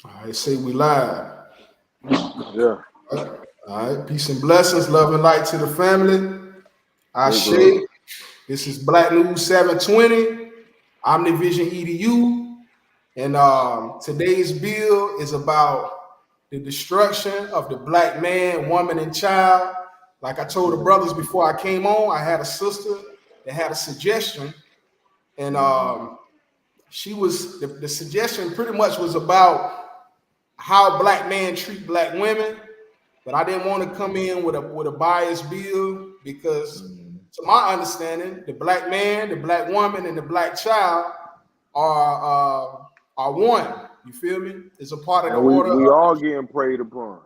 All right, say we live. Yeah, All right, peace and blessings, love and light to the family. big Ashe. love. This is Black News 720, Omni Vision EDU. And today's bill is about the destruction of the black man, woman, and child. Like I told the brothers before I came on, I had a sister that had a suggestion, and she was the suggestion pretty much was about how black men treat black women, but I didn't want to come in with a biased bill because, to my understanding, the black man, the black woman, and the black child are one. You feel me? It's a part of the And we order. we all getting preyed upon.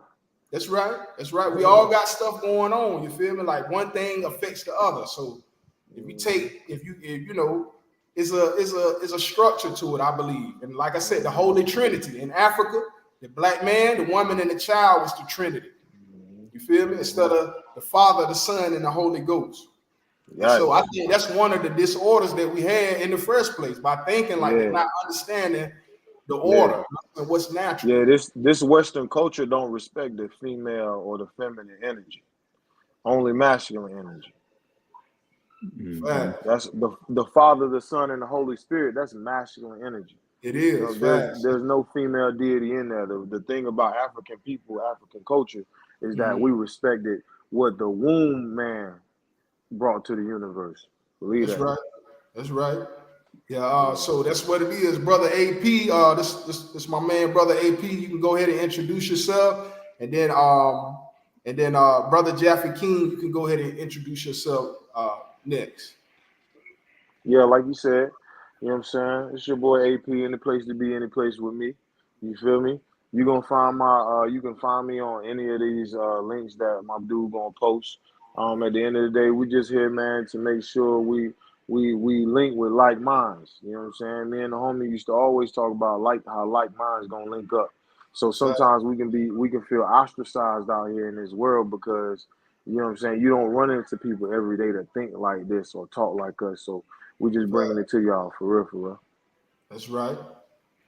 That's right. That's right. We all got stuff going on. You feel me? Like one thing affects the other. So if you know, is a structure to it, I believe. And like I said, the Holy Trinity in Africa, the black man, the woman, and the child was the Trinity. You feel me? Instead of the Father, the Son, and the Holy Ghost. And Right. so I think that's one of the disorders that we had in the first place by thinking like they're Yeah. not understanding the Yeah. order and what's natural. Yeah. This Western culture don't respect the female or the feminine energy. Only masculine energy. Fact. That's the Father, the Son, and the Holy Spirit. That's masculine energy. It You know, is fast. there's no female deity in there. The thing about African people, African culture, is that we respected what the womb man brought to the universe. Believe That's that. right. That's right. Yeah. So that's what it is, brother AP. This my man, brother AP. You can go ahead and introduce yourself, and then brother Jaffe King. You can go ahead and introduce yourself next. Yeah, like you said, you know what I'm saying? It's your boy AP, any place to be, any place with me. You feel me? You can find me on any of these links that my dude gonna post. At the end of the day, we just here, man, to make sure we link with like minds. You know what I'm saying? Me and the homie used to always talk about like how like minds gonna link up. So Fact. sometimes we can feel ostracized out here in this world because you know what I'm saying, you don't run into people every day that think like this or talk like us. So we just bringing it to y'all for real, for real. That's right.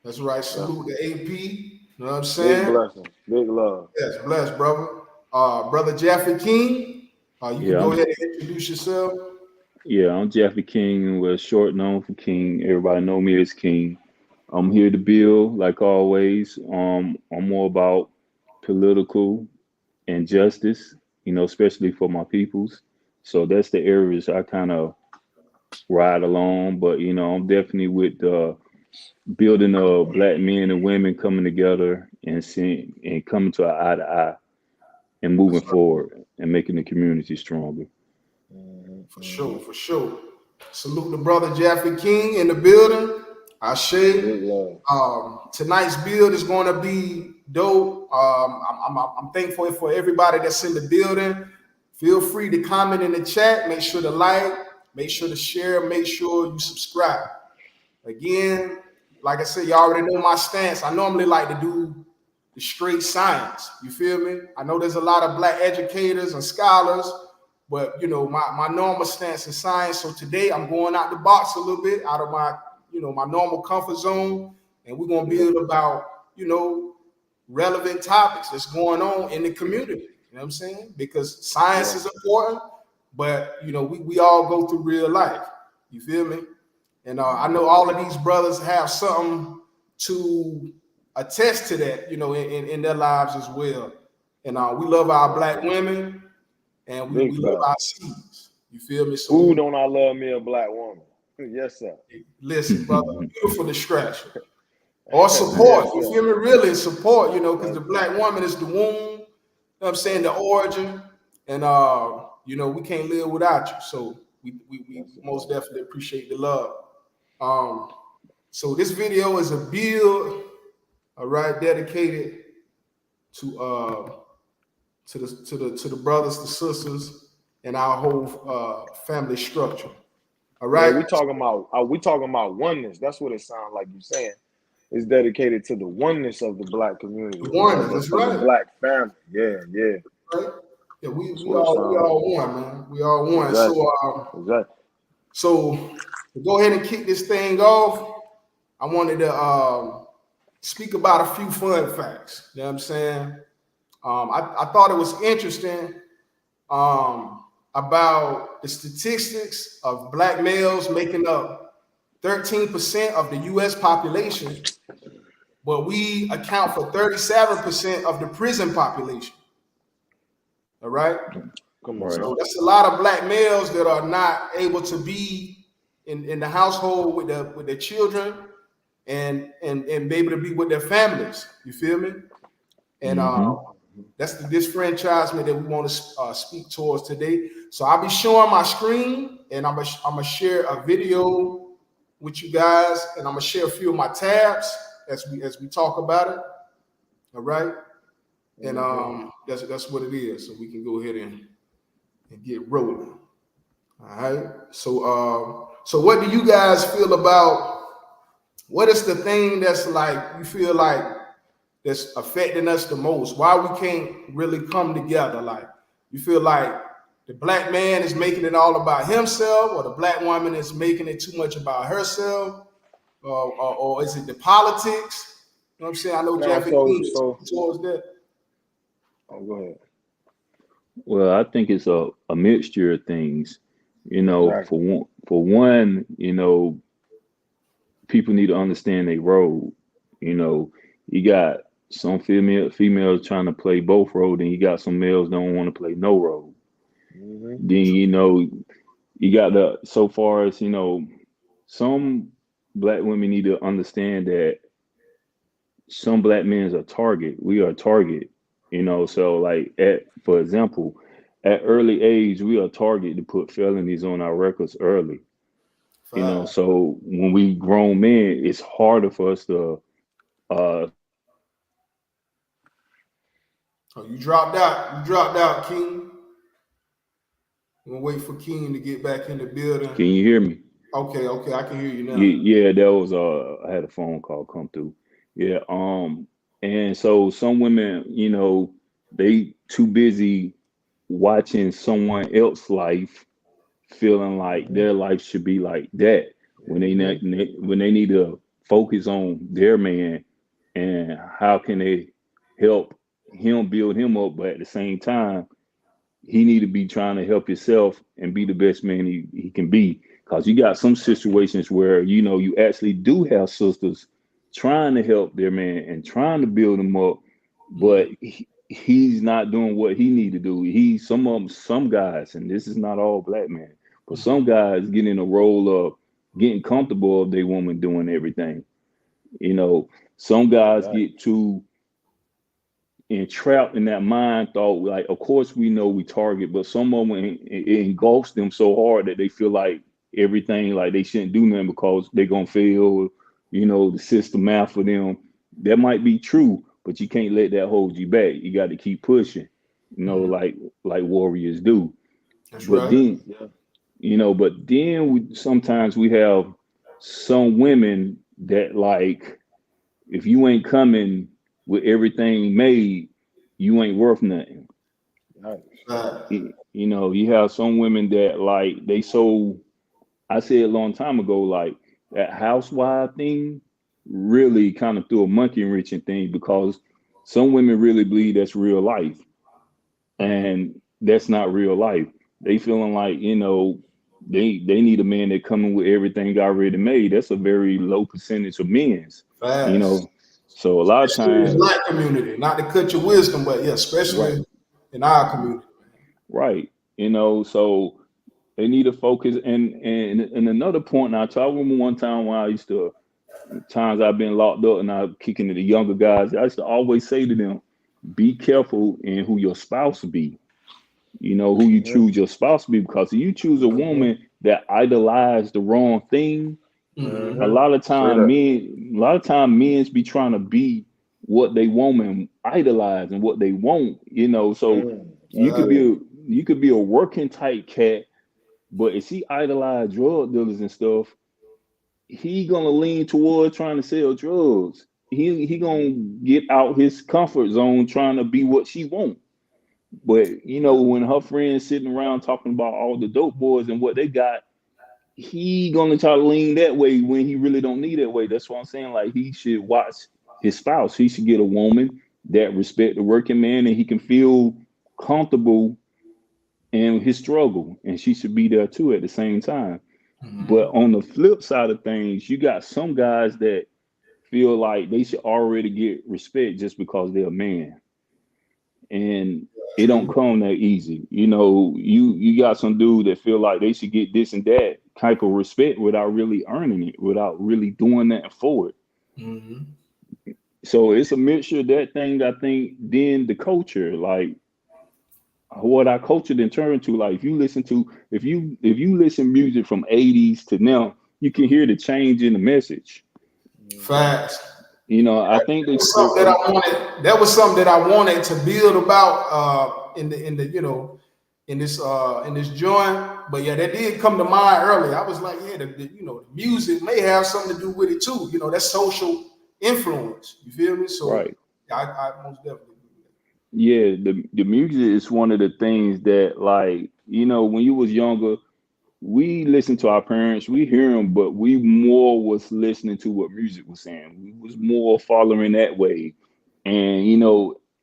That's right. Yeah. Salute the AP. You know what I'm Big saying? blessings, big love. Yes, bless, brother. Brother Jaffe King. You can Yeah, go I'm ahead and introduce yourself. yeah, I'm Jaffe King, was short known for King. Everybody know me as King. I'm here to build, like always. I'm more about political and justice, especially for my peoples. So that's the areas I kind of ride along. But I'm definitely with building of black men and women coming together and seeing and coming to an eye to eye and moving forward and making the community stronger. For sure, for sure. Salute the brother Jaffe King in the building. Ashe. Big love. Tonight's build is going to be dope. I'm thankful for everybody that's in the building. Feel free to comment in the chat. Make sure to like, make sure to share, make sure you subscribe. Again, like I said, you already know my stance. I normally like to do the straight science. You feel me? I know there's a lot of black educators and scholars, but my normal stance is science. So today I'm going out the box a little bit, out of my normal comfort zone, and we're gonna build about relevant topics that's going on in the community. You know what I'm saying? Because science Yeah. is important, but we all go through real life. You feel me? And I know all of these brothers have something to attest to that, in their lives as well. And we love our black women, and we Big love facts. our seeds. You feel me? Ooh, So don't I love me a black woman? Yes, sir. listen, brother, beautiful distraction. Or support, Yes, you sir. feel me? Really support, because the Yes, black sir. woman is the womb, you know what I'm saying, the origin. And we can't live without you. So we Yes, sir. most definitely appreciate the love. Um, so this video is a build, all right, dedicated to to the brothers, the sisters, and our whole family structure. All Yeah, right. we talking about oneness. That's what it sounds like you saying. It's dedicated to the oneness of the black community, The one, of that's the right. black family. Yeah, yeah. Right? Yeah, we That's we what it all we sounds like. all one, man. We all one. Exactly. Exactly. So to go ahead and kick this thing off, I wanted to speak about a few fun facts. You know what I'm saying? I thought it was interesting about the statistics of black males making up 13% of the U.S. population, but we account for 37% of the prison population. All right. Come on, Right. man. So that's a lot of black males that are not able to be in the household with their children and be able to be with their families. You feel me? And that's the disfranchisement that we want to speak towards today. So I'll be showing my screen, and I'm gonna share a video with you guys, and I'm gonna share a few of my tabs as we talk about it. All right, and that's what it is. So we can go ahead and get rolling. All right. So what do you guys feel about? What is the thing that's like you feel like that's affecting us the most? Why we can't really come together? Like you feel like the black man is making it all about himself, or the black woman is making it too much about herself, or is it the politics? You know what I'm saying? I know No, Jaffe so towards that. oh, go ahead. Well, I think it's a mixture of things. You know, Exactly. for one, you know, people need to understand their role. You know, you got some females trying to play both roles, and you got some males don't want to play no role. Then you know, you got the so far as you know, some black women need to understand that some black men is a target. We are a target. You know, so like for example, at early age, we are a target to put felonies on our records early. You know, Fine. so when we grown men, it's harder for us to Oh, you dropped out. You dropped out, King. We'll wait for King to get back in the building. can you hear me? Okay, I can hear you now. Yeah, that was I had a phone call come through. Yeah, and so some women, you know, they too busy watching someone else's life, feeling like their life should be like that when when they need to focus on their man and how can they help him build him up, but at the same time he need to be trying to help himself and be the best man he can be. Because you got some situations where you know you actually do have sisters trying to help their man and trying to build him up, but he's not doing what he need to do. Some guys, and this is not all black men, but some guys get in a role of getting comfortable of their woman doing everything. You know, some guys get too entrapped in that mind thought, like of course we know we target, but some of them it engulfs them so hard that they feel like everything, like they shouldn't do nothing because they're gonna fail, you know, the system math for them. That might be true, but you can't let that hold you back. You got to keep pushing, you know, like warriors do. That's But right. then you know, but then sometimes we have some women that like if you ain't coming with everything made, you ain't worth nothing. You know, you have some women that like they so I said a long time ago, like that housewife thing really kind of threw a monkey wrenching thing because some women really believe that's real life. And that's not real life. They feeling like, you know, they need a man that coming with everything already made. That's a very low percentage of men's, you Fast. know. So a lot of Especially in the times, black community. Not to cut your wisdom, but yeah, right, especially in our community. right, you know, so they need to focus. And another point, now I remember one time when I used to times I've been locked up and I'm kicking to the younger guys. I used to always say to them, be careful in who your spouse be. You know, who you choose your spouse to be, because if you choose a woman that idolize the wrong thing, a lot of Say time that. men's be trying to be what they woman idolize and what they want, you know. So you could be Fast. a working type cat, but if he idolize drug dealers and stuff, he gonna lean toward trying to sell drugs. He gonna get out his comfort zone trying to be what she want. But you know, when her friends sitting around talking about all the dope boys and what they got, he gonna try to lean that way when he really don't need that way. That's what I'm saying. Like he should watch his spouse. He should get a woman that respect the working man, and he can feel comfortable in his struggle, and she should be there too at the same time. But Mhm. on the flip side of things, you got some guys that feel like they should already get respect just because they're a man, and it don't True. come that easy. You know, you got some dude that feel like they should get this and that type of respect without really earning it, without really doing that for it. Mhm. So it's a mixture of that thing. I think then the culture, like what our culture then turn to, like if you listen music from 80s to now, you can hear the change in the message. Facts. You know, I think they, Was they something that I wanted. That was something that I wanted to build about in the in this joint. But yeah, that did come to mind earlier. I was like, yeah, the music may have something to do with it too. You know, that's social influence. You feel me? So right. yeah, I most definitely do Yeah, the music is one of the things that, like, when you was younger, we listened to our parents, we hear them, but we more was listening to what music was saying. We was more following that way. And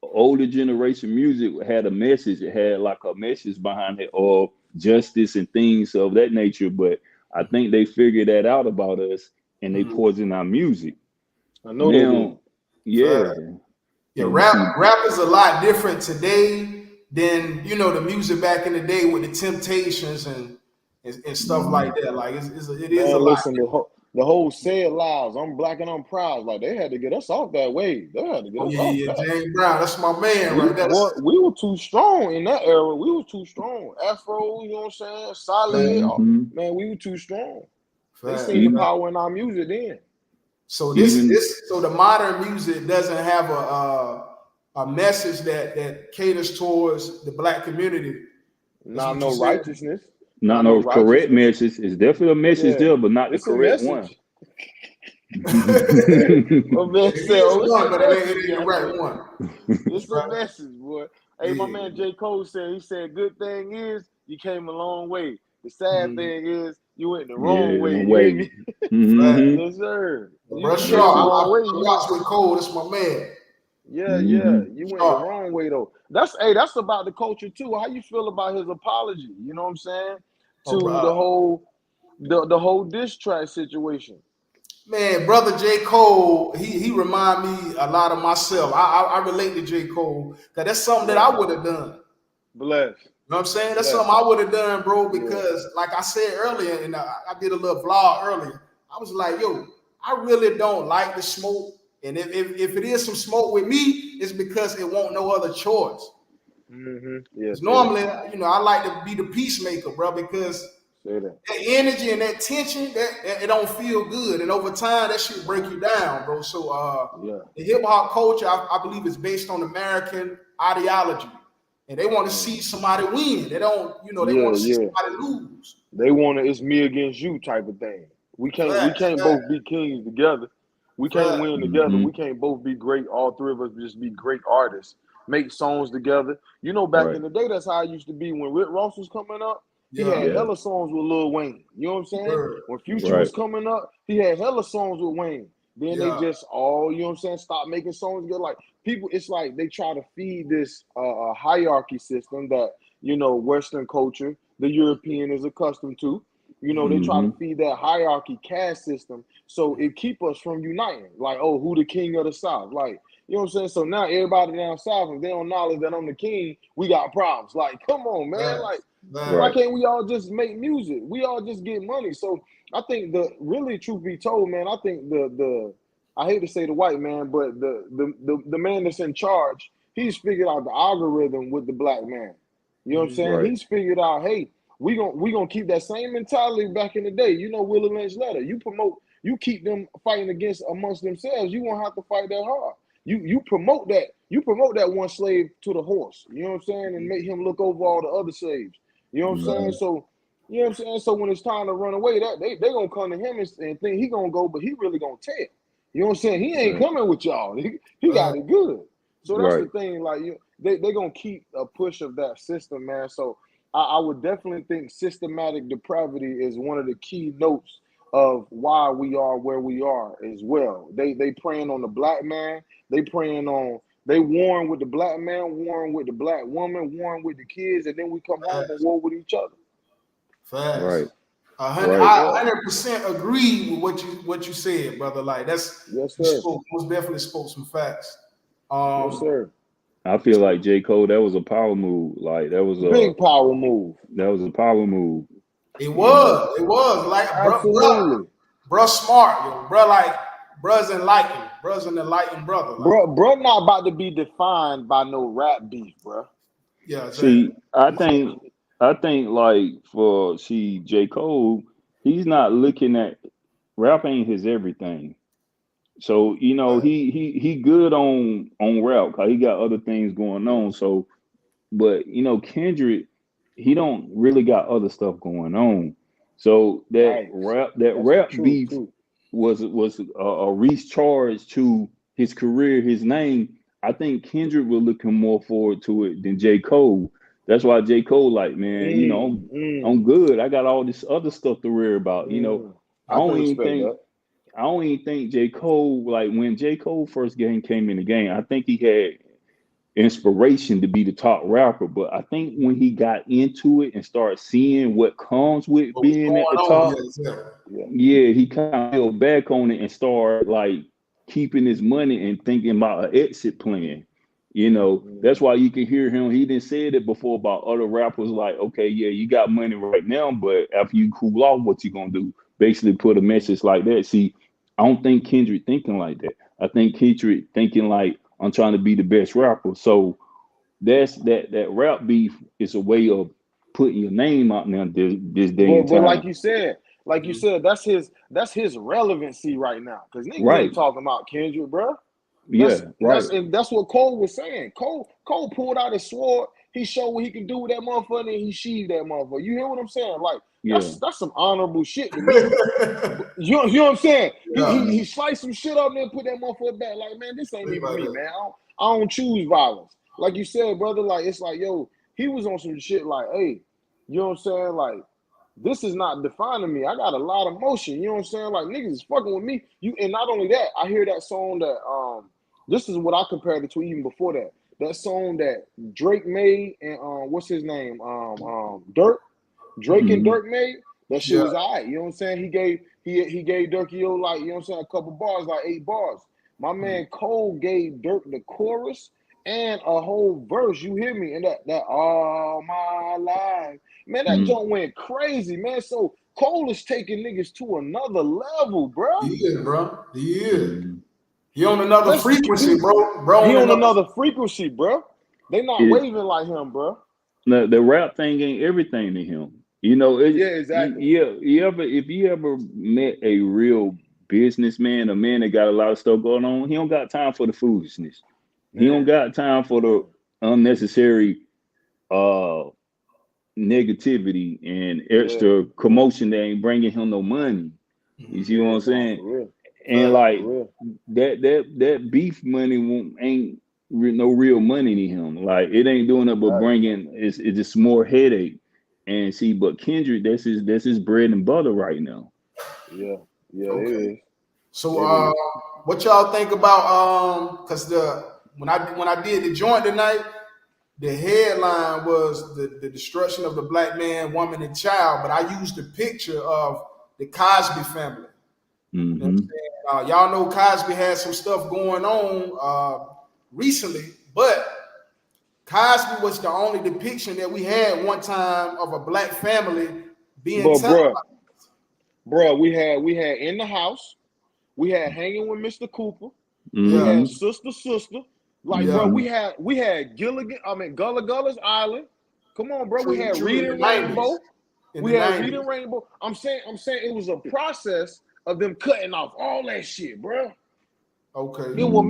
older generation music had a message. It had like a message behind it, or justice and things of that nature. But I think they figured that out about us, and they that. poison our music. I know they did. Now, yeah. Yeah, And see, rap is a lot different today than the music back in the day with the Temptations and stuff like mhm, that. Like it is a Man, lot. listen, the whole "Say It Loud," I'm black and I'm proud. Like they had to get us off that wave. They had to get Oh us yeah, off yeah, that. James Brown, that's my man We right there. what we were too strong in that era. We were too strong. Afro, you know what I'm saying? Solid. mhm. Man, we were too strong. They Fact, seen the even fact. power in our music then. So even so the modern music doesn't have a message that caters towards the black community. That's Not what you no said. righteousness. not Not no no correct righteousness. message. It's definitely a message Yeah. there, but not the It's a correct one. message. My man It said, is "Oh, it's one, a but it message, ain't the right Jaffe. one. It's a Right? message, boy." Hey, my Yeah. man J. Cole said, he said, "Good thing is you came a long way. The sad Mhm. thing is you went the wrong Yeah, way." no You hear way. me? Fact. Hmm. Yes, sir. Bro, You Shaw, went the That's wrong way. I You went, rocks with Cole. That's my man. yeah, yeah. hmm You went the Shaw. wrong way though. That's about the culture too. How you feel about his apology? You know what I'm saying? Oh, To bro. the whole diss track situation. Man, brother J. Cole, he remind me a lot of myself. I relate to J. Cole because that's something that Bless, I would have done. bless, You know what I'm saying? That's bless. something I would have done, bro, Yeah. because like I said earlier, and I did a little vlog earlier, I was like, yo, I really don't like the smoke. And if it is some smoke with me, it's because it won't no other choice. Yeah. Because Say that. normally, I like to be the peacemaker, bro, because Say that. that energy and that tension, that it don't feel good. And over time, that shit break you down, bro. So Yeah. the hip hop culture, I believe, is based on American ideology. And they want to see Mm. somebody win. They don't, they Yeah, want to see yeah. somebody lose. They want to. It's me against you type of thing. We can't. We Facts, can't both be kings together. We can't facts. win together. hmm We can't both be great. All three of us just be great artists. Make songs together. You know, back Right. in the day, that's how it used to be when Rick Ross was coming up. He Yeah, had Yeah. hella songs with Lil Wayne. You know what I'm saying? word. When Future was Right. coming up, he had hella songs with Wayne. Then they Yeah, just all, you know what I'm saying, stop making songs together. Like people, it's like they try to feed this hierarchy system that Western culture, the European is accustomed to. They try to hmm feed that hierarchy caste system so it keep us from uniting. Like, oh, who the king of the South? Like, you know what I'm saying? So now everybody down south, if they don't acknowledge that I'm the king, we got problems. Like, come on, man. Like, facts, why facts. Right. can't we all just make music? We all just get money. So I think really truth be told, man, I think the I hate to say the white man, but the man that's in charge, he's figured out the algorithm with the black man. You know what I'm Mhm. saying? Right. He's figured out, hey, we gonna keep that same mentality back in the day. You know, Willie Lynch letter. You keep them fighting against amongst themselves. You won't have to fight that hard. You promote that. You promote that one slave to the horse. You know what I'm saying, and make him look over all the other slaves. You know what I'm saying? hmm So you know what I'm saying. So when it's time to run away, that they gonna come to him and think he gonna go, but he really gonna tell. You know what I'm saying? He ain't Right. coming with y'all. He got Facts. it good. So that's the Right. thing. Like they gonna keep a push of that system, man. So I would definitely think systematic depravity is one of the key notes of why we are where we are as well. They preying on the black man. They warring with the black man, warring with the black woman, warring with the kids, and then we come home and war with each other. Right. Fast. Right. I 100% agree with what you said, brother. Like that's Yes, you sir. most definitely spoke some facts. Yes, sir. I feel like J. Cole, that was a power move. Like Big power move. that was a power move. It You know. was like Absolutely. bro smart, yo. Bro, like bro's enlightened. Bro's an enlightened brother. Like, Bro not about to be defined by no rap beef, bro. yeah, See, exactly. I think like for J. Cole, he's not looking at rap ain't his everything. So, you know, he good on rap because he got other things going on. So, but you know, Kendrick, he don't really got other stuff going on. So Right. That's rap true, beef true. was a recharge to his career, his name. I think Kendrick was looking more forward to it than J. Cole. That's why J. Cole, like, man, you know, I'm good. I got all this other stuff to worry about. You know, I I can don't even respect think that. I don't even think J. Cole, like when J. Cole first came in the game, I think he had inspiration to be the top rapper. But I think when he got into it and started seeing what comes with What was being going at the on? top, Yeah. yeah, he kind of fell back on it and started like keeping his money and thinking about an exit plan. You know, that's why you can hear him. He didn't say it before about other rappers like, okay, yeah, you got money right now, but after you cool off, what you gonna do? Basically put a message like that. See, I don't think Kendrick thinking like that. I think Kendrick thinking like I'm trying to be the best rapper. So that's that rap beef is a way of putting your name out now this day and But time. like you said, that's his relevancy right now. Because niggas Right. ain't talking about Kendrick, bro. Yeah, right. That's what Cole was saying. Cole pulled out his sword. He showed what he can do with that motherfucker, and he sheathed that motherfucker. You hear what I'm saying? Like Yeah. that's some honorable shit to me. You know what I'm saying? Yeah. He sliced some shit up and then put that motherfucker back. Like, man, this ain't Think even about me, that. man. I don't choose violence. Like you said, brother. Like it's like, yo, he was on some shit. Like, hey, you know what I'm saying? Like, this is not defining me. I got a lot of motion. You know what I'm saying? Like niggas is fucking with me. And not only that, I hear that song that this is what I compared it to even before that. That song that Drake made and what's his name? Dirk. Drake and Dirk made. That shit Yeah. was alright. You know what I'm saying? He gave Dirkio like, you know what I'm saying, a couple bars, like 8 bars. My man Cole gave Dirk the chorus and a whole verse. You hear me? And that all my life. Man, that joint went crazy, man. So Cole is taking niggas to another level, bro. He is, bro. He is. He on another He frequency, bro. on another frequency, bro. They not It, waving like him, bro. the rap thing ain't everything to him. You know, Yeah, exactly. if you ever met a real businessman, a man that got a lot of stuff going on, he don't got time for the foolishness. He don't got time for the unnecessary negativity and extra commotion that ain't bringing him no money. You see what I'm saying? For real. And like For real. that beef money ain't no real money to him. Like it ain't doing it but bringing it's just more headache. And see, but Kendrick, that's his bread and butter right now. Yeah, Okay. it is. So what y'all think about because when I did the joint tonight, the headline was the destruction of the black man, woman, and child, but I used the picture of the Cosby family. You know what I'm saying? Y'all know Cosby had some stuff going on recently, but Cosby was the only depiction that we had one time of a black family being televised. Bro, we had In the House, we had Hanging with Mr. Cooper, we Yeah. had Sister. Like, bro, we had Gullah Gullah's Island. Come on, bro. We had Reading Rainbow. Reading Rainbow. I'm saying it was a process of them cutting off all that shit, bro. Okay. It will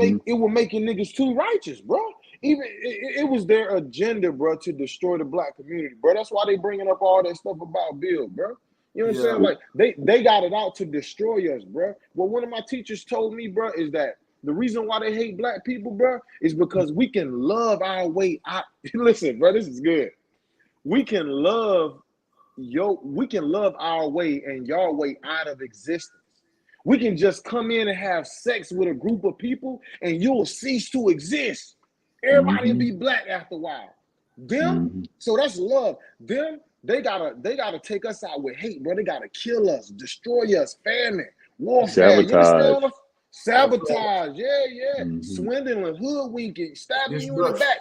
making niggas too righteous, bro. Even it was their agenda, bro, to destroy the black community, bro. That's why they bringing up all that stuff about Bill, bro. You know what I'm saying? Like they got it out to destroy us, bro. Well, one of my teachers told me, bro, is that the reason why they hate black people, bro, is because we can love our way out. Listen, bro, this is good. We can love we can love our way and your way out of existence. We can just come in and have sex with a group of people and you'll cease to exist. Everybody will be black after a while. So that's love. They gotta take us out with hate, bro. They gotta kill us, destroy us, famine, warfare. You understand? Sabotage, swindling, hoodwinking, stabbing you in the back,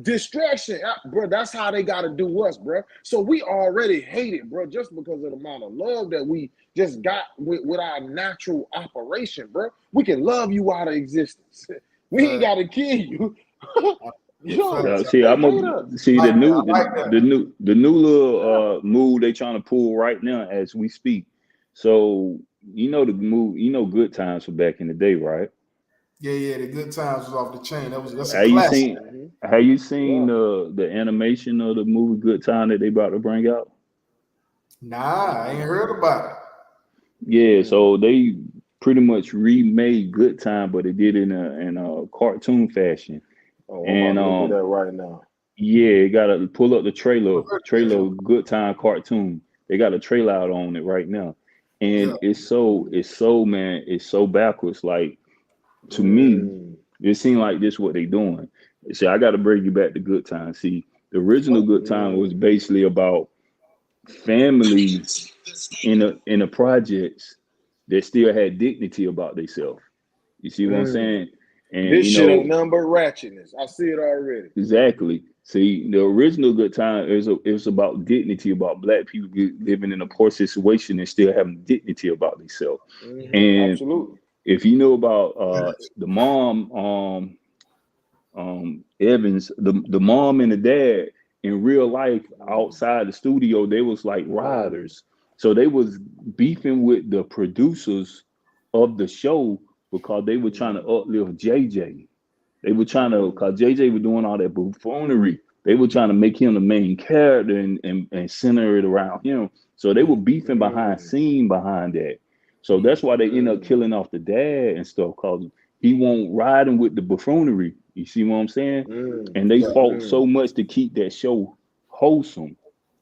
distraction, bro. That's how they gotta do us, bro. So we already hate it, bro, just because of the amount of love that we just got with our natural operation, bro. We can love you out of existence. We ain't gotta kill you. The new little move they trying to pull right now as we speak. So you know the move, Good Times from back in the day, right? Yeah, the Good Times was off the chain. That's a classic. Have you seen the animation of the movie Good Time that they about to bring out? Nah, I ain't heard about it. Yeah, so they pretty much remade Good Time, but they did it in a cartoon fashion. And I'm looking at that right now. Yeah, you gotta pull up the trailer Good Time cartoon. They got a trailer out on it right now. And it's so backwards. Like, to me, it seems like this what they doing. See, I gotta bring you back to Good Time. See, the original Good Time was basically about family in the projects that still had dignity about themselves. You see what I'm saying? And this shit ain't nothing but ratchetness. I see it already. Exactly. See, the original Good Time is about dignity, about black people living in a poor situation and still having dignity about themselves. And absolutely, if you know about the mom, Evans, the mom and the dad in real life outside the studio, they was like riders. So they was beefing with the producers of the show because they were trying to uplift JJ. They were trying to, because JJ was doing all that buffoonery. They were trying to make him the main character and center it around him. So they were beefing behind that. So that's why they end up killing off the dad and stuff, because he won't riding with the buffoonery. You see what I'm saying? And they fought so much to keep that show wholesome.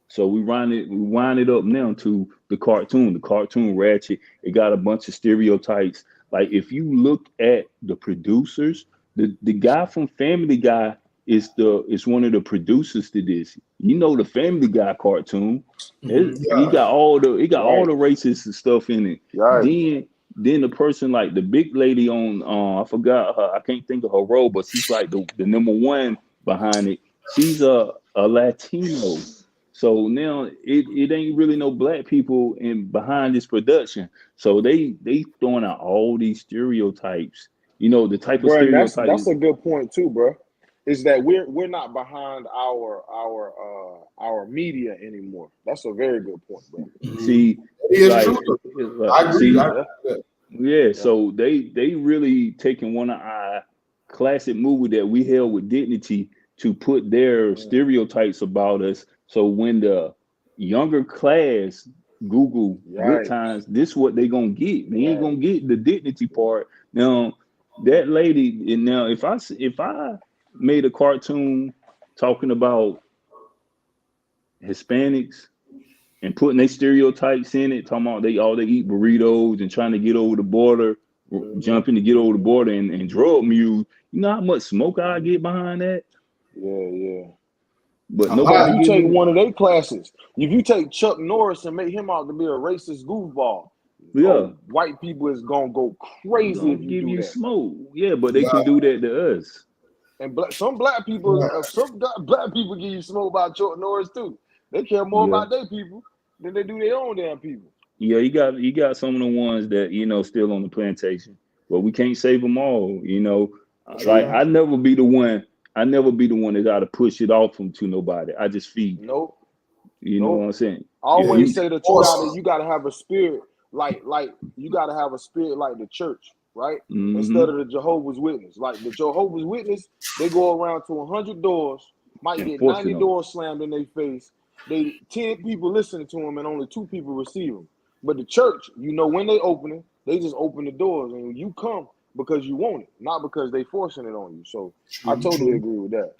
So we wind it up now to the cartoon ratchet. It got a bunch of stereotypes. Like, if you look at the producers, the guy from Family Guy is one of the producers to this. You know, the Family Guy cartoon. He got all the racist stuff in it. Then the person, like the big lady on I forgot her, I can't think of her role, but she's like the number one behind it. She's a Latino. So now it ain't really no black people behind this production. So they throwing out all these stereotypes. You know, the type of stereotypes. That's a good point too, bro. Is that we're not behind our media anymore. That's a very good point, bro. See, I agree. Yeah, so they really taking one of our classic movie that we held with dignity to put their stereotypes about us. So when the younger class Google Good Times, this is what they gonna get. They ain't gonna get the dignity part. Now that lady, and now if I made a cartoon talking about Hispanics and putting their stereotypes in it, talking about they eat burritos and trying to get over the border, jumping to get over the border and drug mules, you know how much smoke I get behind that? Yeah. But nobody. If you take one of their classes, if you take Chuck Norris and make him out to be a racist goofball, white people is gonna go crazy if you give do you that. Smoke. Yeah, but they can do that to us. And some black people give you smoke about Chuck Norris too. They care more about their people than they do their own damn people. Yeah, you got some of the ones that, you know, still on the plantation, but we can't save them all. You know, like I never be the one that got to push it off to nobody. I just feed. Nope. You know what I'm saying? I always say that you gotta have a spirit like you gotta have a spirit like the church, right? Instead of the Jehovah's Witness. Like the Jehovah's Witness, they go around to 100 doors, might get 90 doors slammed in their face. 10 people listening to them and only 2 people receive them. But the church, you know, when they open it, they just open the doors and you come because you want it, not because they forcing it on you. So I totally agree with that.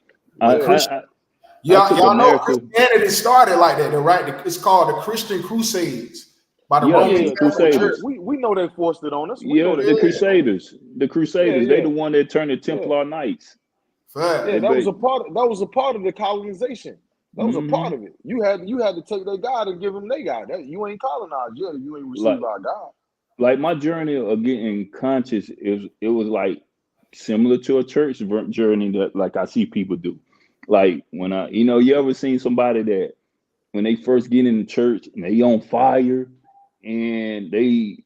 I took Y'all know America. Christianity started like that, though, right? It's called the Christian Crusades by the Roman Yeah, Catholic Church. Crusaders. We know they forced it on us. We know Yeah, they the did. Crusaders. The Yeah, Crusaders. They yeah, the one that turned the yeah. Templar Knights. Yeah, Fact. that was But a part. That was a part of the colonization. That was a part mhm. of it. You had to take their God and give them their God. That you ain't colonized. Yeah, you ain't like received our God. like my journey of getting conscious is it was like similar to a church journey that like I see people do. Like when I, you ever seen somebody that when they first get in the church and they on fire and they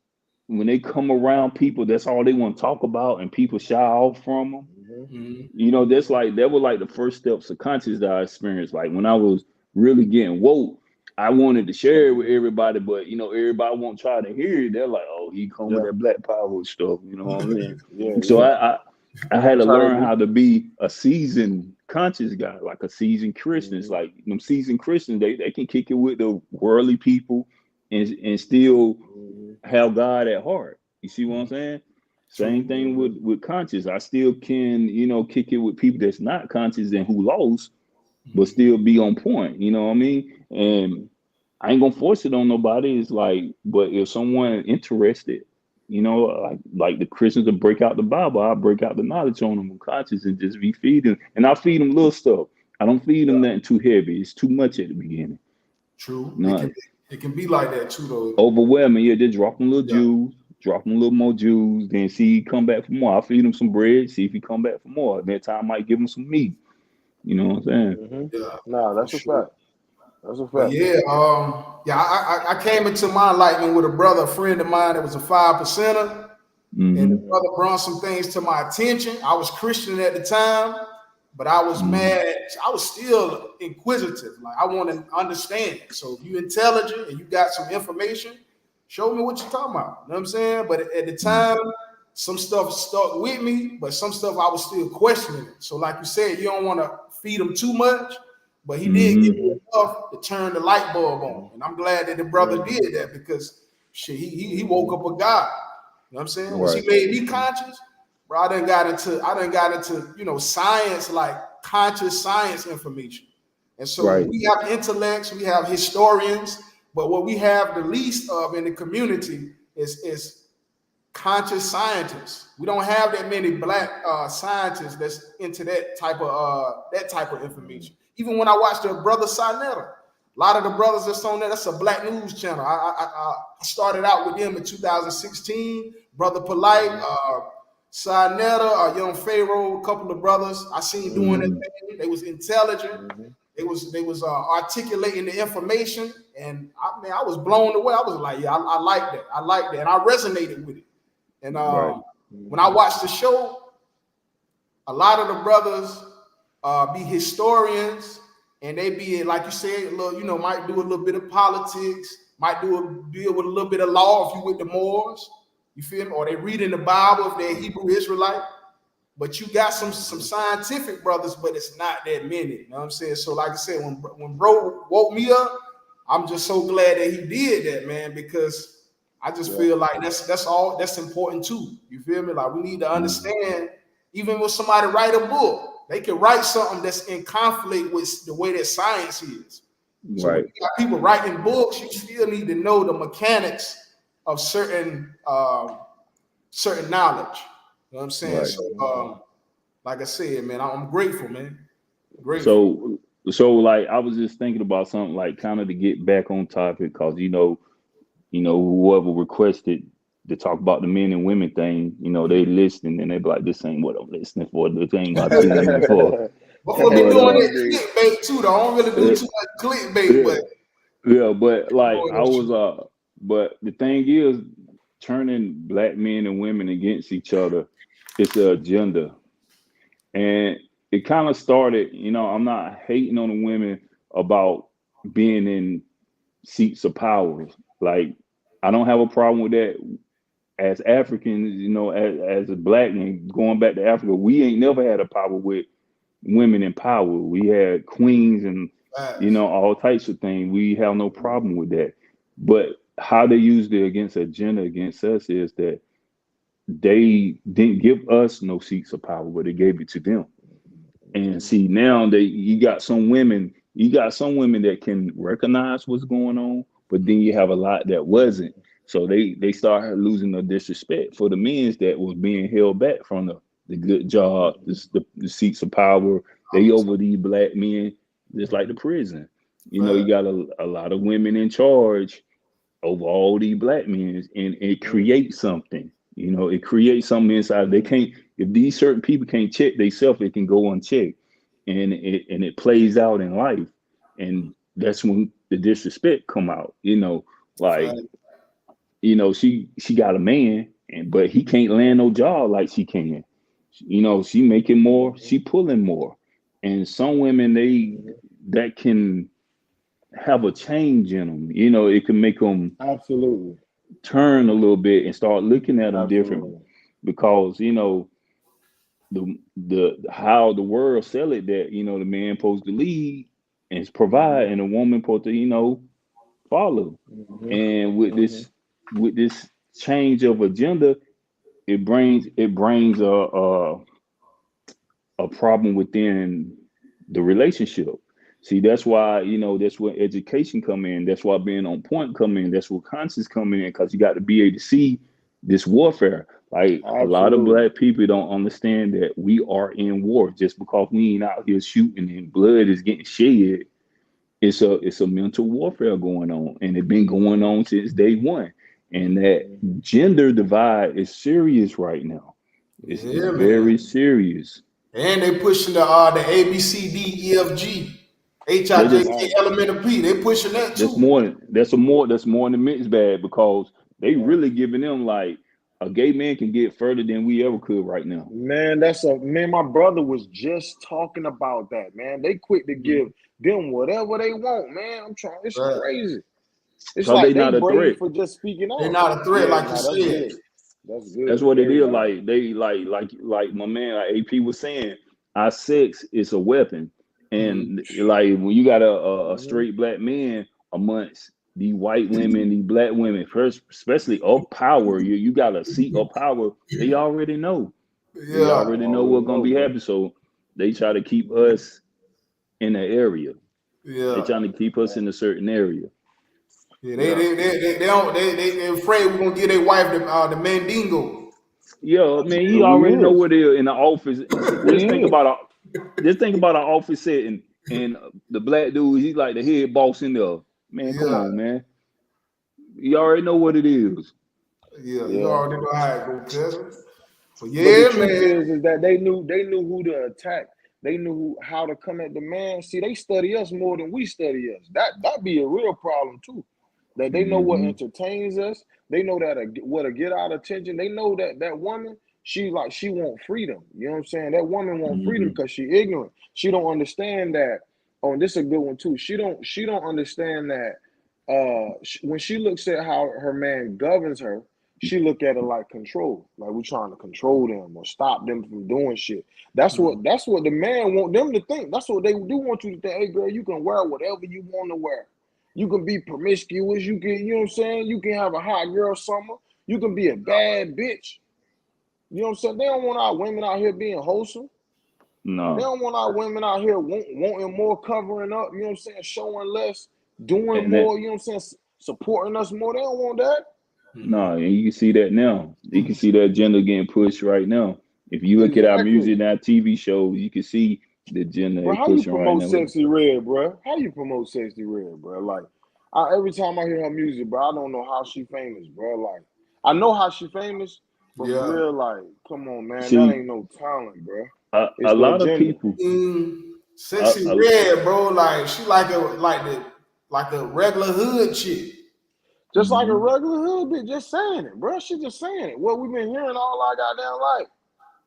when they come around people, that's all they want to talk about, and people shy off from them. Mhm. That was like the first steps of conscious that I experienced. Like when I was really getting woke, I wanted to share it with everybody, but everybody won't try to hear it. They're like, "Oh, he come with Yeah, that black power stuff," you know what I'm saying? yeah, So yeah. I had to That's how they learn be. how to be a seasoned conscious guy, like a seasoned Christian. It's Mm-hmm. like them seasoned Christians, they can kick it with the worldly people and still Mm-hmm. have God at heart. You see what I'm saying? True. Same thing with conscious. I still can, kick it with people that's not conscious and who lost, but Mhm. still be on point. You know what I mean? And I ain't gonna force it on nobody. It's like, but if someone interested, like the Christians that break out the Bible, I break out the knowledge on them conscious and just be feeding. And I feed them little stuff. I don't feed them nothing too heavy. It's too much at the beginning. True. No, It can be like that too, though. overwhelming. Yeah, just drop them little Yeah. Jews, drop them a little more Jews, then see he come back for more. I feed him some bread, see if he come back for more. That time I might give him some meat. You know what I'm saying? Mm-hmm. Yeah. Nah, For that's a sure. fact. That's a But fact. yeah, I came into my enlightenment with a brother, a friend of mine that was a 5%er. And the Mm-hmm. brother brought some things to my attention. I was Christian at the time, but I was Mm-hmm. mad. I was still inquisitive. Like I want to understand. So if you're intelligent and you got some information, show me what you're talking about. You know what I'm saying? But at the time, some stuff stuck with me, but some stuff I was still questioning. So like you said, you don't want to feed him too much, but he did give Mm-hmm. me Mm-hmm. enough to turn the light bulb Mm-hmm. on. And I'm glad that the brother Mm-hmm. did that because shit, he woke Mm-hmm. up a God. You know what I'm saying? Once he Right. made me conscious, bro, I done got into science, like conscious science information. And so Right. we have intellects, we have historians, but what we have the least of in the community is conscious scientists. We don't have that many black scientists that's into that type of information. Even when I watched the brother Sinetta, a lot of the brothers that's on there, that's a black news channel. I started out with them in 2016. Brother Polite, Sinetta, Young Pharaoh, a couple of brothers I seen doing that Mm-hmm. thing. They was intelligent. Mm-hmm. They was articulating the information, and I was blown away. I was like, yeah, I like that. I like that, and I resonated with it. And Right. when I watched the show, a lot of the brothers be historians, and they be like you said, a little, might do a little bit of politics, might deal with a little bit of law if you with the Moors, you feel me? Or they read in the Bible if they're Hebrew Israelite. But you got some scientific brothers, but it's not that many. You know what I'm saying? So like I said, when bro woke me up, I'm just so glad that he did that, man, because I just Yeah. feel like that's important too. You feel me? Like we need to understand, even when somebody write a book, they can write something that's in conflict with the way that science is. So when Right. you got people writing books, you still need to know the mechanics of certain knowledge. You know what I'm saying? Right. So like I said, man, I'm grateful, man. Grateful. So like I was just thinking about something like kind of to get back on topic because whoever requested to talk about the men and women thing, they listening and they be like, this ain't what I'm listening for. This ain't what I tuned in for. Before be But doing Nah, that dude. clickbait too, though. I don't really do uh, too much clickbait, yeah, but yeah, but like doing I this was shit. but the thing is turning black men and women against each other, it's an agenda. And it kind of started, I'm not hating on the women about being in seats of power. Like I don't have a problem with that as Africans, as a black man going back to Africa, we ain't never had a power with women in power. We had queens and Facts. all types of things. We have no problem with that. But how they used it against agenda against us is that they didn't give us no seats of power, but they gave it to them. And see now you got some women that can recognize what's going on, but then you have a lot that wasn't. So they start losing the disrespect for the men that was being held back from the good job, the seats of power. They over these black men, just like the prison. You know, you got a lot of women in charge over all these black men, and it creates something. You know, it creates something inside. They can't, if these certain people can't check themselves, it can go unchecked, and it plays out in life, and that's when the disrespect come out. You know, like, you know, she got a man, but he can't land no job like she can. You know, she making more, she pulling more, and some women that can have a change in them. You know, it can make them Absolutely. turn a little bit and start looking at them different, Absolutely. because you know the how the world sell it, that you know the man supposed to lead and provide, and the woman supposed to, you know, follow. And with this change of agenda, it brings a problem within the relationship. See, that's why, you know, that's where education come in. That's why being on point come in. That's where conscience come in, because you got to be able to see this warfare. Like a lot of Absolutely. black people don't understand that we are in war. Just because we ain't out here shooting and blood is getting shed, it's a mental warfare going on, and it's been going on since day one. And that gender divide is serious right now. It's Yeah, man. very serious. And they pushing the A B C D E F G H They I J just K L M N O P. They pushing that That's too. more. That's more than mixed bag, because they really giving them like a gay man can get further than we ever could right now. Man, man. My brother was just talking about that, man. They quick to give them whatever they want, man. I'm trying. It's Right. crazy. It's Cause they like they not a brave threat. for just speaking They're up. not a threat, Yeah, like you no, that's said. good. That's That's good. what it Very is. good. Like they like my man like AP was saying, our sex is a weapon, Mhm. and like when you got a Hmm. straight black man amongst these white women, these black women, first especially of power, you got a seat of power. They already know. They Yeah, I already know already what's gonna know, be bro. happening. So they try to keep us in the area. They yeah, trying to keep us in a certain area. yeah. Yeah. They don't they afraid we're gonna give their wife the mandingo. Yo, man, you We already know is. what it is in the office. We is. Just think about an office setting, and the black dude, he's like the head boss in there. Man, come Yeah, on, man. You already know what it is. yeah. You Yeah. already know how it go, cousin. But But the yeah, truth man. is that they knew who to attack. They knew how to come at the man. See, they study us more than we study us. That be a real problem too. That they know what Hmm. entertains us. They know that what to get our attention. They know that woman, she want freedom. You know what I'm saying? That woman want freedom Hmm. because she ignorant. She don't understand that. Oh, and this is a good one too. She don't understand that. When she looks at how her man governs her, she look at it like control, like we trying to control them or stop them from doing shit. That's what the man want them to think. That's what they do want you to think. Hey, girl, you can wear whatever you want to wear. You can be promiscuous. You can, you know what I'm saying? You can have a hot girl summer. You can be a bad bitch. You know what I'm saying? They don't want our women out here being wholesome. They No, don't want our women out here wanting more, covering up. You know what I'm saying? Showing less, doing and that more. You know what I'm saying? Supporting us more. They don't want that. no, and you can see that now. You can see that agenda getting pushed right now. If you look at our Exactly. music and our TV shows, you can see the agenda Bro, they how you pushing right promote now. Sexy Red, bro? How you promote Sexy Red, bro? Like, every time I hear her music, bro, I don't know how she famous, bro. Like, I know how she famous, but for Yeah. real, like, come on, man, that See, ain't no talent, bro. a It's the lot of agenda. people, a, Sexy a, red, bro. Like she like a regular hood chick. Just like a mhm. regular hood bitch, just saying it, bro. She just saying it. What we've been hearing all our goddamn life.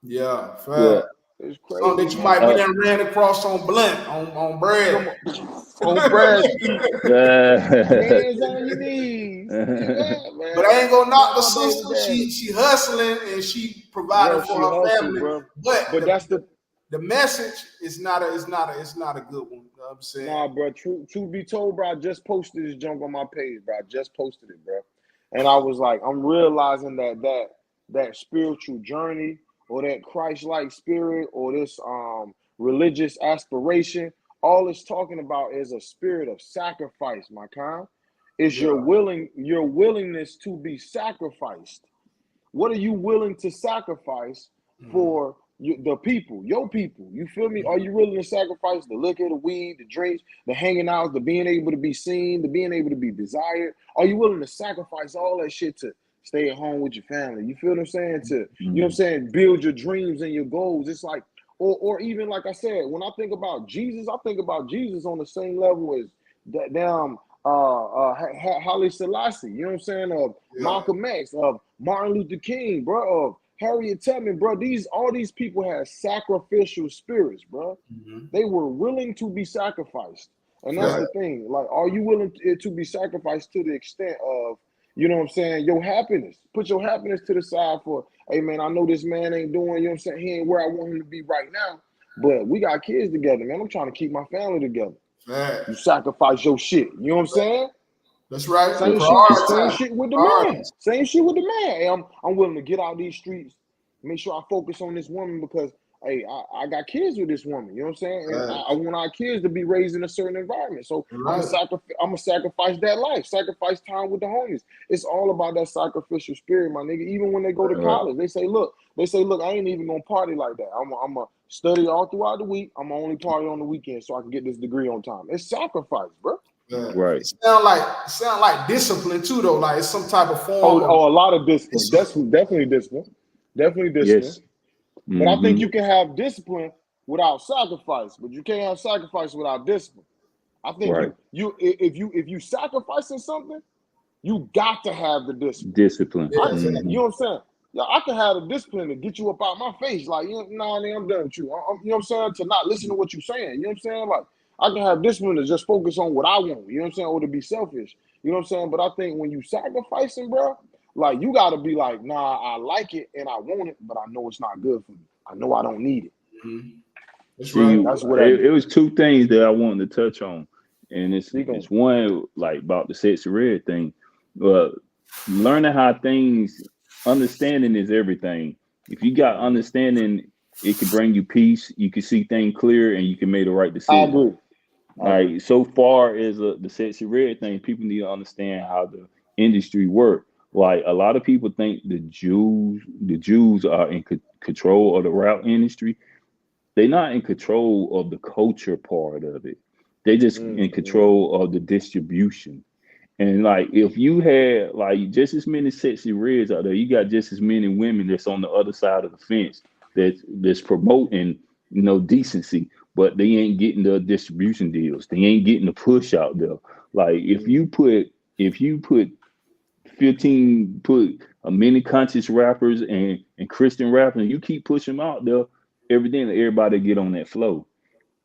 Yeah, fair. Well, It's Something crazy, that you might be man. uh, done ran across on Blunt on Come bread. on. On Brad Street. Hands on your knees. Yeah, But I man. ain't gonna knock That's the my baby sister. daddy. She hustling and she providing Bro, for she her hustle, family. bro. But But that's the the message is not a good one. You know what I'm saying? Nah, bro. Truth be told, bro, I just posted this junk on my page, bro. I just posted it, bro. And I was like, I'm realizing that spiritual journey or that Christ-like spirit or this religious aspiration. All it's talking about is a spirit of sacrifice, my kind. It's Yeah. your willingness to be sacrificed. What are you willing to sacrifice for the people, your people? You feel me? Are you willing to sacrifice the liquor, the weed, the drinks, the hanging out, the being able to be seen, the being able to be desired? Are you willing to sacrifice all that shit to stay at home with your family? You feel what I'm saying? To, you know what I'm saying, build your dreams and your goals. It's like, or even like I said, when I think about Jesus, I think about Jesus on the same level as that damn Haile Selassie, you know what I'm saying? Of Malcolm X, of Martin Luther King, bro, of Harriet Tubman, bro. All these people had sacrificial spirits, bro. They were willing to be sacrificed. And that's the thing. Like, are you willing to be sacrificed to the extent of, you know what I'm saying, your happiness? Put your happiness to the side for, hey, man, I know this man ain't doing, you know what I'm saying, he ain't where I want him to be right now, but we got kids together, man. I'm trying to keep my family together. You sacrifice your shit. You know what I'm saying? That's right. Same shit with the man. Same shit with the man. Hey, I'm willing to get out these streets, make sure I focus on this woman because, hey, I got kids with this woman. You know what I'm saying? And I want our kids to be raised in a certain environment. So I'm gonna sacrifice that life, sacrifice time with the homies. It's all about that sacrificial spirit, my nigga. Even when they go to college, they say, look, I ain't even gonna party like that. I'm gonna study all throughout the week. I'm gonna only party on the weekend so I can get this degree on time. It's sacrifice, bro. Right. It sound like discipline too, though. Like it's some type of form. A lot of discipline. That's definitely discipline. Definitely discipline. Yes. But I think you can have discipline without sacrifice, but you can't have sacrifice without discipline. I think if you sacrificing something, you got to have the discipline. Discipline. You know what I'm saying? Yeah, I can have the discipline to get you up out my face. Like, you know, nah, nigga, I'm done with you. You know what I'm saying? To not listen to what you're saying. You know what I'm saying? Like, I can have discipline to just focus on what I want. You know what I'm saying? Or to be selfish. You know what I'm saying? But I think when you sacrificing, bro, like, you got to be like, nah, I like it and I want it, but I know it's not good for me. I know I don't need it. That's right. That's what it was two things that I wanted to touch on. And it's one, like, about the sexy red thing. Learning how understanding is everything. If you got understanding, it can bring you peace. You can see things clear and you can make the right decision. I agree. Like, so far as the sexy red thing, people need to understand how the industry works. Like, a lot of people think the Jews are in control of the rap industry. They're not in control of the culture part of it. They just in control of the distribution. And like, if you had like just as many sexy reds out there, you got just as many women that's on the other side of the fence that's promoting, you know, decency, but they ain't getting the distribution deals. They ain't getting the push out there. Like, if you put 15, put a many conscious rappers and Christian rappers, and you keep pushing them out there, everybody get on that flow.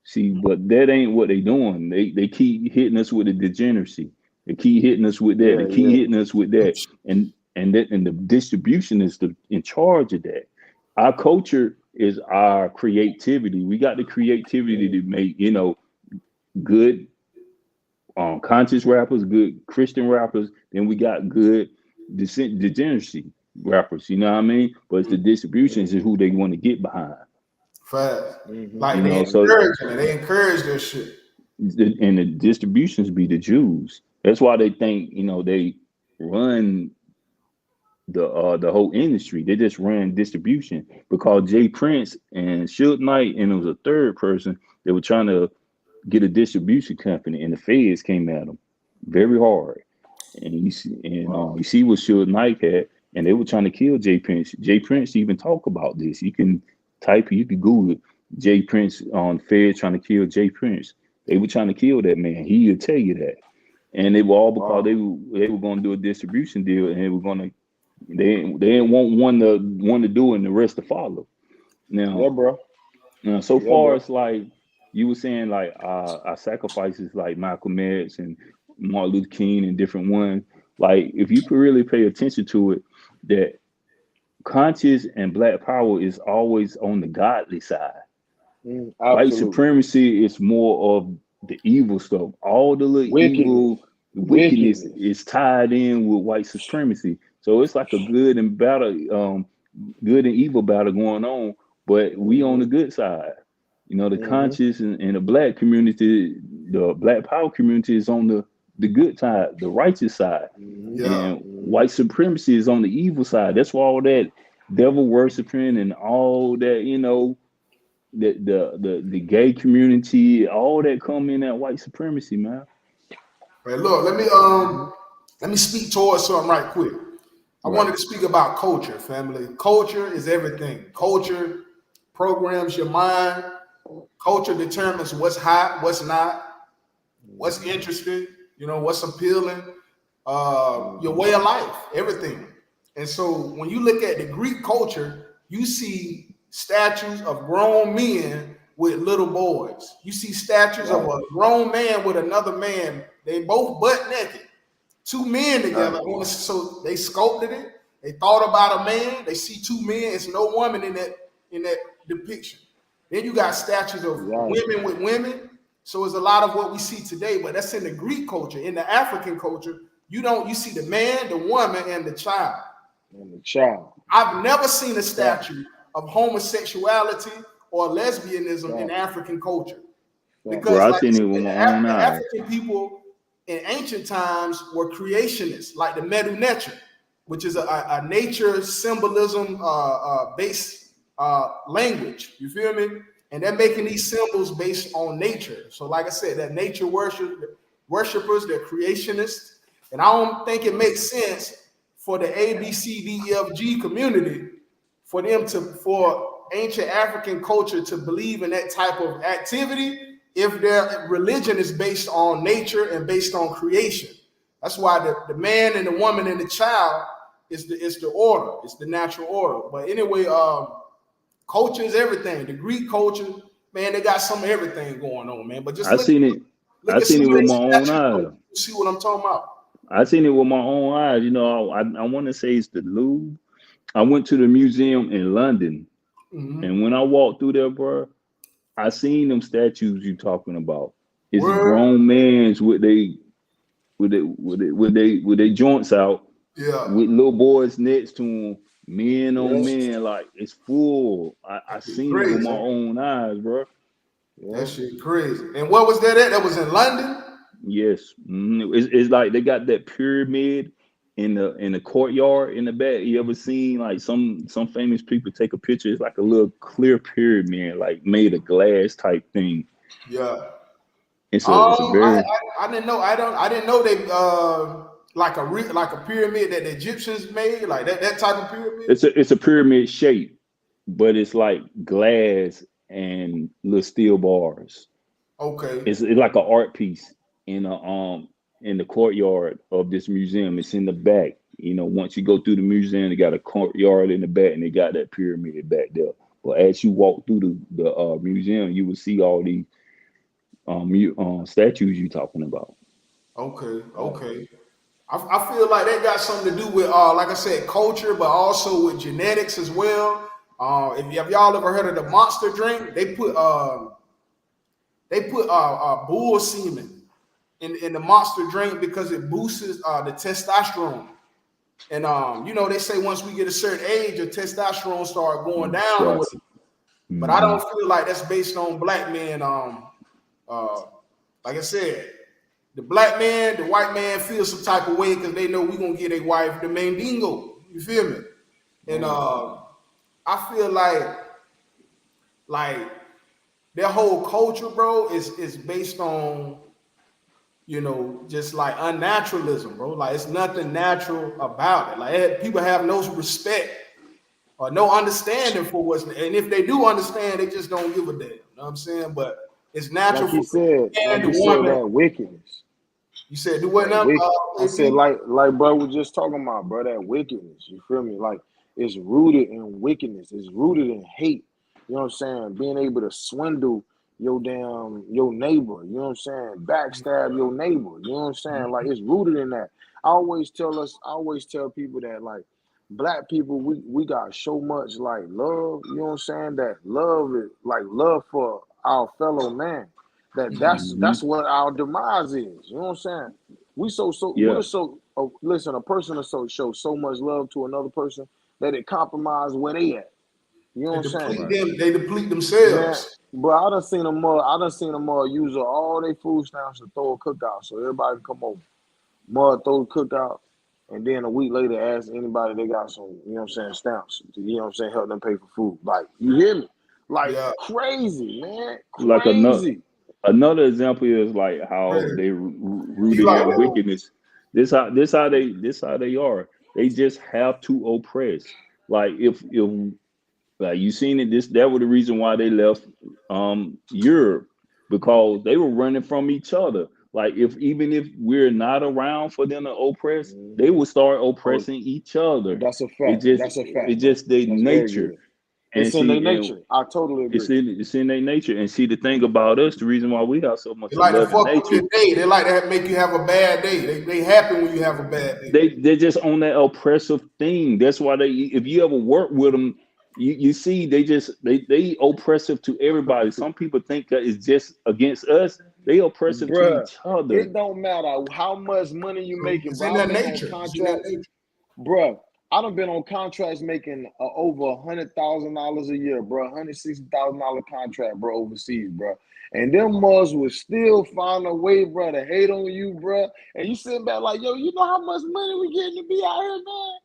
See, but that ain't what they doing. They keep hitting us with the degeneracy. They keep hitting us with that. They keep hitting us with that. And the distribution is in charge of that. Our culture is our creativity. We got the creativity to make, you know, good conscious rappers, good Christian rappers, then we got good degeneracy rappers, you know what I mean? But it's the distributions is who they want to get behind. Fact. Like, they encourage their shit. And the distributions be the Jews. That's why they think, you know, they run the whole industry. They just run distribution, because Jay Prince and Suge Knight, and it was a third person, they were trying to get a distribution company, and the feds came at them very hard. And you see what Suge Knight had, and they were trying to kill Jay Prince. Jay Prince even talk about this. You can Google it. Jay Prince on Fed trying to kill Jay Prince. They were trying to kill that man. He'll tell you that. And it was all because they were going to do a distribution deal, and they didn't want one to do it and the rest to follow. Now, so far it's like you were saying, like our sacrifices, like Malcolm X and Martin Luther King and different ones. Like, if you could really pay attention to it, that conscious and black power is always on the godly side. White supremacy is more of the evil stuff. All the little evil wickedness is tied in with white supremacy. So it's like a good and evil battle going on, but we on the good side. You know, the conscious and the black community, the black power community is on the good side, the righteous side. Yeah. And white supremacy is on the evil side. That's why all that devil worshiping and all that, you know, the gay community, all that come in that white supremacy, man. Hey, look, let me speak towards something right quick. I wanted to speak about culture, family. Culture is everything. Culture programs your mind. Culture determines what's hot, what's not, what's interesting, you know, what's appealing, your way of life, everything. And so when you look at the Greek culture, you see statues of grown men with little boys. You see statues of a grown man with another man. They both butt naked. Two men together. So they sculpted it. They thought about a man. They see two men. It's no woman in that depiction. Then you got statues of women with women. So it's a lot of what we see today, but that's in the Greek culture. In the African culture, you see the man, the woman, and the child. I've never seen a statue of homosexuality or lesbianism in African culture. Because Bro, I like seen it with my own the eyes. African people in ancient times were creationists, like the Medu Neter, which is a nature symbolism based language. You feel me? And they're making these symbols based on nature. So, like I said, that nature worshipers, they're creationists. And I don't think it makes sense for the ABCDEFG community for ancient African culture to believe in that type of activity if their religion is based on nature and based on creation. That's why the man and the woman and the child is the order. It's the natural order. But anyway, culture is everything. The Greek culture, man, they got some of everything going on, man. But just look it with my own eyes. See what I'm talking about. I seen it with my own eyes. You know, I want to say it's the Louvre. I went to the museum in London, and when I walked through there, bro, I seen them statues you talking about. It's grown mans with they joints out, with little boys next to them, men on men, like it's full. I seen it with my own eyes, bro. That shit crazy. And what was that at? That was in London? Yes. It's like they got that pyramid in the courtyard in the back. You ever seen like some famous people take a picture? It's like a little clear pyramid, like made of glass type thing. Yeah. It's a very. I didn't know. I didn't know they like a pyramid that the Egyptians made, like that type of pyramid. It's a pyramid shape, but it's like glass and little steel bars. Okay. It's like an art piece in the courtyard of this museum. It's in the back. You know, once you go through the museum, they got a courtyard in the back, and they got that pyramid back there. But as you walk through the museum, you will see all these statues you talking about. Okay. I feel like that got something to do with, like I said, culture, but also with genetics as well. If y'all ever heard of the Monster drink, they put bull semen in the Monster drink because it boosts the testosterone. And you know, they say once we get a certain age, your testosterone start going down. But I don't feel like that's based on black men. Like I said, the black man, the white man feels some type of way because they know we're gonna get a wife, the Mandingo. You feel me? And I feel like their whole culture, bro, is based on, you know, just like unnaturalism, bro. Like it's nothing natural about it. Like people have no respect or no understanding for what's, and if they do understand, they just don't give a damn. You know what I'm saying? But it's natural. Like you said, that wickedness. You said do what now? I said like bro was just talking about, bro, that wickedness. You feel me? Like it's rooted in wickedness. It's rooted in hate. You know what I'm saying? Being able to swindle your neighbor. You know what I'm saying? Backstab your neighbor. You know what I'm saying? Like it's rooted in that. I always tell people that like black people, we got so much like love. You know what I'm saying? That love is like love for our fellow man. That's what our demise is. You know what I'm saying? Listen, a person will show so much love to another person that it compromises where they at. You know what I'm saying? They deplete themselves. But I done seen them use all their food stamps to throw a cookout so everybody can come over. Mud throw the cookout, and then a week later ask anybody they got some, you know what I'm saying, stamps to, you know what I'm saying, help them pay for food. Like, you hear me? Like, Yeah. crazy, man. Like Crazy. another example is like how Man. they You rooted like in that? wickedness. This how they are. They just have to oppress. Like if like you seen it, that was the reason why they left Europe, because they were running from each other. Like even if we're not around for them to oppress, they Mm-hmm. will start Oh, oppressing each other. that's a It fact. just That's a fact, it's bro. just their That's very nature. good. And It's in their see, and nature. I totally agree. it's in their nature. And see, the thing about us, the reason why we have so They much of like to love and fuck with nature, your day. They like to make you have a bad day. They happy when you have a bad day. they're just on that oppressive thing. That's why they, if you ever work with them, you see they oppressive to everybody. Some people think that it's just against us. They oppressive to Bruh, each other. it don't matter how much money you making, It's bro. in I've their been on nature. It's in their contracts. nature. Bruh, I done been on contracts making over $100,000 a year, bro. $160,000 contract, bro, overseas, bro. And them mugs would still find a way, bro, to hate on you, bro. And you sitting back like, yo, you know how much money we getting to be out here, man?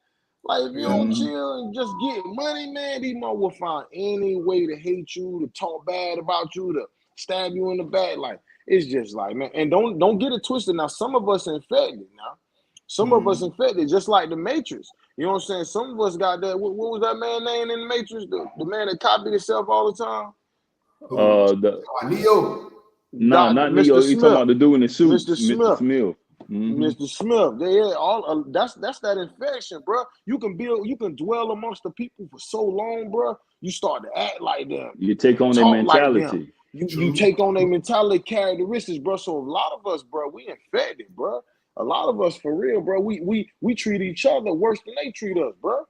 Like, if you Yeah. don't Mhm. chill and just get money, man, these mugs will find any way to hate you, to talk bad about you, to stab you in the back. Like, it's just like, man. And don't get it twisted. Now, some of us infected now. Some of us Mhm. infected, just like the Matrix. You know what I'm saying? Some of us got that. What was that man name in the Matrix? The man that copied himself all the time? Who? The Neo. No, Dr. not Neo. Mr. You talking Smith. about the dude in the Mr. suits, Mr. Smith. Smith. Hmm. Mr. Smith. They had all that's that infection, bro. You can dwell amongst the people for so long, bro. You start to act like them You take and on their talk like them. mentality. You True. take on their mentality characteristics, bro. So a lot of us, bro, we infected, bro. A lot of us, for real, bro. We treat each other worse than they treat us, bro.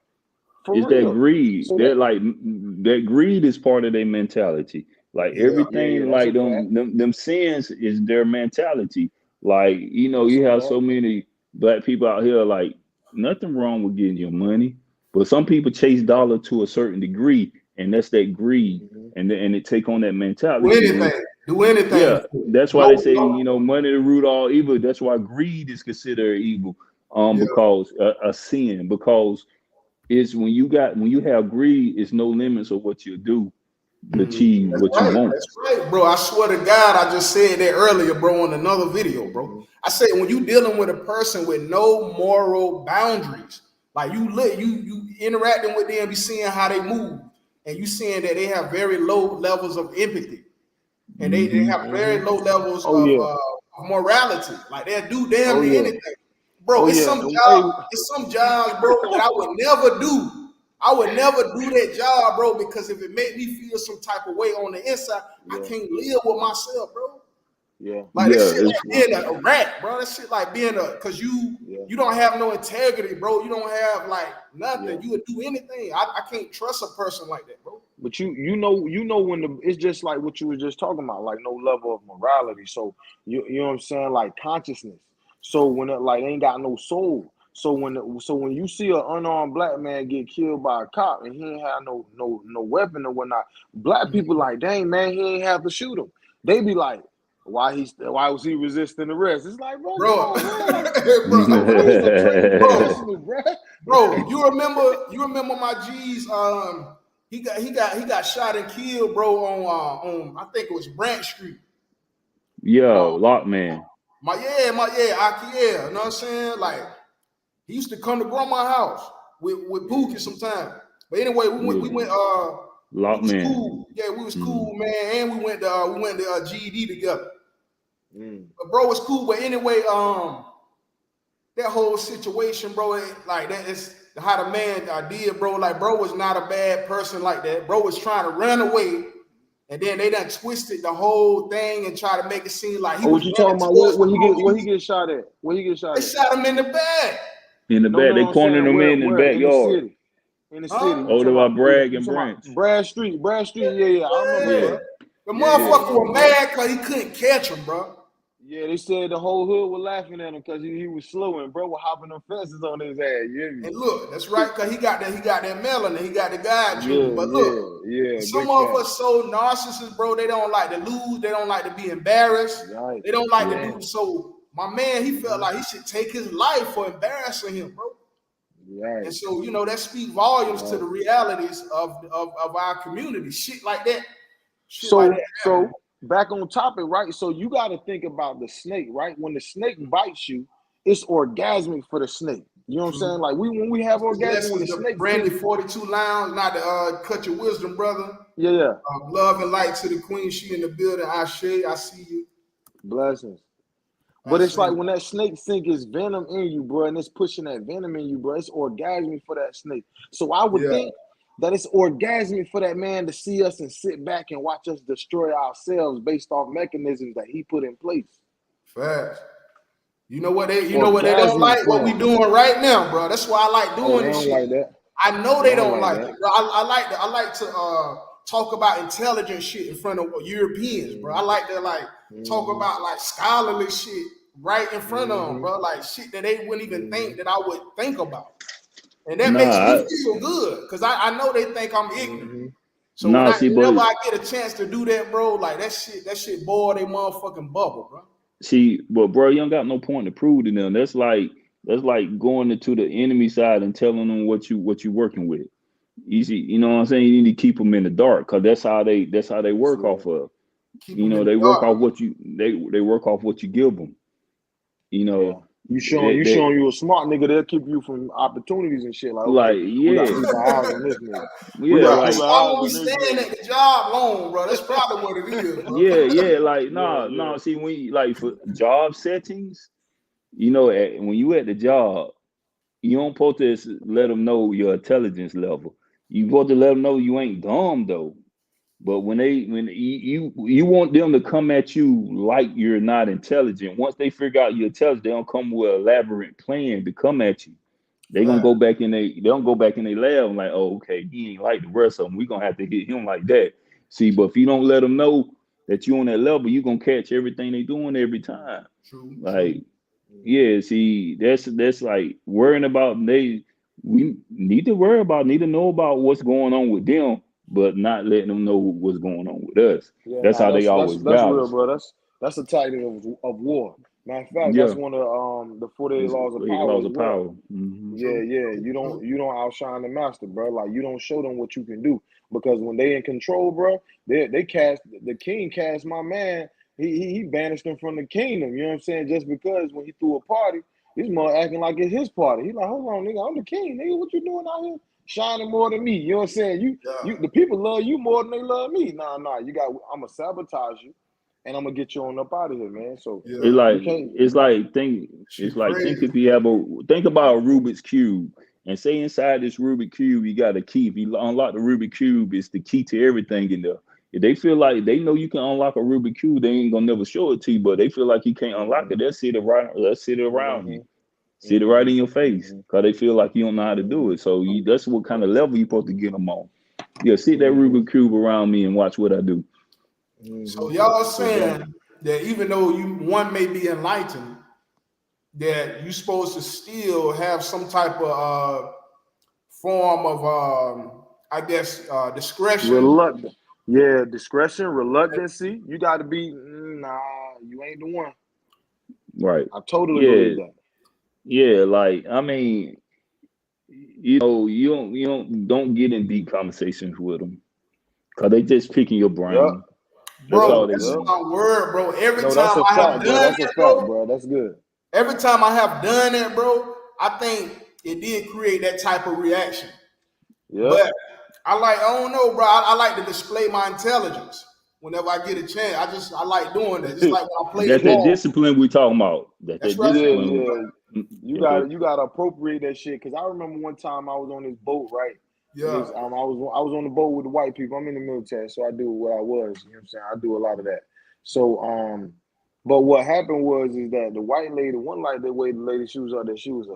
For It's that real. greed. So that, That like that greed is part of their mentality. Like Yeah. yeah, everything, that's a like fact. them sins is their mentality. Like That's you a have fact. so many black people out here. Like nothing wrong with getting your money, but some people chase dollar to a certain degree, and that's that greed, Mm-hmm. and it take on that Do mentality. anything. Do anything. Yeah, that's why they No, say, no. money to root all evil. That's why greed is considered evil, Yeah. because a sin. Because it's when you have greed, it's no limits of what you do to achieve That's what you right. want. That's right, bro. I swear to God, I just said that earlier, bro, on another video, bro. Mm-hmm. I said when you dealing with a person with no moral boundaries, like you interacting with them, you seeing how they move, and you seeing that they have very low levels of empathy, and they Hmm. have very Mm-hmm. low levels Oh yeah. of morality. Like they'll do damn Oh near yeah. anything, bro. Oh yeah. Hey, It's some jobs, bro, that I would never do. I would never do that job, bro, because if it made me feel some type of way on the inside, I yeah. can't live with myself, bro. Yeah. Like that Yeah, shit it's like being a rat, bro. That shit like being cause Yeah. you don't have no integrity, bro. You don't have like Yeah. nothing. You would do anything. I can't trust a person like that, bro. But you know when it's just like what you were just talking about, like no level of morality. So you know what I'm saying, like consciousness. So when it like ain't got no soul. So when you see an unarmed black man get killed by a cop and he ain't have no weapon or whatnot, black people like, dang man, he ain't have to shoot him. They be like, why was he resisting arrest? It's like, bro, come Bro, on, man. Like bro, some reason bro, professional, bro. bro. You remember my G's? He got shot and killed, bro. On I think it was Branch Street. yeah, Uh, lock man. Aki, yeah. You know what I'm saying? Like he used to come to grandma's house with Pookie Mm-hmm. sometime. But anyway, we Yeah, went we lock was man. cool. Yeah, we was Hmm. cool, man. And we went to GED together. Mm. But bro was cool. But anyway, that whole situation, bro, like that is how the man did, bro. Like, bro was not a bad person like that. Bro was trying to run away, and then they done twisted the whole thing and try to make it seem like he Oh, what was you running talking about? towards the Where he police. get shot at? Where he get They shot at? shot him in the back, In the No, back, no, they I'm cornered saying him where in the in the backyard. city. In the city. huh? You Over talking by about Bragg you and talking about Branch. Brad Street. Brad Street, yeah, yeah. I remember, Yeah, Yeah, bro. the Yeah, yeah, I motherfucker was remember, bro. mad because he couldn't catch him, bro. Yeah, they said the whole hood was laughing at him because he was slow and bro was hopping them fences on his ass. You hear me? And look, that's right, because he got that melon and he got the guy Yeah, gene. But look, yeah, some big of fact. us so narcissists, bro, they don't like to lose, they don't like to be embarrassed, Right. they don't like Yeah. to do so. My man, he felt like he should take his life for embarrassing him, bro. Right. And so, that speaks volumes to the realities of our community. Shit like that. So back on topic, right? So you got to think about the snake, right? When the snake bites you, it's orgasmic for the snake. You know what I'm saying? Like when we have orgasm, when the snake Brandy 42 Lounge, not to cut your wisdom, brother. Yeah. Love and light to the queen. She in the building. Anjeej, I see you. Blessings. But it's like when that snake sink its venom in you, bro, and it's pushing that venom in you, bro, it's orgasmic for that snake. So I would think that it's orgasmic for that man to see us and sit back and watch us destroy ourselves based off mechanisms that he put in place. Facts. You know what they don't like? What we doing right now, bro. That's why I like doing this shit. Like that. I know they don't like it, bro. I like to talk about intelligent shit in front of Europeans, bro. I like to talk about like scholarly shit right in front of them, bro. Like shit that they wouldn't even think that I would think about. And that makes me feel good because I know they think I'm ignorant. So whenever I get a chance to do that, bro, like that shit boil they motherfucking bubble, bro. See, but bro, you don't got no point to prove to them. That's like going into the enemy side and telling them what you working with. Easy, you know what I'm saying? You need to keep them in the dark because that's how they work off of. They work off what you they work off what you give them. You showing you a smart nigga, they'll keep you from opportunities and shit. We gotta keep our eyes on this nigga. Why we staying at the job long, bro? That's probably what it is, bro. See, when you, for job settings, when you at the job, you don't supposed to let them know your intelligence level. You supposed to let them know you ain't dumb though. But when you want them to come at you like you're not intelligent, once they figure out you're intelligent, they don't come with an elaborate plan to come at you. They gonna go back in they don't go back in their lab and like, oh, okay, he ain't like the rest of them. We gonna have to hit him like that. See, but if you don't let them know that you on that level, you gonna catch everything they doing every time. True. Yeah, see, that's like worrying about we need to know about what's going on with them, but not letting them know what's going on with us. That's how they always got that's us. real, bro. That's a tactic of war. Matter of fact, that's one of the 48 laws of power. Mm-hmm. Yeah. You don't outshine the master, bro. Like you don't show them what you can do because when they in control, bro, they cast the king cast my man. He banished him from the kingdom. You know what I'm saying? Just because when he threw a party, this mother acting like it's his party. He like, hold on, nigga, I'm the king, nigga. What you doing out here? Shining more than me. You know what I'm saying? You the people love you more than they love me. Nah. I'm gonna sabotage you and I'm gonna get you on up out of here, man. So think about a Rubik's Cube and say inside this Rubik's Cube you got a key. If you unlock the Rubik's Cube, it's the key to everything in there. If they feel like they know you can unlock a Rubik's Cube, they ain't gonna never show it to you, but they feel like you can't unlock it, they'll sit around you. Sit it right in your face because they feel like you don't know how to do it. So that's what kind of level you're supposed to get them on. Yeah, sit that Rubik's Cube around me and watch what I do. So y'all are saying that even though one may be enlightened, that you're supposed to still have some type of form of, discretion. Discretion, reluctancy. You got to be, you ain't the one. Right. I totally believe that. Yeah, like I mean, you don't get in deep conversations with them because they just picking your brain. Bro, that's my word, bro. Every time I have done it, bro, that's good. Every time I have done it, bro, I think it did create that type of reaction. Yeah. But I don't know, bro. I like to display my intelligence whenever I get a chance. I like doing that. Just like when I play that's that discipline we talking about. That's right. Yeah. You gotta appropriate that shit. Cause I remember one time I was on this boat, right? Yeah. I was on the boat with the white people. I'm in the military, so I do what I was. You know what I'm saying? I do a lot of that. So but what happened is that the white lady, one lady, she was a bitch. You know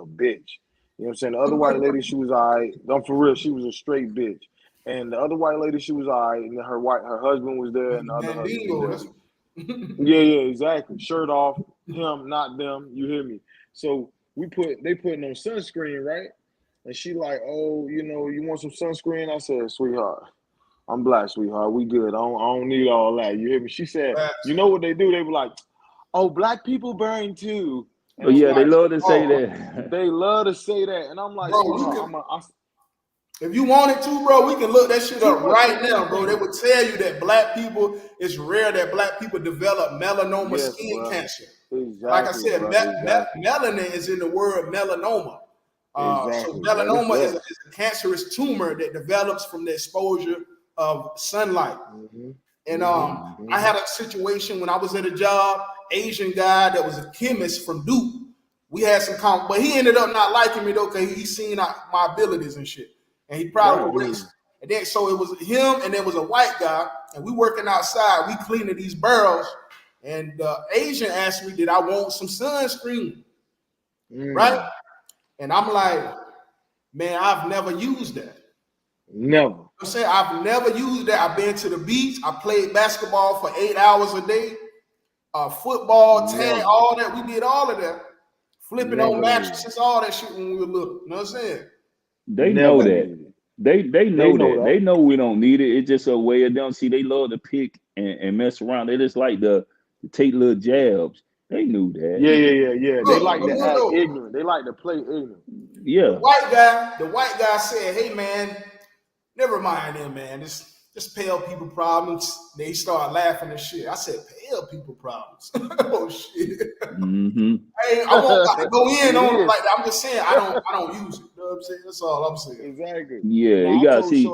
what I'm saying? The other white lady, she was all right. I'm for real, she was a straight bitch. And the other white lady, she was all right. And her husband was there, and the other husband was there. Yeah, exactly. Shirt off, him, not them. You hear me? So they putting on sunscreen, right? And she like, oh, you want some sunscreen? I said, sweetheart, I'm black, sweetheart. We good. I don't need all that. You hear me? She said, you know what they do? They be like, oh, black people burn too. And Oh I'm yeah, they like, love to say Oh, that. they love to say that. And I'm like, bro, we sweetheart, can. If you wanted to, bro, we can look that shit too up much right of now, bro. They anything. would tell you that black people, it's rare that black people develop melanoma Yes, skin bro. cancer. Like I Exactly, said, bro. Exactly. melanin is in the word melanoma. So Exactly, bro. That's melanoma is rare. a cancerous tumor that develops from the exposure of sunlight. Mm-hmm. And Mm-hmm. I Mm-hmm. had a situation when I was at a job, Asian guy that was a chemist from Duke. We had some but he ended up not liking me though, because he seen my abilities and shit. And he probably Right. was racist. And then so it was him and there was a white guy, and we working outside, we cleaning these barrels. And the Asian asked me, did I want some sunscreen? Right? And I'm like, man, I've never used that. Never. I'm saying I've never used that. I've been to the beach. I played basketball for 8 hours a day. Football, tag, Never. all that. We did all of that. Flipping on Never needed. mattresses, all that shit when we were little. You know what I'm saying? They know Never that. needed. They They know know that. They that. know we don't need it. It's just a way of them. See, they love to pick and mess around. They just like to take little jabs. They knew that. Yeah. They like Look to act though. ignorant. They like to play ignorant. Yeah. The white guy said, "Hey man, never mind them, man. Just pale people problems." They start laughing and shit. I said, "Pale people problems." Oh shit. Mm-hmm. I won't go in It on it is. like that. I'm just saying I don't use it. You know what I'm saying? That's all I'm saying. Exactly. Yeah, you Now gotta see.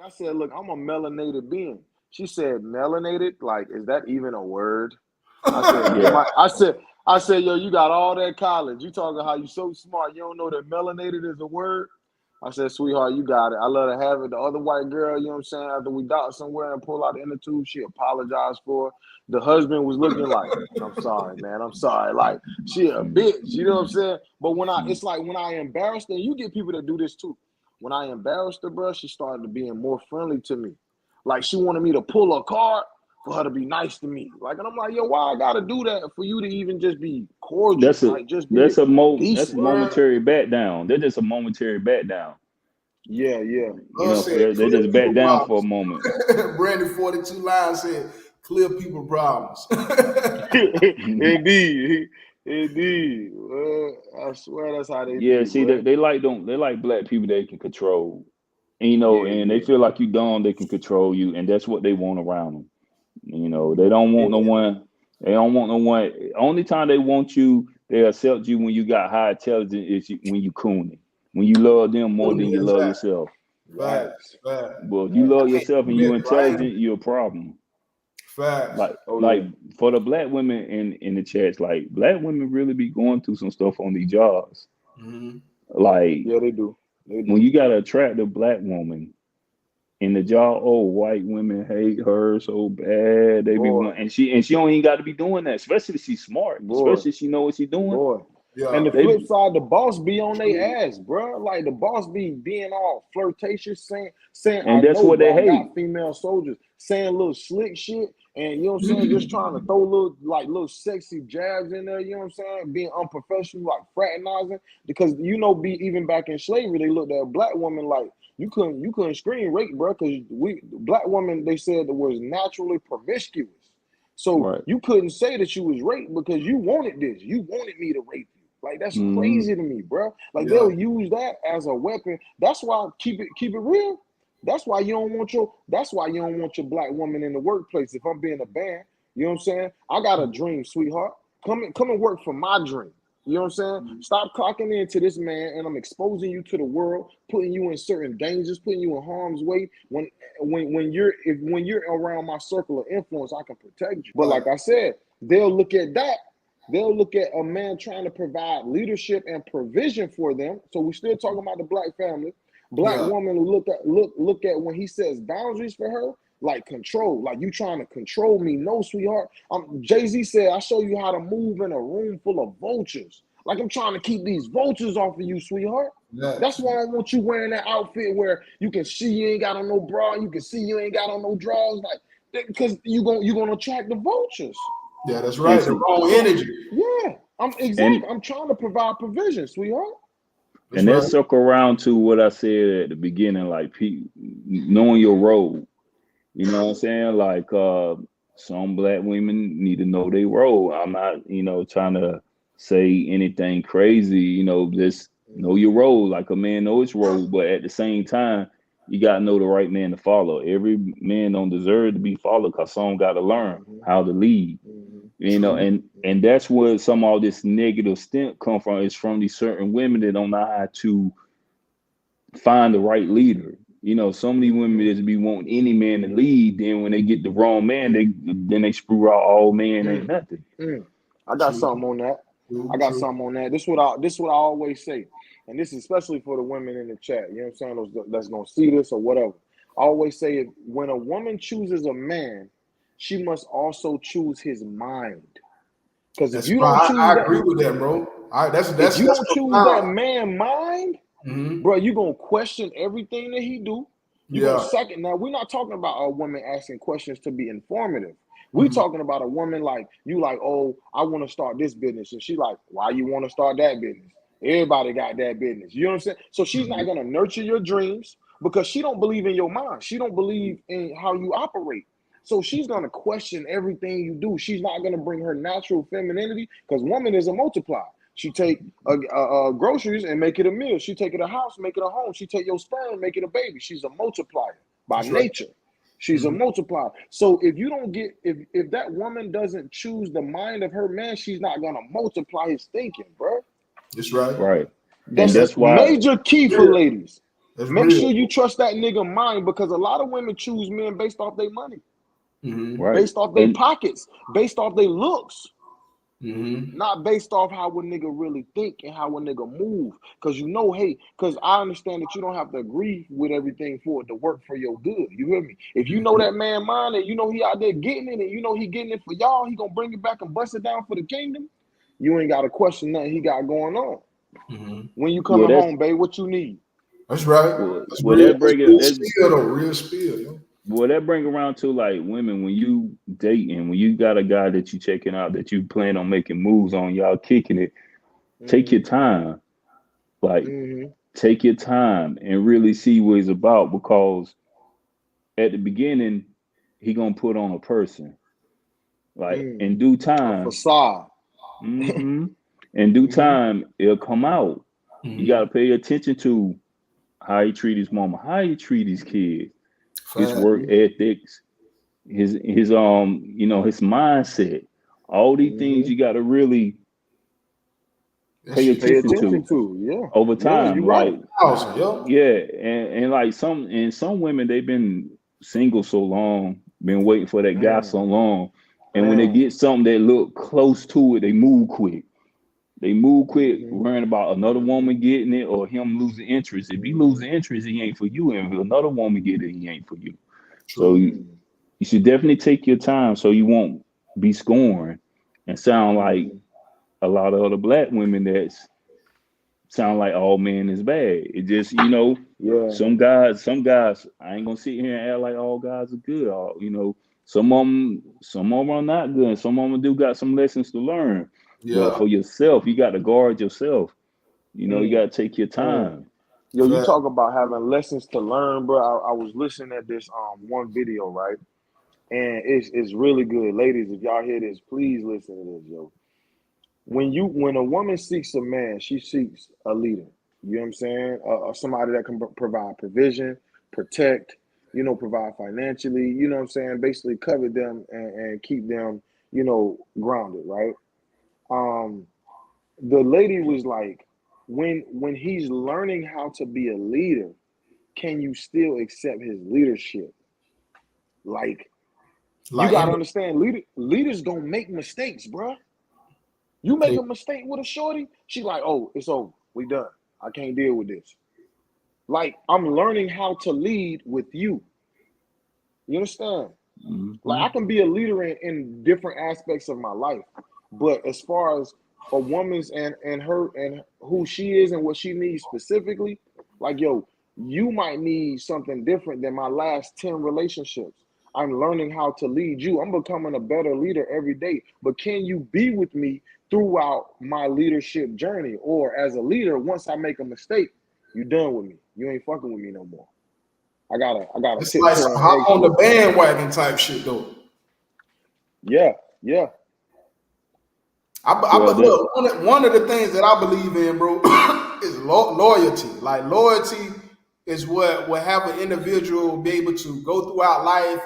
I said, look, I'm a melanated being. She said, melanated? Like, is that even a word? I said, Yeah. I said, yo, you got all that college. You talking how you so smart. You don't know that melanated is a word? I said, sweetheart, you got it. I let her have it. The other white girl, you know what I'm saying, after we docked somewhere and pulled out the inner tube, she apologized for it. The husband was looking like, I'm sorry, man. I'm sorry. Like, she a bitch. You know what I'm saying? But it's like when I embarrassed her, you get people that do this too. When I embarrassed her, bro, she started being more friendly to me. Like, she wanted me to pull her card for her to be nice to me. Like, and I'm like, yo, why I gotta do that for you to even just be cordial? That's Like, just be that's a decent. momentary back down. They're just a momentary back down. Yeah. You Love know, said, they clear just back people down for a problems. moment. Brandon 42 lines said, clear people problems. Indeed. I swear that's how they Yeah, be, see, boy. they like them. They like black people they can control. And, and they Yeah. feel like you dumb, they can control you, and that's what they want around them. They don't want no Yeah. one. They don't want no one. Only time they want you, they accept you when you got high intelligence when you cooning. When you love them more than you love Exactly. yourself. Facts. Well, if you Facts. love I can't yourself and admit, you right? intelligent, you're a problem. Facts. Oh, Like yeah. for the black women in the chats, like black women really be going through some stuff on these jobs. Mm-hmm. Like Yeah, they do. They when do. you got an attractive black woman in the job, oh, white women hate her so bad. They be Boy. one, and she don't even got to be doing that. Especially if she's smart. Boy. Especially if she know what she's doing. Boy. And Yeah. the flip They side, the boss be on True. their ass, bro. Like the boss be being all flirtatious, saying I and that's know, what they bro. I hate. got female soldiers saying little slick shit, and you know what I'm saying, just trying to throw little sexy jabs in there. You know what I'm saying, being unprofessional, like fraternizing, because be even back in slavery, they looked at a black woman like you couldn't screen rape, bro, because black women they said that was naturally promiscuous. So Right. you couldn't say that you was raped because you wanted this. You wanted me to rape you. Like that's Mm-hmm. crazy to me, bro. Like Yeah. they'll use that as a weapon. That's why keep it real. That's why you don't want your black woman in the workplace. If I'm being a band, you know what I'm saying? I got a dream, sweetheart. Come and work for my dream. You know what I'm saying? Stop clocking into this man, and I'm exposing you to the world, putting you in certain dangers, putting you in harm's way. When you're around my circle of influence, I can protect you. But like I said, they'll look at that. They'll look at a man trying to provide leadership and provision for them. So we're still talking about the black family. Black Yeah. woman look at when he says boundaries for her, like control, like you trying to control me. No, sweetheart. Jay-Z said, I show you how to move in a room full of vultures. Like I'm trying to keep these vultures off of you, sweetheart. Yeah. That's why I want you wearing that outfit where you can see you ain't got on no bra, you can see you ain't got on no drawers. Like because you're gonna attract the vultures. Yeah, that's right. The wrong energy. Yeah, I'm trying to provide provision, sweetheart. And that circle around to what I said at the beginning, like knowing your role. You know what I'm saying? Like some black women need to know their role. I'm not, trying to say anything crazy. Just know your role. Like a man knows his role, but at the same time, you gotta know the right man to follow. Every man don't deserve to be followed because some got to learn how to lead. And that's where some of all this negative stint come from. Is from these certain women that don't know how to find the right leader. So many women just be wanting any man to lead. Then when they get the wrong man, they screw out all men ain't nothing. I got something on that. This is what I always say, and this is especially for the women in the chat. You know what I'm saying? Those that's gonna see this or whatever. I always say, when a woman chooses a man, she must also choose his mind. Because if you don't choose I agree with that, bro. If you don't choose that man mind, bro, you're gonna question everything that he do. You're gonna second. Now, we're not talking about a woman asking questions to be informative. We're talking about a woman like you, like, oh, I want to start this business, and she like, why you want to start that business? Everybody got that business. You know what I'm saying? So she's not gonna nurture your dreams because she don't believe in your mind. She don't believe in how you operate. So she's gonna question everything you do. She's not gonna bring her natural femininity, because woman is a multiplier. She take groceries and make it a meal. She take it a house, make it a home. She take your sperm, make it a baby. She's a multiplier by nature. She's a multiplier. So if you don't get, if that woman doesn't choose the mind of her man, she's not gonna multiply his thinking, bro. That's right. Right. That's why major key for ladies. That's Make real. sure you trust that nigga mind, because a lot of women choose men based off their money, based off their pockets, based off their looks. Not based off how a nigga really think and how a nigga move. Because because I understand that you don't have to agree with everything for it to work for your good. You hear me? If you know that man mind and you know he out there getting it and you know he getting it for y'all, he gonna bring it back and bust it down for the kingdom, you ain't gotta question nothing he got going on. When you coming home, babe, what you need? That's right. That's real spill, yo. Well, that bring around to like women, when you dating, when you got a guy that you checking out, that you plan on making moves on, y'all kicking it, take your time. Like, take your time and really see what he's about, because at the beginning, he gonna put on a person. Like, in due time, a facade. In due time, it'll come out. You gotta pay attention to how he treat his mama, how he treat his kids. His work ethics, his mindset, all these things you got to really pay attention to over time. Like, and like some women, they've been single so long, been waiting for that guy so long, and when they get something that look close to it, they move quick. They move quick, worrying about another woman getting it or him losing interest. If he losing interest, he ain't for you, and if another woman get it, he ain't for you. So you should definitely take your time so you won't be scorned and sound like a lot of other black women that sound like all men is bad. It just, some guys, I ain't gonna sit here and act like all guys are good. Some of them are not good, and some of them do got some lessons to learn. But for yourself, you got to guard yourself. You got to take your time. Yo, you talk about having lessons to learn, bro. I was listening at this one video, right? And it's really good. Ladies, if y'all hear this, please listen to this, yo. When a woman seeks a man, she seeks a leader. You know what I'm saying? Somebody that can provide provision, protect, provide financially, you know what I'm saying? Basically cover them and keep them, grounded, right? The lady was like, when he's learning how to be a leader, can you still accept his leadership? Like you gotta understand, leaders gonna make mistakes, bro. You make a mistake with a shorty, she's like, oh, it's over. We done. I can't deal with this. Like, I'm learning how to lead with you. You understand? Like, I can be a leader in different aspects of my life, but as far as a woman's and who she is and what she needs specifically, like, yo, you might need something different than my last 10 relationships. I'm learning how to lead you. I'm becoming a better leader every day. But can you be with me throughout my leadership journey? Or as a leader, once I make a mistake, you done with me. You ain't fucking with me no more. I gotta It's like tiptoe some on hop on the eggshells. bandwagon type shit though. Yeah, yeah. Well, But that look, one of the things that I believe in, bro, is loyalty. Like loyalty is what will have an individual be able to go throughout life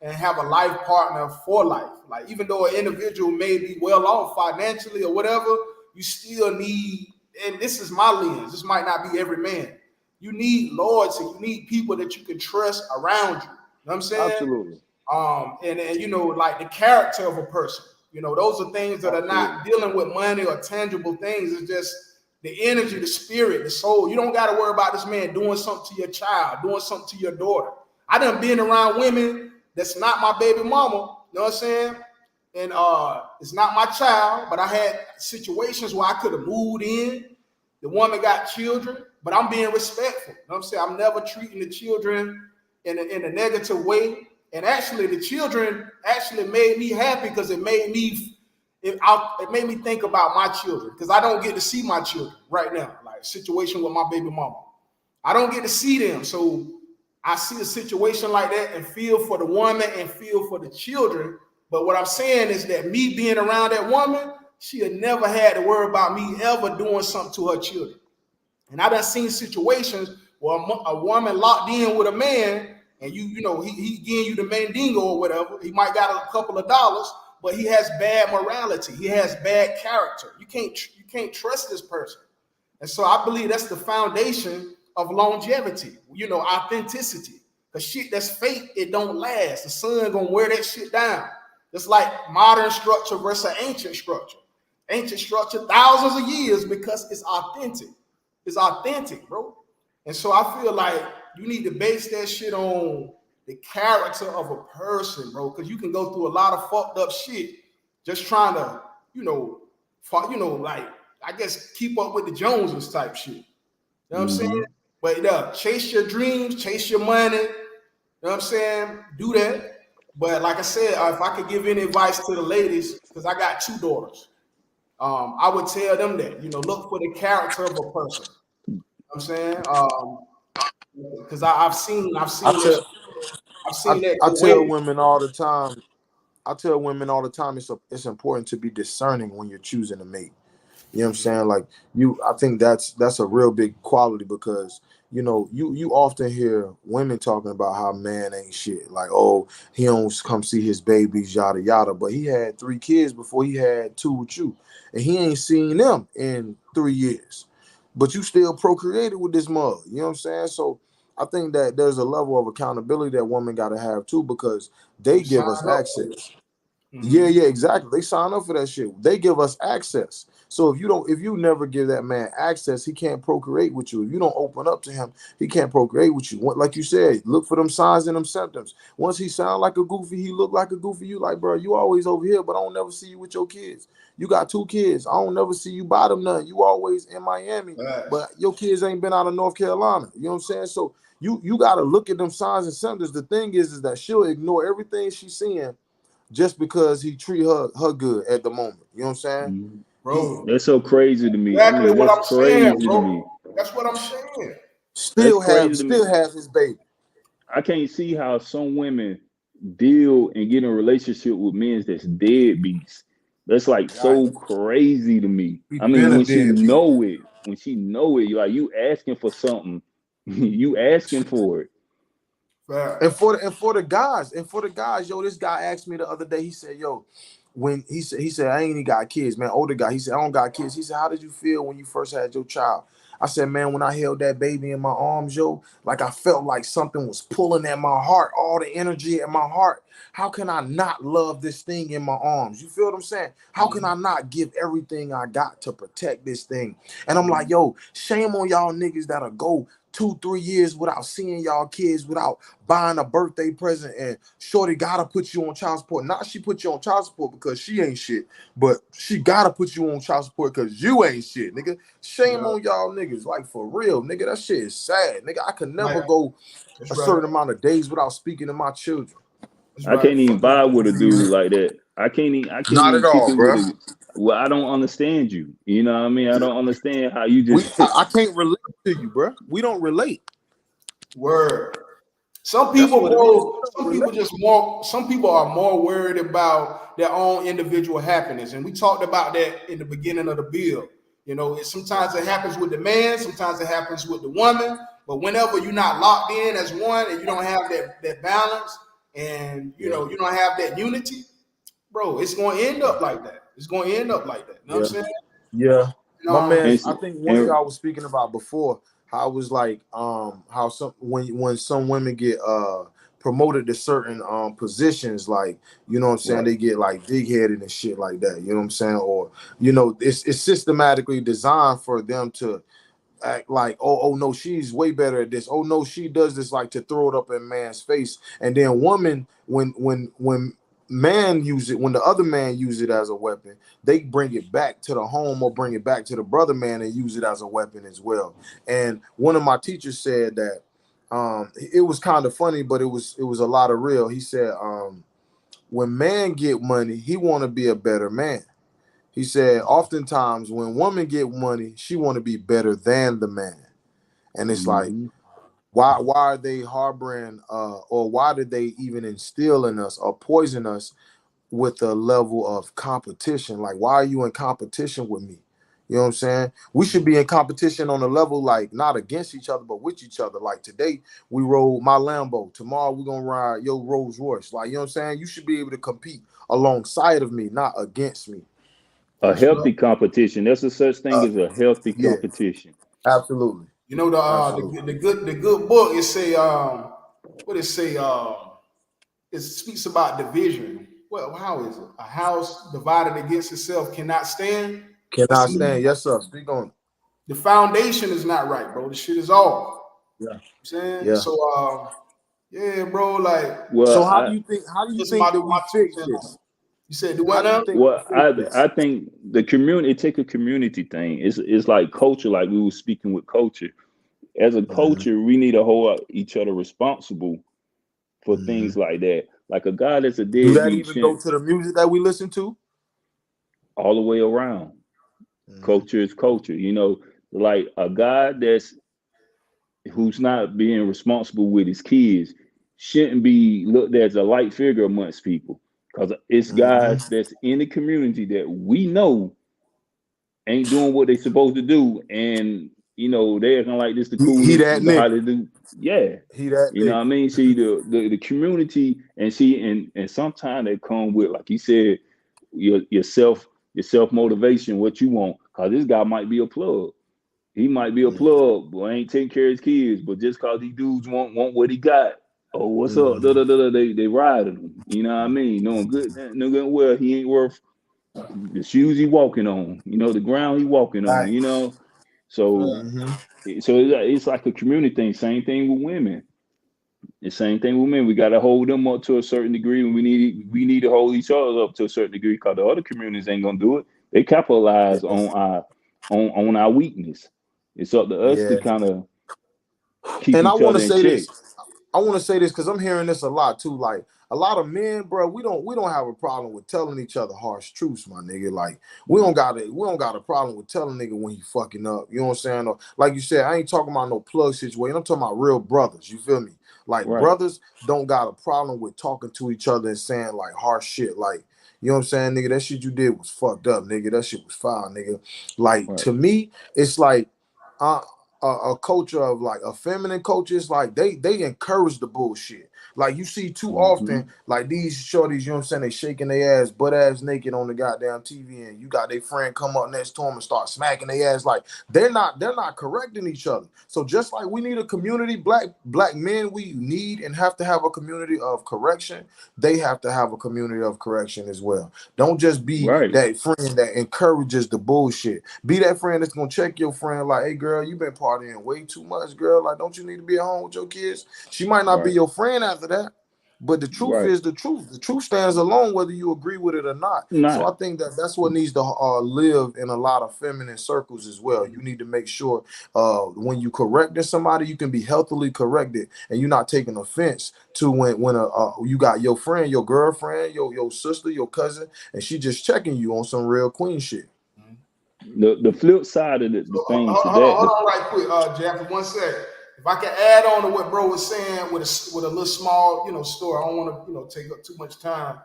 and have a life partner for life. Like even though an individual may be well off financially or whatever, you still need, and this is my lens, this might not be every man. You need loyalty. You need people that you can trust around you. You know what I'm saying? Absolutely. And you know, like the character of a person. You know, those are things that are Absolutely. not dealing with money or tangible things. It's just the energy, the spirit, the soul. You don't got to worry about this man doing something to your child, doing something to your daughter. I done been around women that's not my baby mama. You know what I'm saying? And it's not my child, but I had situations where I could have moved in. The woman got children, but I'm being respectful. You know what I'm saying? I'm never treating the children in a negative way. And actually, the children actually made me happy because it made me think about my children because I don't get to see my children right now. Like situation with my baby mama, I don't get to see them, so I see a situation like that and feel for the woman and feel for the children. But what I'm saying is that me being around that woman, she had never had to worry about me ever doing something to her children. And I done seen situations where a woman locked in with a man, and you know, he giving you the mandingo or whatever. He might got a couple of dollars, but he has bad morality. He has bad character. You can't trust this person. And so I believe that's the foundation of longevity. You know, authenticity. Because shit that's fake, it don't last. The sun gonna wear that shit down. It's like modern structure versus ancient structure. Ancient structure, thousands of years because it's authentic. It's authentic, bro. And so I feel like you need to base that shit on the character of a person, bro. Because you can go through a lot of fucked up shit just trying to, like I guess keep up with the Joneses type shit. You know what I'm saying? But chase your dreams, chase your money. You know what I'm saying? Do that. But like I said, if I could give any advice to the ladies, because I got two daughters, I would tell them that, look for the character of a person. You know what I'm saying? Because I've seen I this, tell I've seen that I go tell way. women all the time. I tell women all the time it's important to be discerning when you're choosing a mate. You know what I'm saying? Like I think that's a real big quality because you often hear women talking about how man ain't shit. Like, oh, he don't come see his babies, yada yada. But he had 3 kids before he had 2 with you, and he ain't seen them in 3 years. But you still procreated with this mother. You know what I'm saying? So I think that there's a level of accountability that women got to have too because they You give sign us up. access. Mm-hmm. Yeah, exactly. They sign up for that shit. They give us access. So if you never give that man access, he can't procreate with you. If you don't open up to him, he can't procreate with you. Like you said, look for them signs and them symptoms. Once he sound like a goofy, he look like a goofy. You like, bro, you always over here, but I don't never see you with your kids. You got 2 kids. I don't never see you buy them none. You always in Miami, Facts. but your kids ain't been out of North Carolina. You know what I'm saying? So you got to look at them signs and symptoms. The thing is that she'll ignore everything she's seeing just because he treat her good at the moment. You know what I'm saying? He Bro, that's so crazy to me. I exactly mean, what that's I'm saying, crazy to bro. me. That's what I'm saying. That's still crazy have to me. still have his baby. I can't see how some women deal and get in a relationship with men that's deadbeats. That's like Right. so crazy to me. He I mean, been a deadbeat. when she know it, like you asking for something, you asking for it. And Facts. for the guys, yo, this guy asked me the other day. He said, "Yo, when he said I ain't even got kids, man. Older guy. He said I don't got kids. He said, how did you feel when you first had your child? I said, man, when I held that baby in my arms, yo, like I felt like something was pulling at my heart, all the energy in my heart. How can I not love this thing in my arms? You feel what I'm saying? How can I not give everything I got to protect this thing? And I'm like, yo, shame on y'all niggas that'll go 2-3 years without seeing y'all kids, without buying a birthday present, and shorty gotta put you on child support. Not she put you on child support because she ain't shit, but she gotta put you on child support because you ain't shit, nigga. Shame Yeah. on y'all niggas, like for real, nigga. That shit is sad, nigga. I could never Like, go that's a right. certain amount of days without speaking to my children. That's I right. can't even Fuck it. vibe with a dude like that. I can't Not at even kick all, it with bro. a. Well, I don't understand you. You know what I mean? I don't understand how you We just. I can't relate to you, bro. We don't relate. Word. Some That's people, what it is. We bro, don't some people relate. just more, some people are more worried about their own individual happiness. And we talked about that in the beginning of the bill. You know, sometimes it happens with the man, sometimes it happens with the woman. But whenever you're not locked in as one and you don't have that balance and Yeah, you don't have that unity, bro, it's gonna end yeah, up like that. It's gonna end up like that. You know what yeah. I'm saying? Yeah, And, my And, man's. I think one of and y'all was speaking about before how it was like how some when some women get promoted to certain positions, like you know what I'm saying, right. they get like big headed and shit like that. You know what I'm saying, or it's systematically designed for them to act like oh no, she's way better at this. Oh no, she does this, like to throw it up in man's face. And then woman, when man use it, when the other man use it as a weapon, they bring it back to the home or bring it back to the brother man and use it as a weapon as well. And one of my teachers said that it was kind of funny, but it was a lot of real. He said when man get money, he want to be a better man. He said oftentimes when woman get money, she want to be better than the man. And it's like, Hmm. why are they harboring or why did they even instill in us or poison us with a level of competition? Like, why are you in competition with me? You know what I'm saying? We should be in competition on a level, like not against each other, but with each other. Like today, we rode my Lambo. Tomorrow, we're gonna ride your Rolls Royce. Like, you know what I'm saying? You should be able to compete alongside of me, not against me. A that's right. healthy competition. There's a such thing Uh, as a healthy yeah, competition. absolutely. You know Absolutely. the good book. It say what it say it speaks about division. Well, how is it? A house divided against itself cannot stand. That's Cannot stand. Yes, sir. Speak on it. the foundation is not right, bro. The shit is off. Yeah. You know what I'm saying Yeah. so. Yeah, bro. Like So Well, how do I you think this is that we my two fix cents on it. this? You said do How what do you now? think well, we fix this? I think the community it take a community thing. It's like culture, like we were speaking with culture. As a Mm-hmm. culture, we need to hold each other responsible for Mm-hmm. things like that. Like a guy that's a Do that deadbeat even go shit to the music that we listen to? all the way around. Mm-hmm. Culture is culture. You know, like a guy who's not being responsible with his kids shouldn't be looked at as a light figure amongst people. Because it's Mm-hmm. guys that's in the community that we know ain't doing what they supposed to do, and they're acting like this the He coolest that how nigga. they do. Yeah, He that you know what nigga. I mean. See the community, and see, and sometimes they come with, like you said, your self motivation, what you want. Cause this guy might be a plug. He might be a plug, but ain't taking care of his kids. But just cause these dudes want what he got. Oh, what's up? Da, Mm-hmm. da, da, da, they riding him. You know what I mean? Knowing good, no good and well, he ain't worth the shoes he walking on, the ground he walking on, Right. So Mm-hmm. it's like a community thing. Same thing with women. The same thing with men. We got to hold them up to a certain degree, and we need to hold each other up to a certain degree because the other communities ain't gonna do it. They Yeah. capitalize on our weakness. It's up to us to Yeah. kind of keep And I each want to other in say check. this. I want to say this because I'm hearing this a lot too. Like a lot of men, bro, we don't have a problem with telling each other harsh truths, my nigga. Like Right, we don't got a problem with telling nigga when he fucking up. You know what I'm saying? Or, like you said, I ain't talking about no plug situation. I'm talking about real brothers. You feel me? Like right, brothers don't got a problem with talking to each other and saying like harsh shit. Like, you know what I'm saying, nigga? That shit you did was fucked up, nigga. That shit was foul, nigga. Like right. to me, it's like uh, a culture of like a feminine culture. It's like they encourage the bullshit. Like you see too Hmm. often, like these shorties, you know what I'm saying, they shaking their ass, butt ass naked on the goddamn TV, and you got their friend come up next to them and start smacking their ass. Like they're not correcting each other. So just like we need a community, black men, we need and have to have a community of correction. They have to have a community of correction as well. Don't just be Right, that friend that encourages the bullshit. Be that friend that's gonna check your friend, like, hey girl, you been partying way too much, girl. Like, don't you need to be at home with your kids? She might not be right, your friend after that, But the truth Right. is the truth. The truth stands alone, whether you agree with it or not. So I Not. think that that's what needs to live in a lot of feminine circles as well. You need to make sure when you correcting somebody, you can be healthily corrected, and you're not taking offense to when you got your friend, your girlfriend, your sister, your cousin, and she just checking you on some real queen shit. The flip side of the So, thing to hold that, on right quick, Jaffe, 1 second. If I can add on to what bro was saying with a little small, story. I don't want to, take up too much time.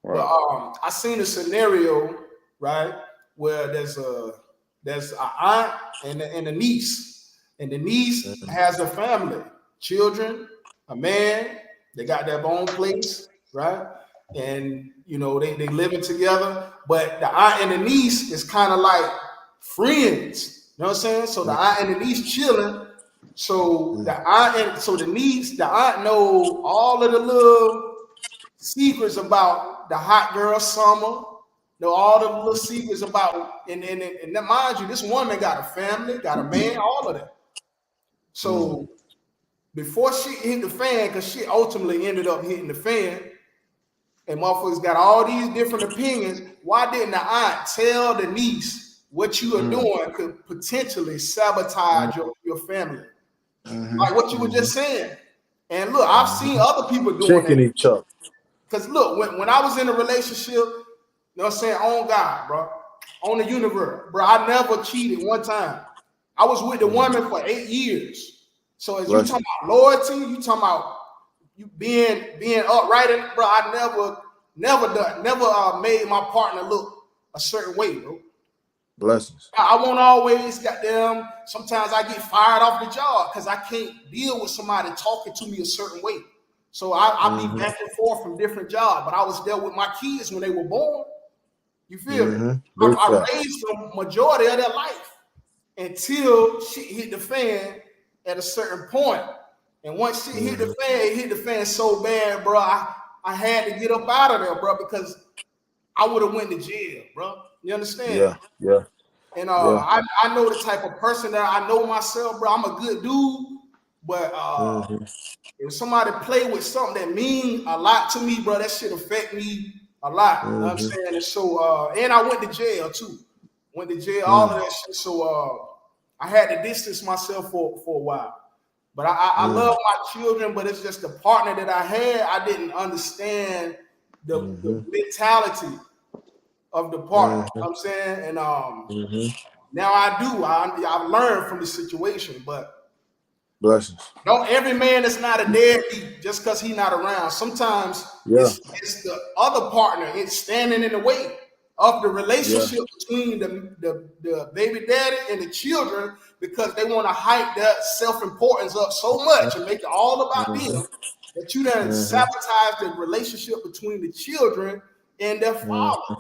But right? I seen a scenario, right, where there's an aunt and a niece, and the niece has a family, children, a man. They got their own place, right, and they living together. But the aunt and the niece is kind of like friends. You know what I'm saying? So the aunt and the niece chilling. So the aunt know all of the little secrets about the hot girl summer. Know all the little secrets about, and mind you, this woman got a family, got a man, all of that. So before she hit the fan, because she ultimately ended up hitting the fan, and motherfuckers got all these different opinions. Why didn't the aunt tell the niece what you are doing could potentially sabotage your family? Like what you were just saying. And look, I've seen other people doing Checking that. each other. Because look, when I was in a relationship, you know what I'm saying, on God, bro, on the universe, bro, I never cheated one time. I was with the woman for 8 years. So as you talking about loyalty, you talking about you being upright, bro, I never made my partner look a certain way, bro. Blessings. I won't always goddamn. Sometimes I get fired off the job because I can't deal with somebody talking to me a certain way. So I be back and forth from different jobs. But I was there with my kids when they were born. You feel me? I raised them majority of their life until shit hit the fan at a certain point. And once shit hit the fan, it hit the fan so bad, bro. I had to get up out of there, bro, because I would have went to jail, bro. You understand? Yeah. And I know the type of person that I know myself, bro. I'm a good dude, but if somebody play with something that mean a lot to me, bro, that shit affect me a lot. You know what I'm saying? And so, and I went to jail too. Went to jail, all of that shit. So I had to distance myself for a while. But I love my children, but it's just the partner that I had. I didn't understand the mentality of the partner. You know what I'm saying? And now I do. I've learned from the situation, but Blessings. don't every man that's not a deadbeat just because he's not around. Sometimes it's the other partner. It's standing in the way of the relationship between the baby daddy and the children because they want to hype their self-importance up so much and make it all about them that you done sabotage the relationship between the children and their father.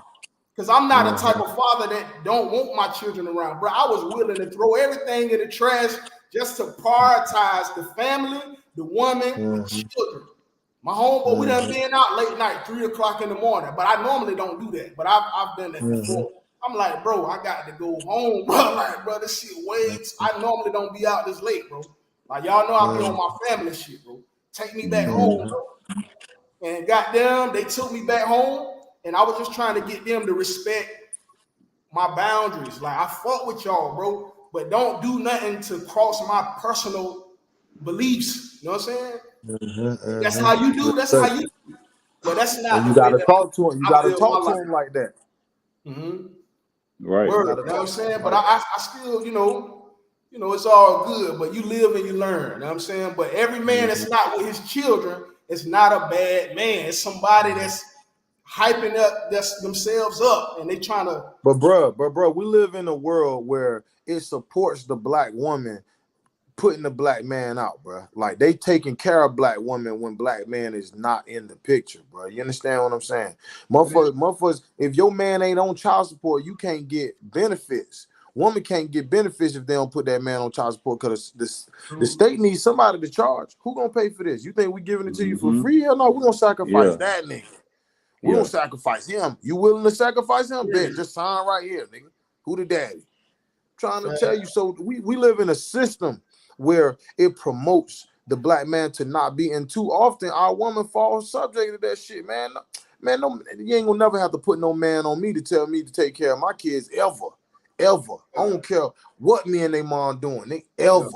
Because I'm not a type of father that don't want my children around, bro. I was willing to throw everything in the trash just to prioritize the family, the woman, the children. My homeboy, we done been out late night, 3 o'clock in the morning, but I normally don't do that. But I've done that before. I'm like, bro, I got to go home, bro. Like, bro, this shit waits. I normally don't be out this late, bro. Like, y'all know I be on my family shit, bro. Take me back home, bro. And goddamn, they took me back home. And I was just trying to get them to respect my boundaries. Like, I fuck with y'all, bro, but don't do nothing to cross my personal beliefs. You know what I'm saying? That's how you do. That's how you do. But that's not And you the way gotta that talk to him. You I gotta live talk my to life. him like that. Right. Word, you know what I'm saying? But I still, it's all good. But you live and you learn. You know what I'm saying? But every man that's not with his children is not a bad man. It's somebody that's hyping up themselves up and they trying to. But bro, we live in a world where it supports the black woman putting the black man out, bro. Like, they taking care of black women when black man is not in the picture, bro. You understand what I'm saying? Motherfuckers, if your man ain't on child support, you can't get benefits. Woman can't get benefits if they don't put that man on child support because the state needs somebody to charge. Who gonna pay for this? You think we giving it to you for free? Hell no, we're gonna sacrifice that nigga. We're gonna sacrifice him. You willing to sacrifice him? Bet, just sign right here, nigga. Who the daddy? Trying to tell you. So we live in a system where it promotes the black man to not be. And too often our woman falls subject to that shit, man. Man, no, you ain't gonna never have to put no man on me to tell me to take care of my kids ever. I don't care what me and they mom doing. They ever.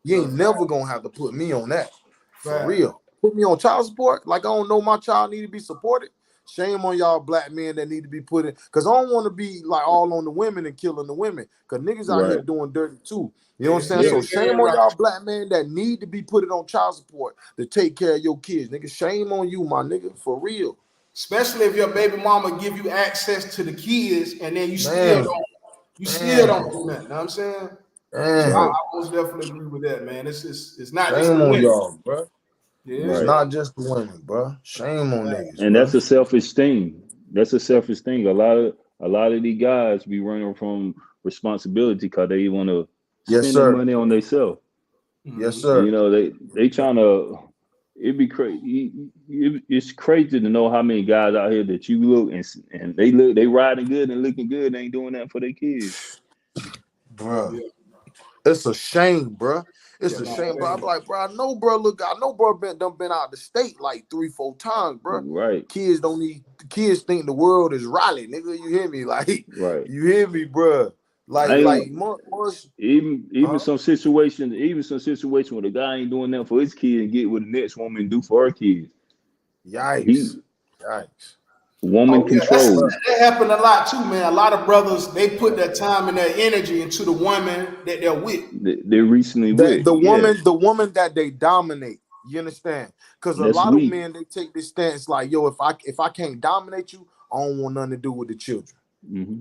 You ain't never gonna have to put me on that. For real. Put me on child support. Like I don't know my child need to be supported. Shame on y'all black men that need to be put in. Because I don't want to be like all on the women and killing the women. Because niggas out here doing dirty too. You know what I'm saying? So shame on y'all black men that need to be put it on child support to take care of your kids. Nigga, shame on you, my nigga. For real. Especially if your baby mama give you access to the kids and then you still don't do nothing. You know what I'm saying? So I most definitely agree with that, man. It's not just shame the on women. y'all, bro. Yeah. It's not just the women, bro. Shame on niggas. And bro. that's a selfish thing. That's a selfish thing. A lot of these guys be running from responsibility because they want to spend their money on themselves. Yes, sir. You know, they trying to. It'd be crazy. It's crazy to know how many guys out here that you look and they riding good and looking good, and ain't doing that for their kids, bro. Yeah. It's a shame, bro. It's a shame, bro. I'm like, bro, I know bro been out the state like 3-4 times, bro. Right. Kids think the world is Raleigh, nigga. You hear me? Like, right. You hear me, bro? Even some situations where the guy ain't doing that for his kid and get what the next woman do for her kids. Yikes. Woman control. That happened a lot too, man. A lot of brothers, they put their time and their energy into the woman that they're with. They're recently with the woman that they dominate. You understand? Because a lot of men, they take this stance like, yo, if I can't dominate you, I don't want nothing to do with the children. Mm-hmm.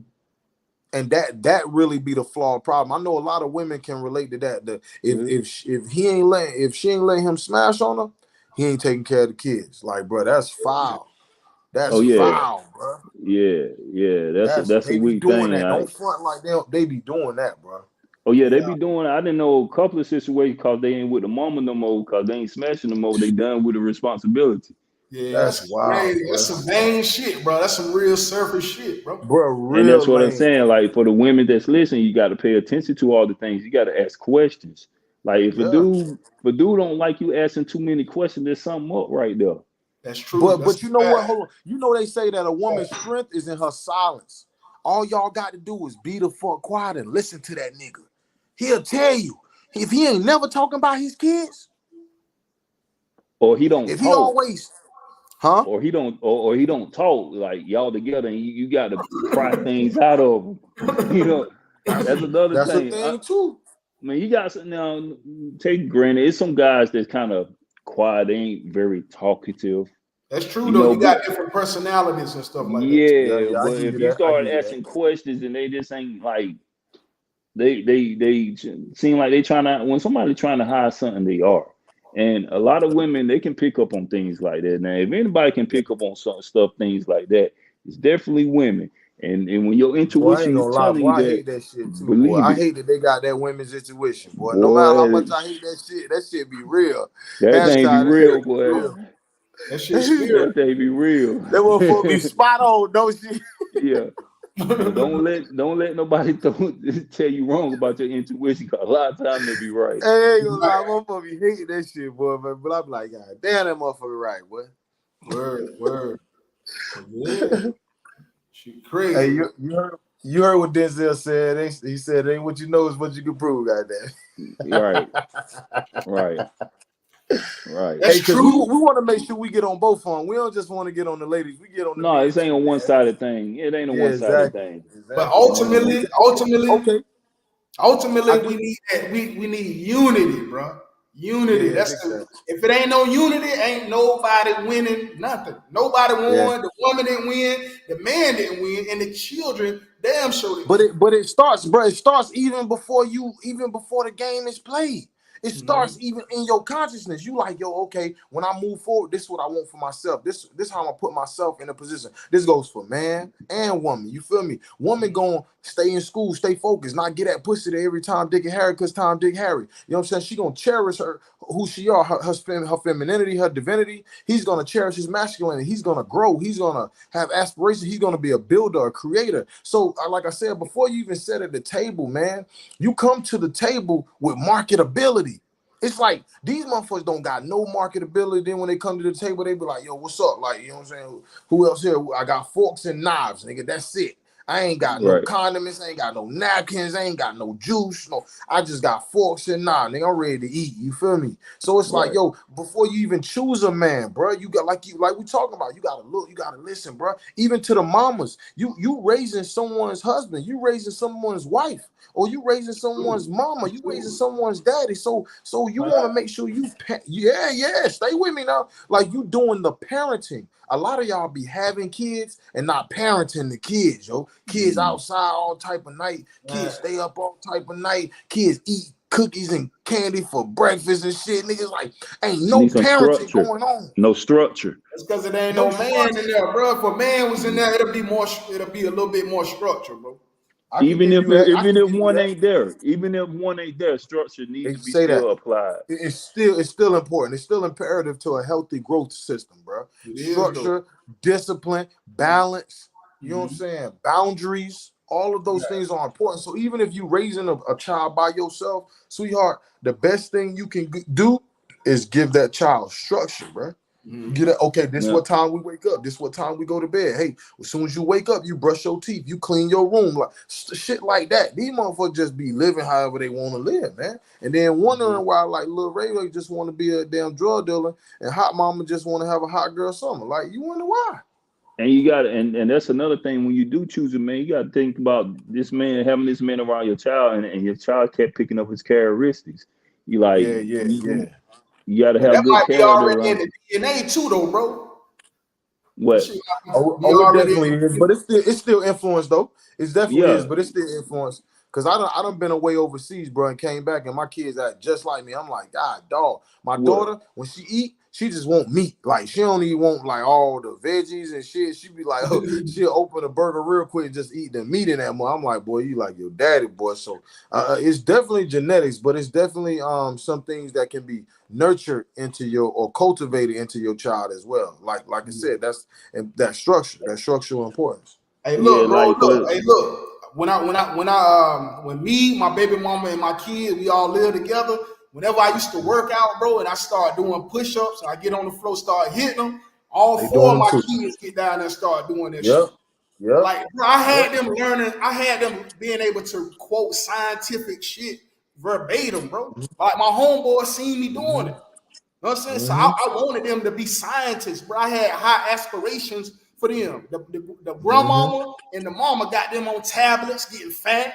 And that really be the flawed problem. I know a lot of women can relate to that. If she ain't letting him smash on her, he ain't taking care of the kids. Like, bro, that's foul. That's foul, bro. Yeah. That's a weak thing. Don't front like they be doing that, bro. Oh yeah, they be doing. I didn't know a couple of situations because they ain't with the mama no more, because they ain't smashing no more. They done with the responsibility. Yeah, that's wild. That's some vain shit, bro. That's some real surface shit, bro. And that's what I'm saying. Like, for the women that's listening, you got to pay attention to all the things. You got to ask questions. Like, if a dude don't like you asking too many questions, there's something up right there. That's true. But you know what? Hold on. You know they say that a woman's strength is in her silence. All y'all got to do is be the fuck quiet and listen to that nigga. He'll tell you if he ain't never talking about his kids, or he don't. If he always, or he don't talk, like y'all together, and you got to pry things out of him. You know, that's another thing. That's a thing too. I mean, you got something now. Take granted, it's some guys that's kind of quiet. They ain't very talkative. That's true, though. You got different personalities and stuff like that. Yeah, but if you start asking questions and they just ain't like, they seem like they trying to, when somebody trying to hide something, they are. And a lot of women, they can pick up on things like that. Now, if anybody can pick up on some stuff, things like that, it's definitely women. And when your intuition is telling you that, I hate that shit too, boy. I hate that they got that women's intuition, boy. No matter how much I hate that shit be real. That thing be real, boy. That shit spirit. That thing be real. That motherfucker be spot on, don't she? Yeah. So don't let nobody tell you wrong about your intuition, because a lot of times they be right. Hey, motherfucker be hating that shit, boy. But I'm like, God damn, that motherfucker right, boy. Word. Yeah. She crazy. Hey, you heard what Denzel said? He said, "Ain't what you know is what you can prove." Goddamn. Right. That's true. We want to make sure we get on both of them. We don't just want to get on the ladies. We get on the no. This ain't a one-sided thing. It ain't a one-sided thing. Exactly. But ultimately, we need that. We need unity, bro. Unity. If it ain't no unity, ain't nobody winning nothing. Nobody won. The woman didn't win. The man didn't win, and the children damn sure didn't. But it starts, bro. It starts even before the game is played. It starts even in your consciousness. You like, yo, okay, when I move forward, this is what I want for myself. This how I'm gonna put myself in a position. This goes for man and woman. You feel me? Woman gonna stay in school, stay focused, not get that pussy there every time Dick and Harry, because Tom, Dick, Harry. You know what I'm saying? She gonna cherish who she are, her femininity, her divinity. He's gonna cherish his masculinity. He's gonna grow. He's gonna have aspirations. He's gonna be a builder, a creator. So, like I said, before you even sit at the table, man, you come to the table with marketability. it's like these motherfuckers don't got no marketability. Then when they come to the table, they be like, yo, what's up? Like, you know what I'm saying? Who else here? I got forks and knives, nigga. That's it. I ain't got no Right. condiments, I ain't got no napkins, I ain't got no juice, no. I just got forks and knives, nigga. I'm ready to eat. You feel me? So it's like, Right. yo, before you even choose a man, bro, you got like we talking about, you gotta look, you gotta listen, bro. Even to the mamas, you raising someone's husband, you raising someone's wife, or you raising someone's mama, you raising someone's daddy. So you want to make sure stay with me now. Like you doing the parenting. A lot of y'all be having kids and not parenting the kids, yo. Kids outside all type of night. Kids stay up all type of night. Kids eat cookies and candy for breakfast and shit. Niggas like ain't no Need some parenting structure. going on. No structure. It's because it ain't No no man structure. in there, bro. If a man was in there, it'll be a little bit more structure, bro. Even if one that. ain't there, even if one ain't there, structure They needs to be say that. still applied. It's still important. It's still imperative to a healthy growth system, bro. It is, Structure, discipline, balance, you know what I'm saying? Boundaries, all of those things are important. So even if you raising a child by yourself, sweetheart, the best thing you can do is give that child structure, bro. Get it. Okay, this what time we wake up. This what time we go to bed. Hey, as soon as you wake up, you brush your teeth. You clean your room. Like shit like that. These motherfuckers just be living however they want to live, man. And then wondering why, like, Lil Ray Ray just want to be a damn drug dealer and Hot Mama just want to have a hot girl summer. Like, you wonder why? And you got and that's another thing when you do choose a man, you got to think about this man, having this man around your child, and your child kept picking up his characteristics. You like you got to But have that good might be character already in around. the DNA too, though, bro. What? It definitely is, but it's still influence though. It definitely is, but it's still influence. Cause I done been away overseas, bro, and came back, and my kids act just like me. I'm like, God, dog. My daughter, when she eat, she just want meat. Like she don't even want like all the veggies and shit. She be like, oh, she'll open a burger real quick and just eat the meat in that more. I'm like, boy, you like your daddy, boy. So it's definitely genetics, but it's definitely some things that can be nurtured into your or cultivated into your child as well. Like I said, that's that structural importance. Hey, Yeah, look, bro. like Look. Hey, look. When me, my baby mama, and my kid, we all live together. Whenever I used to work out, bro, and I start doing push-ups, and I get on the floor, start hitting them, all They four of doing my them too. kids get down there and start doing this Yep. shit. Yep. Like, bro, I had them learning. I had them being able to quote scientific shit verbatim, bro. Like my homeboy seen me doing it. You know what I'm saying? So I wanted them to be scientists, bro. I had high aspirations for them. The grandmama and the mama got them on tablets getting fat.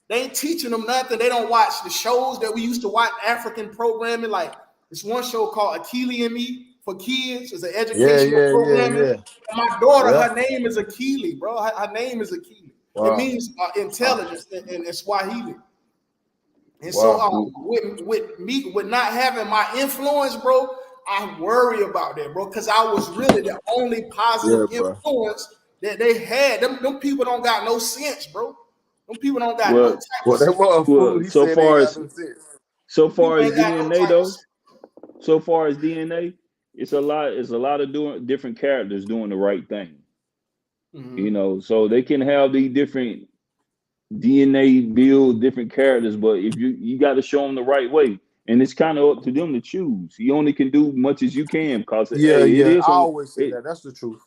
They ain't teaching them nothing. They don't watch the shows that we used to watch, African programming. Like this one show called Akili and Me for kids. It's an educational programming. Yeah. And my daughter, her name is Akili, bro. Her name is Akili. Wow. It means intelligence in Swahili. And Wow. so with not having my influence, bro, I worry about that, bro, because I was really the only positive influence that they had. Them people don't got no sense, bro. Them people don't got no type of sense. Well, so far as DNA though, sense. so far as DNA, it's a lot of different characters doing the right thing. You know, so they can have these different DNA build different characters, but if you got to show them the right way, and it's kind of up to them to choose. You only can do much as you can because I always say that. That's the truth.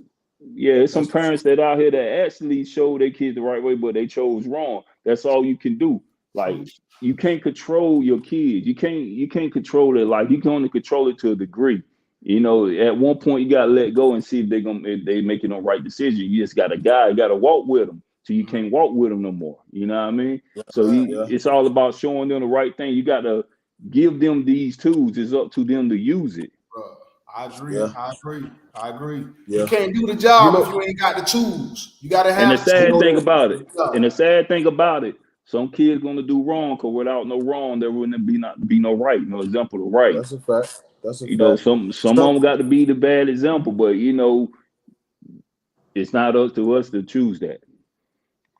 Yeah, it's some parents that out here that actually show their kids the right way, but they chose wrong. That's all you can do. Like you can't control your kids. You can't control it. Like you can only control it to a degree. You know, at one point you gotta let go and see if they making the right decision. You just gotta guide, you gotta walk with them. So you can't walk with them no more. You know what I mean? So it's all about showing them the right thing. You got to give them these tools. It's up to them to use it. Bro, I agree. I agree. Yeah. You can't do the job if you ain't got the tools. You got to have. And the sad thing about it, some kids gonna do wrong because without no wrong, there wouldn't be no right, no example of right. That's a fact. You know, some of them got to be the bad example, but you know, it's not up to us to choose that.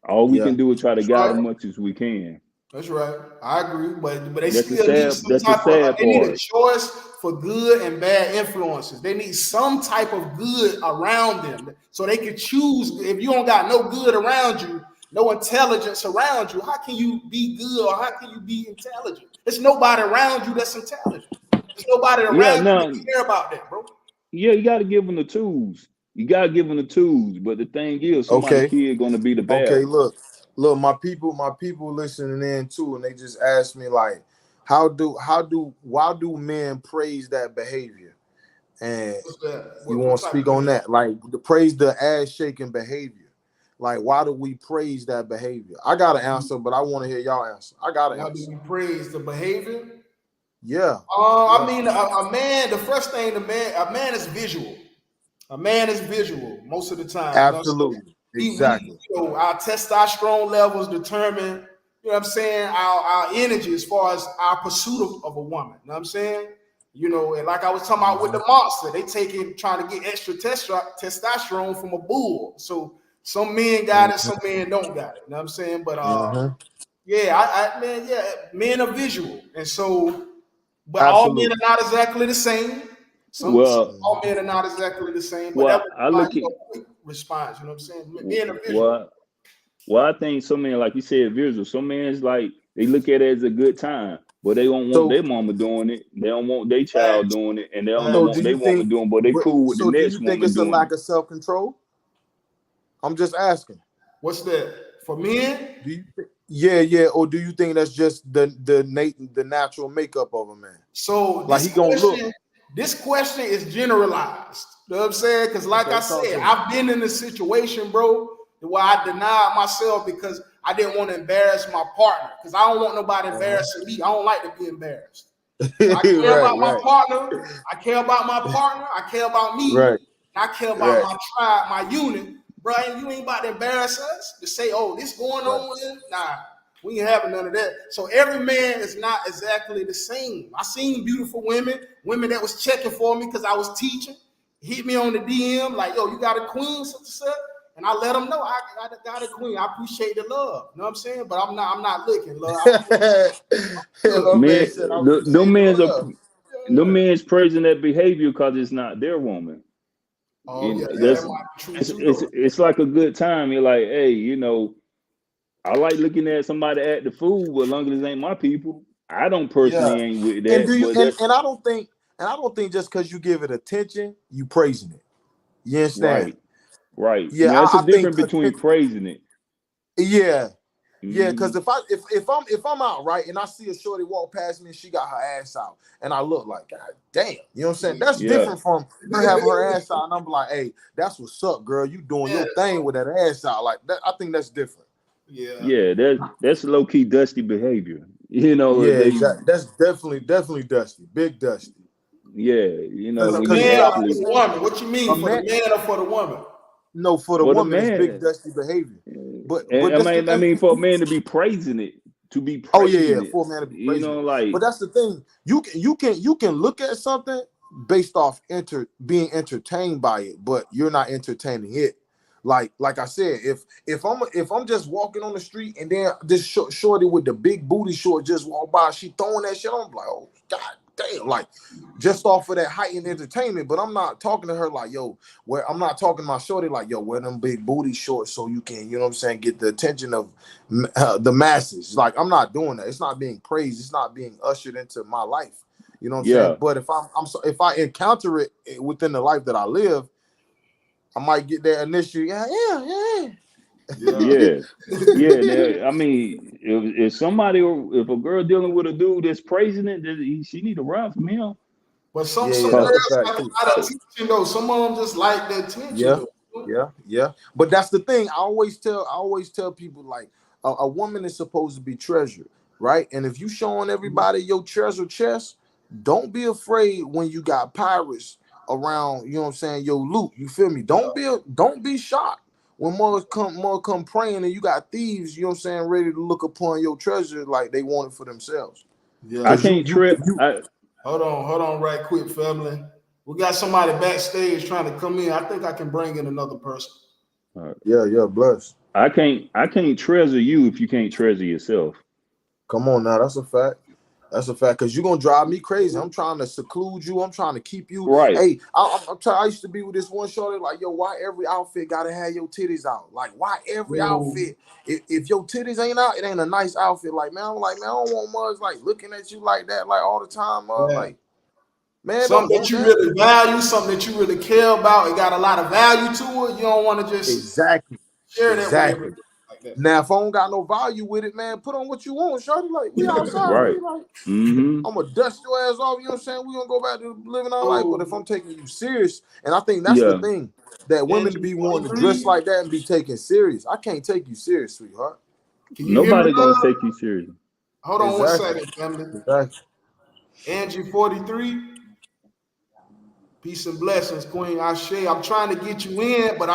All we can do is try to guide as much as we can. That's right. I agree, but they That's still need some type of. They need a choice for good and bad influences. They need some type of good around them, so they can choose. If you don't got no good around you, no intelligence around you, how can you be good or how can you be intelligent? There's nobody around you that's intelligent. There's nobody Yeah, around you no, that care about that, bro. yeah, you got to give them the tools. You got to give them the tools. But the thing is, somebody Okay. kid gonna be the Okay, bad one. look, my people listening in too, and they just asked me like, why do men praise that behavior? And What's that? you What want to type speak of on behavior? that? Like the praise the ass shaking behavior. Like, why do we praise that behavior? I got an answer, but I want to hear y'all answer. I got an Why do answer. we praise the behavior? Yeah, I yeah, mean, a man. The first thing, a man is visual. A man is visual most of the time. You know what I'm saying? absolutely, exactly. Our testosterone levels determine, you know what I'm saying, our energy as far as our pursuit of a woman. You know what I'm saying? You know, and like I was talking about with Mhm, the monster, they trying to get extra testosterone from a bull. So some men got it, mhm, some men don't got it. You know what I'm saying? But mhm. yeah, man, yeah, men are visual, and so, but all men Absolutely. are not exactly the same. Some Well, all Mhm. men are not exactly the same, but that well, was I my look at quick response. You know what I'm saying? Men are visual. well, well, I think some men, like you said, visual. Some men's like they look at it as a good time, but they don't want So, their mama doing it. They don't want their child Facts, doing it, and they don't so want do facts. their you woman think? doing, but they cool with the So, do you next think woman it's a doing lack it. of self control? I'm just asking. What's that for men? Do you? Yeah, yeah. Or do you think that's just the natural makeup of a man? So Like he gonna look. this question is generalized. You know what I'm saying? Because like I Okay, talk said, to me. I've been in a situation, bro, where I denied myself because I didn't want to embarrass my partner. Because I don't want nobody Uh-huh. embarrassing me. I don't like to be embarrassed. I care Right, about my right, partner. I care about my partner. I care about me. right, And I care about right, my tribe, my unit. Brian, you ain't about to embarrass us to say, oh, this going right. on here? Nah, we ain't having none of that. So every man is not exactly the same. I seen beautiful women that was checking for me because I was teaching, hit me on the DM, like, yo, you got a queen, sister? And I let them know I got a queen. I appreciate the love. You know what I'm saying? But I'm not looking, love. I'm good. My man Man, said, "I them appreciate the men's are love." them Yeah. men's praising that behavior because it's not their woman. Oh You yeah, know, that that's might be true it's too, it's though. it's like a good time. You're like, hey, you know, I like looking at somebody at the food, but as long as it ain't my people, I don't Yeah. personally ain't with And that. do you? But that's And I don't think just because you give it attention, you praising it. You understand? right, right. Yeah, Now it's a I think. difference between praising it. Yeah, yeah. Because Hmm. if I'm out right and I see a shorty walk past me and she got her ass out and I look like, God damn, you know what I'm saying? That's Yeah, different from her having her ass out and I'm like, hey, that's what's up, girl. You doing Yeah, your thing with that ass out like that. I think that's different. yeah. yeah. That's low key dusty behavior. You know, Yeah, they that's definitely dusty, big dusty. yeah. You know, For the when Because you you man or gotta for actually the understand, woman? What you a mean for the man. man or for the woman? No, for the for the woman, it's big man, dusty behavior. But and that's the I thing. mean, for a man to be praising it, to be Oh yeah, praising yeah, it, for a man to be you praising know, it. But like that's the thing. You can look at something based off being entertained by it, but you're not entertaining it. Like I said, if I'm just walking on the street and then this shorty with the big booty short just walk by, she throwing that shit, I'm like, oh god damn, like just off of that heightened entertainment. But I'm not talking to her like, yo, where I'm not talking to my shorty like, yo, wear them big booty shorts so you can, you know what I'm saying, get the attention of the masses. Like I'm not doing that. It's not being praised. It's not being ushered into my life. You know what I'm saying? yeah, But if I encounter it within the life that I live, I might get that initial Yeah. yeah, yeah. Now, I mean, if somebody, if a girl dealing with a dude that's praising it, then she need to run from him. But some yeah. That's a girls fact like too. a lot of attention though. Some of them just like the attention Yeah, though. yeah. But that's the thing. I always tell people like a woman is supposed to be treasured, right? And if you showing everybody your treasure chest, don't be afraid when you got pirates around. You know what I'm saying? Your loot. You feel me? Yeah, Don't be shocked when more come praying and you got thieves. You know what I'm saying? Ready to look upon your treasure like they want it for themselves. I yeah. Cause you can't you trip. you Hold on, right quick, family. We got somebody backstage trying to come in. I think I can bring in another person. uh, yeah bless. I can't treasure you if you can't treasure yourself. Come on now, that's a fact. That's a fact, because you're gonna drive me crazy. I'm trying to seclude you. I'm trying to keep you. Right. Hey, I used to be with this one shorty, like, yo, why every outfit gotta have your titties out? Like, why every Ooh, outfit? If your titties ain't out, it ain't a nice outfit. Like, man, I'm like, man, I don't want much like looking at you like that, like all the time, yeah. like. Man, don't Something want that you that. really value, something that you really care about, it got a lot of value to it. You don't want to just Exactly. share that with Exactly. everybody like that. Now, if I don't got no value with it, man, put on what you want, shorty. Like, we outside, Right. we like, Mm-hmm. I'm gonna dust your ass off, you know what I'm saying? We're gonna go back to living our life. But if I'm taking you serious, and I think that's the Yeah. thing, that women Anjeej be wanting to 43. dress like that and be taken serious. I can't take you serious, sweetheart. Can you hear me, Nobody gonna love? take you serious. Hold on one Exactly. second, family. Exactly. Anjeej 43. Peace and blessings, Queen Ashe. I'm trying to get you in, but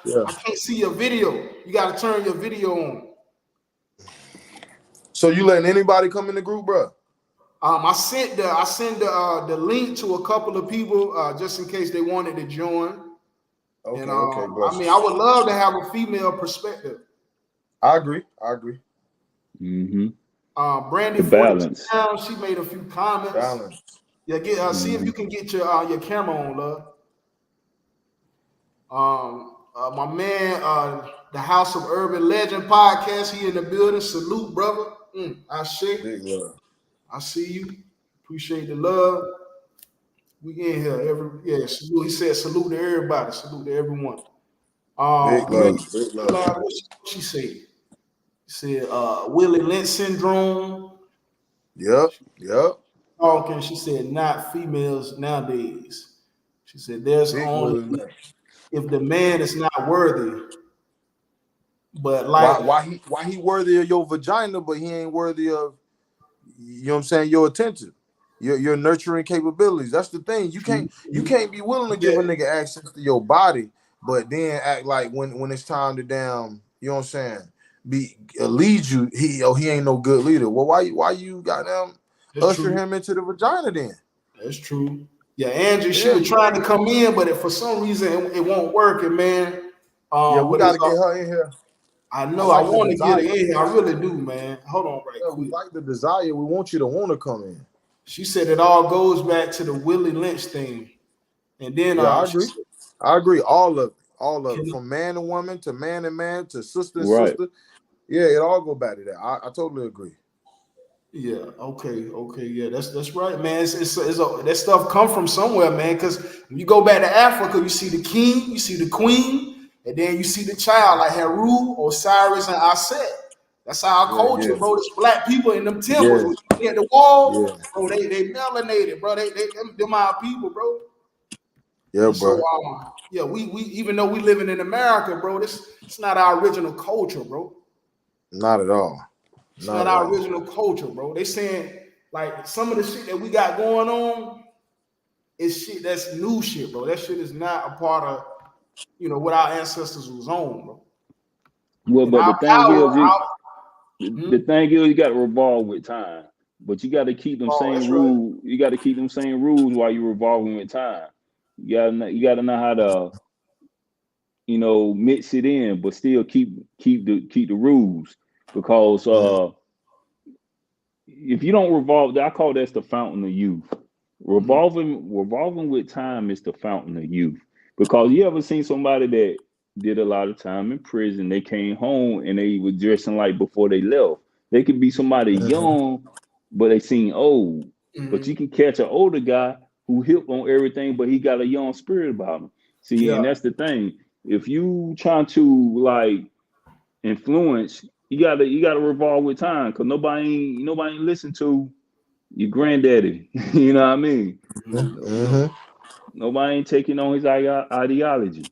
Yeah. I can't see your video. You got to turn your video on. So you letting anybody come in the group, bro? I sent the link to a couple of people just in case they wanted to join. Okay, And okay, I mean, I would love to have a female perspective. I agree. I agree. Mm-hmm. Brandy The 42 balance. pounds, she made a few comments. Balance. Yeah, see if you can get your camera on, love. My man, the House of Urban Legend podcast, he in the building. Salute, brother. Ashe. Big love. I see you. Appreciate the love. We in here salute. He said salute to everybody. Salute to everyone. Big love. Big love. What she said? She said Willie Lynch syndrome. Yep. Yep. Talking. She said not females nowadays. She said there's Big only Willie Lynch. if the man is not worthy. But like Why he worthy of your vagina, but he ain't worthy of, you know what I'm saying, your attention, your nurturing capabilities. That's the thing. You can't be willing to give a nigga access to your body, but then act like when it's time to damn, you know what I'm saying, lead you, he ain't no good leader. Well, why you goddamn usher him into the vagina then? That's true. Yeah, Anjeej, she was trying to come in, but for some reason it won't work, and man. Yeah, we gotta get her in here. I know. I want to get her in here. I really do, man. Hold on, quick. We like the desire. We want you to want to come in. She said it all goes back to the Willie Lynch thing, and then I agree. I agree. All of it, from man and woman to man and man to sister and sister. Yeah, it all go back to that. I totally agree. Yeah. Okay. Yeah, that's right, man. That stuff come from somewhere, man. Because when you go back to Africa, you see the king, you see the queen, and then you see the child like Heru, Osiris, and Aset. That's our culture, bro. There's black people in them temples. When you look at the wall, bro, they melanated, bro. Them our people, bro. Yeah, bro. So, we even though we living in America, bro, it's not our original culture, bro. Not at all. It's not our original culture, bro. They saying like some of the shit that we got going on is shit that's new shit, bro. That shit is not a part of, what our ancestors was on, bro. Well, but the thing is, you got to revolve with time, but you got to keep them same rules. Right. You got to keep them same rules while you're revolving with time. You gotta know how to, mix it in, but still keep the rules, because if you don't revolve, I call that the fountain of youth. Revolving with time is the fountain of youth, because you ever seen somebody that did a lot of time in prison, they came home and they were dressing like before they left. They could be somebody young, but they seem old. But you can catch an older guy who hip on everything, but he got a young spirit about him. See, and that's the thing. If you trying to like influence, you gotta revolve with time, because nobody ain't listen to your granddaddy. You know what I mean? Nobody ain't taking on his ideology.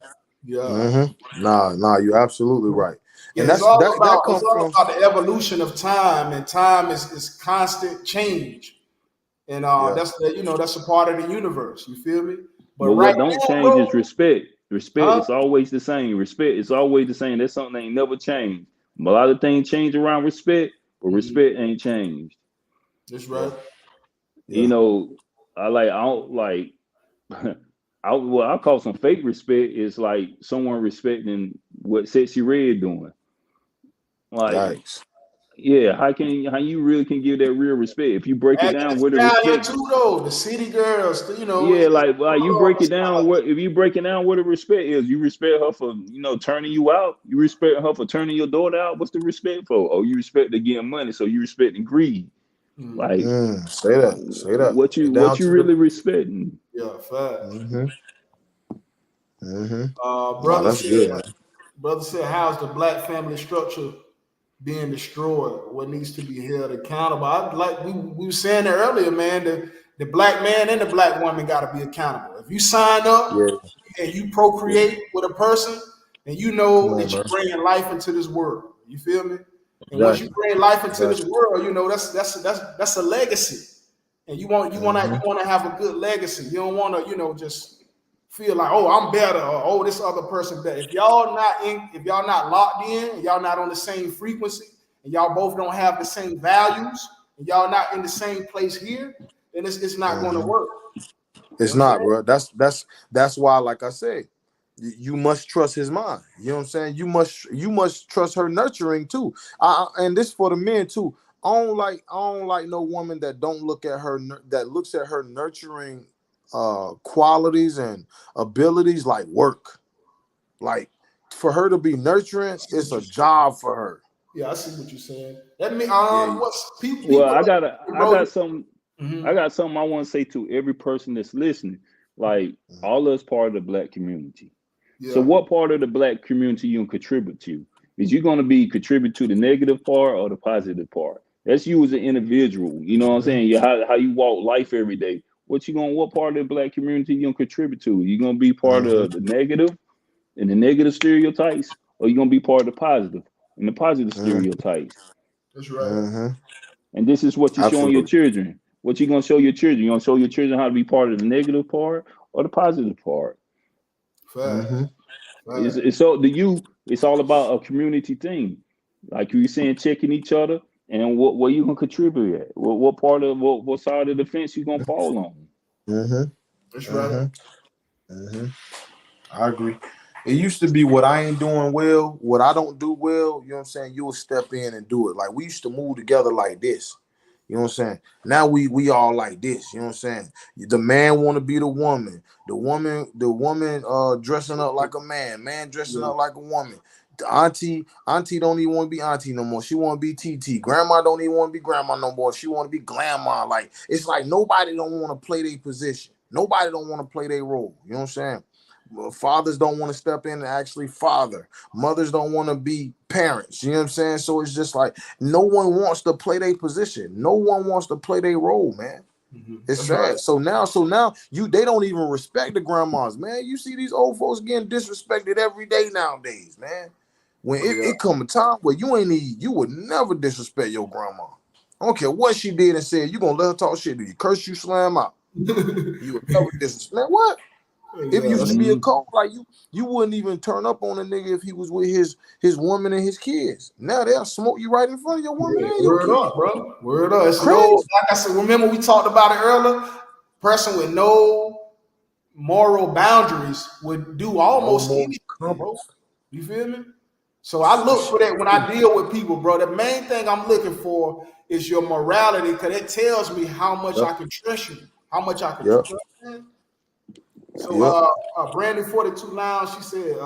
Yeah. Nah, you're absolutely right. Yeah, and it's all about the evolution of time, and time is constant change. And that's a part of the universe. You feel me? But right what don't change is respect. Respect is always the same. Respect is always the same. That's something that ain't never changed. A lot of things change around respect, but respect ain't changed. That's right. I call some fake respect is like someone respecting what Sexy Red doing. Like, yikes. Yeah, how you really can give that real respect if you break it down with the respect too, though, the city girls, Yeah, like you break it down if you break it down what the respect is, you respect her for turning you out, you respect her for turning your daughter out. What's the respect for? Oh, you respect to getting money, so you respect and greed. Like Say that. what Get down you to really the. respecting. Yeah, fact. No, Brother that's good, man. how's the black family structure being destroyed? What needs to be held accountable? I like we were saying that earlier, man. The black man and the black woman got to be accountable. If you sign up Yeah, and you procreate with a person, and you know come on, that you're bro. bringing life into this world, you feel me? And once you Exactly. bring life into this Exactly. world, you know that's a legacy, and you want to have a good legacy. You don't want to just feel like, oh, I'm better, or oh, this other person better. If y'all not locked in, y'all not on the same frequency, and y'all both don't have the same values, and y'all not in the same place here, then it's not going to work. You It's know what I'm not, saying? bro. That's why, like I said, you must trust his mind. You know what I'm saying? You must trust her nurturing too. And this for the men too. I don't like no woman that don't look at her that looks at her nurturing qualities and abilities like work. Like for her to be nurturing, it's a job for her. Yeah, I see what you're saying. That mean, Yeah. what's Well, people, I bro? got something Mhm. I got something I want to say to every person that's listening. Like all of us part of the black community. So Yeah, what part of the black community you can contribute to? Is you going to be contribute to the negative part or the positive part? That's you as an individual. You know what I'm saying? How you walk life every day. What part of the black community you gonna contribute to? You gonna be part of the negative and the negative stereotypes, or you gonna be part of the positive and the positive stereotypes? that's right. And this is what you're showing your Absolutely. children. What you gonna show your children? You gonna show your children how to be part of the negative part or the positive part? Fact, fact. It's so the you. It's all about a community thing. Like you were saying, checking each other, and what you gonna contribute at? What part of what side of the fence you gonna fall on? That's right. I agree. It used to be what I ain't doing well, what I don't do well, you know what I'm saying? You'll step in and do it. Like we used to move together like this. You know what I'm saying? Now we all like this, you know what I'm saying? The man want to be the woman. The woman dressing up like a man dressing Yeah, up like a woman. The auntie don't even want to be auntie no more. She want to be TT. Grandma don't even want to be grandma no more. She want to be grandma. Like it's like nobody don't want to play their position. Nobody don't want to play their role. You know what I'm saying? Well, fathers don't want to step in and actually father. Mothers don't want to be parents. You know what I'm saying? So it's just like no one wants to play their position. No one wants to play their role, man. It's that's right. sad. So now they don't even respect the grandmas, man. You see these old folks getting disrespected every day nowadays, man. When Oh yeah. it come a time where you would never disrespect your grandma. I don't care what she did and said, you gonna let her talk shit to you. Curse you, slam out. You would never disrespect. Man, what? It Yeah, used to that's be a Mm, code like you wouldn't even turn up on a nigga if he was with his woman and his kids. Now they'll smoke you right in front of your woman yeah. and your Word kids. up, bro. Word up. It's no, Crazy. like I said. Remember we talked about it earlier. Person with no moral boundaries would do No almost more anything, bro. compass. You feel me? So I This look for shit that when I crazy. deal with people, bro. The main thing I'm looking for is your morality, because it tells me how much Yep. I can trust you, how much I can Yep. trust you. So Yep. Brandon 42 now, she said,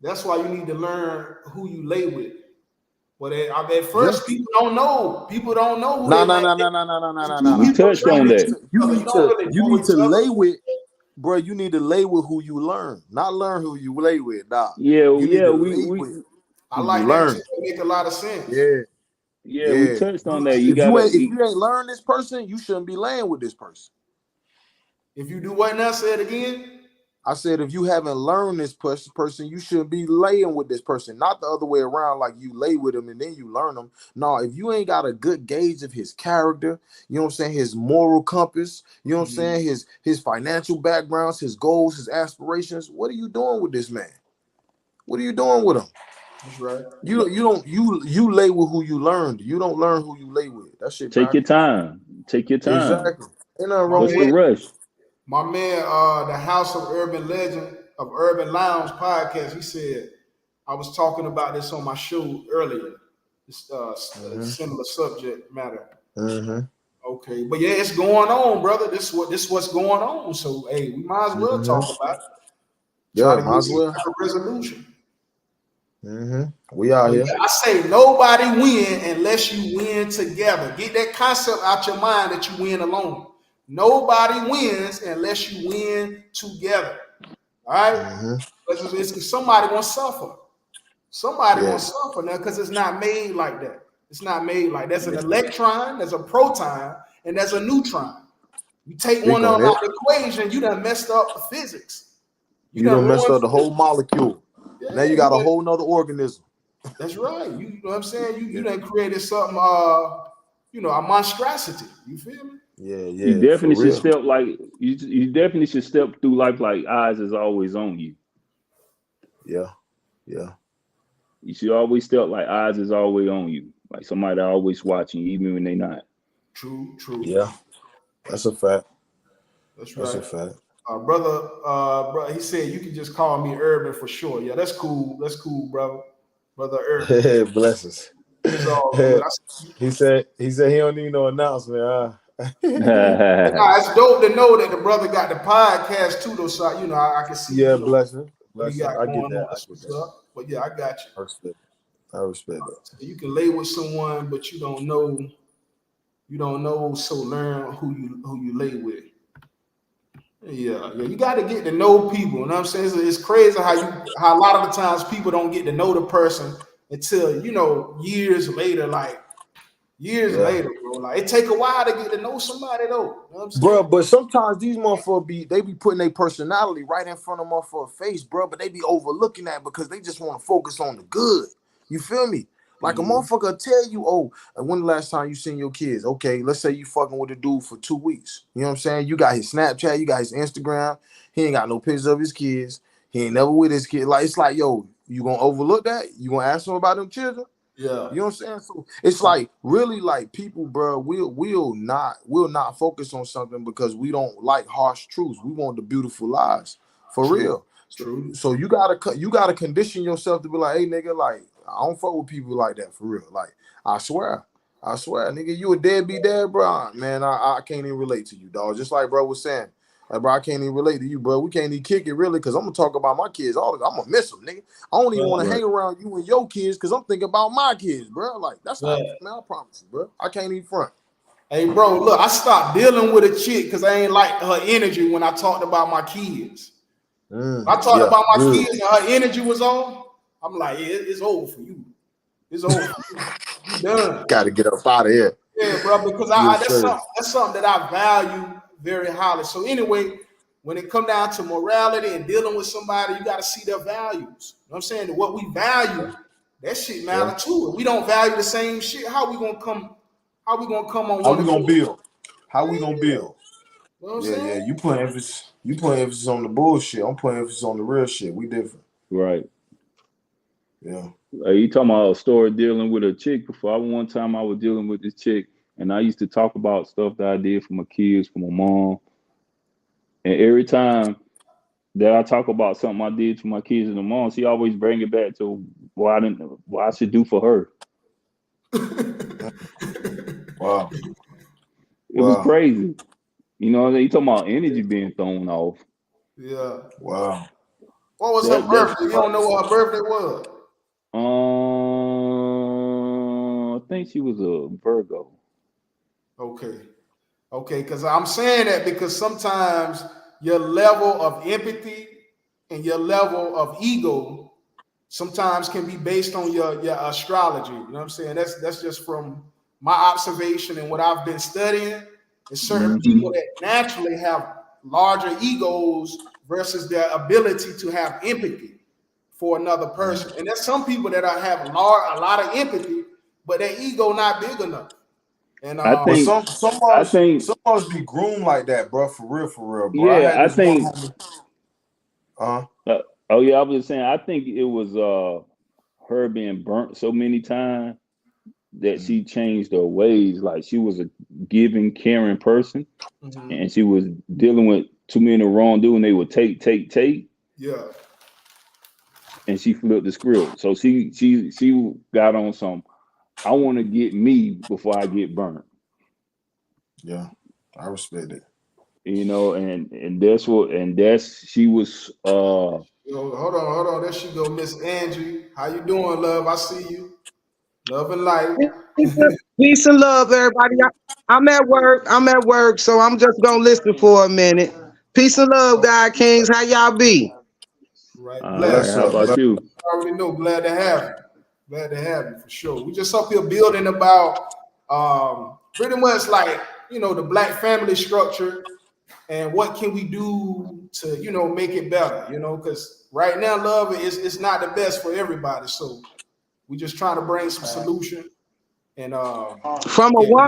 that's why you need to learn who you lay with. But at Yeah. first, people don't know. People don't know who No, they no, lay no, no, with. no, no, no, no, It's no, two no, we no. people touched You on attracted need to that. each other. You don't really you know need each to lay other. with, bro. You need to lay with who you learn, not learn who you lay with, dog. Yeah, You need yeah, to we lay we with I who you like that too. learn. It make a lot of sense. Yeah. yeah we Yeah. touched on that. You If you gotta. ain't learned this person, you shouldn't be laying with this person. If you do what now, say it again. I said, if you haven't learned this person, you shouldn't be laying with this person. Not the other way around, like you lay with him and then you learn him. No, if you ain't got a good gauge of his character, you know what I'm saying, his moral compass, you know what I'm saying, his financial backgrounds, his goals, his aspirations. What are you doing with this man? What are you doing with him? That's right. You lay with who you learned. You don't learn who you lay with. That shit Take your backwards. time. Take your time. Exactly. Ain't nothing My wrong What's the man, with it. rush? the House of Urban Legend of Urban Lounge podcast, he said, I was talking about this on my show earlier. It's similar subject matter. Mm-hmm. Okay, but yeah, it's going on, brother. This what's going on. So hey, we might as well Mm-hmm. talk about it. Try Yeah, to might get as some well. type of resolution. We out here. Yeah, I say nobody win unless you win together. Get that concept out your mind that you win alone. Nobody wins unless you win together. All right? Somebody gonna suffer. Somebody gonna suffer now because it's not made like that. It's not made like there's an electron, there's a proton, and there's a neutron. You take one of them out of the equation, you done messed up the physics. You done messed up the whole molecule. Yeah, now you got a whole nother organism. That's right. You know what I'm saying? You done created something a monstrosity. You feel me? Yeah. You definitely should step you definitely should step through life like eyes is always on you. Yeah. You should always step like eyes is always on you. Like somebody always watching you, even when they not. True. Yeah. That's a fact. That's right. That's a fact. Brother, he said you can just call me Urban for sure. Yeah, that's cool. That's cool, brother. Brother Urban. Blessings. He said he don't need no announcement. It's dope to know that the brother got the podcast too, though. So I can see. Yeah, blessing. I get that. But yeah, I got you. I respect that. So you can lay with someone, but you don't know. So learn who you lay with. Yeah. You got to get to know people. You know what I'm saying? It's crazy how a lot of the times people don't get to know the person until years later. Like later, bro. Like it take a while to get to know somebody, though. You know what I'm saying? Bro, but sometimes these motherfuckers be putting their personality right in front of motherfucker's face, bro. But they be overlooking that because they just want to focus on the good. You feel me? Like a motherfucker tell you, when the last time you seen your kids? Okay, let's say you fucking with a dude for 2 weeks. You know what I'm saying? You got his Snapchat, you got his Instagram. He ain't got no pictures of his kids. He ain't never with his kid. Like it's like, yo, you gonna overlook that? You gonna ask him about them children? Yeah. You know what I'm saying? So it's like really like people, bro, we'll not focus on something because we don't like harsh truths. We want the beautiful lies. For real. True. So you gotta condition yourself to be like, hey nigga, like I don't fuck with people like that for real. Like I swear, nigga, you a deadbeat dad, bro. Man, I can't even relate to you, dog. Just like bro was saying, like bro, I can't even relate to you, bro. We can't even kick it really, cause I'm gonna talk about my kids all. I'm gonna miss them, nigga. I don't even want to hang around you and your kids, cause I'm thinking about my kids, bro. Like that's not, man. I promise you, bro. I can't even front. Hey, bro, look, I stopped dealing with a chick because I ain't like her energy when I talked about my kids. I talked about my kids and her energy was on. I'm like, it's over for you. It's over for you. You done. Got to get up out of here. Yeah, bro, because that's something that I value very highly. So anyway, when it come down to morality and dealing with somebody, you got to see their values. You know what I'm saying? What we value, that shit matter too. If we don't value the same shit, how we gonna come on one? How we gonna build? How we gonna build? You know what I'm saying? Yeah. You put emphasis on the bullshit. I'm putting emphasis on the real shit. We different. Right. Yeah. You talking about a story dealing with a chick before? One time I was dealing with this chick, and I used to talk about stuff that I did for my kids, for my mom. And every time that I talk about something I did for my kids and my mom, she always bring it back to what I should do for her. Wow. It was crazy. You know, you talking about energy being thrown off. Yeah. Wow. What was her birthday? You don't know what her birthday was? I think she was a Virgo. Okay, because I'm saying that because sometimes your level of empathy and your level of ego sometimes can be based on your astrology. You know what I'm saying? That's just from my observation and what I've been studying. There's certain people that naturally have larger egos versus their ability to have empathy for another person. And there's some people that have a lot of empathy, but their ego not big enough. And I think some of us be groomed like that, bro. For real, bro. Yeah, I think. I was just saying. I think it was her being burnt so many times that she changed her ways. Like she was a giving, caring person, and she was dealing with too many wrongdoing. They would take. Yeah. And she flipped the script. So she got on some, I want to get me before I get burnt. Yeah, I respect it. You know, and she was Yo, hold on. There she go, Miss Angie. How you doing, love? I see you. Love and light. Peace and love, everybody. I'm at work. So I'm just gonna listen for a minute. Peace and love, God Kings. How y'all be? Right, All right, bless. Bless how up. about you? I already know. Glad to have you. Glad to have you for sure. We just up here building about pretty much like the black family structure and what can we do to make it better. Because right now love is it's not the best for everybody. So we just trying to bring some solution and From a yeah.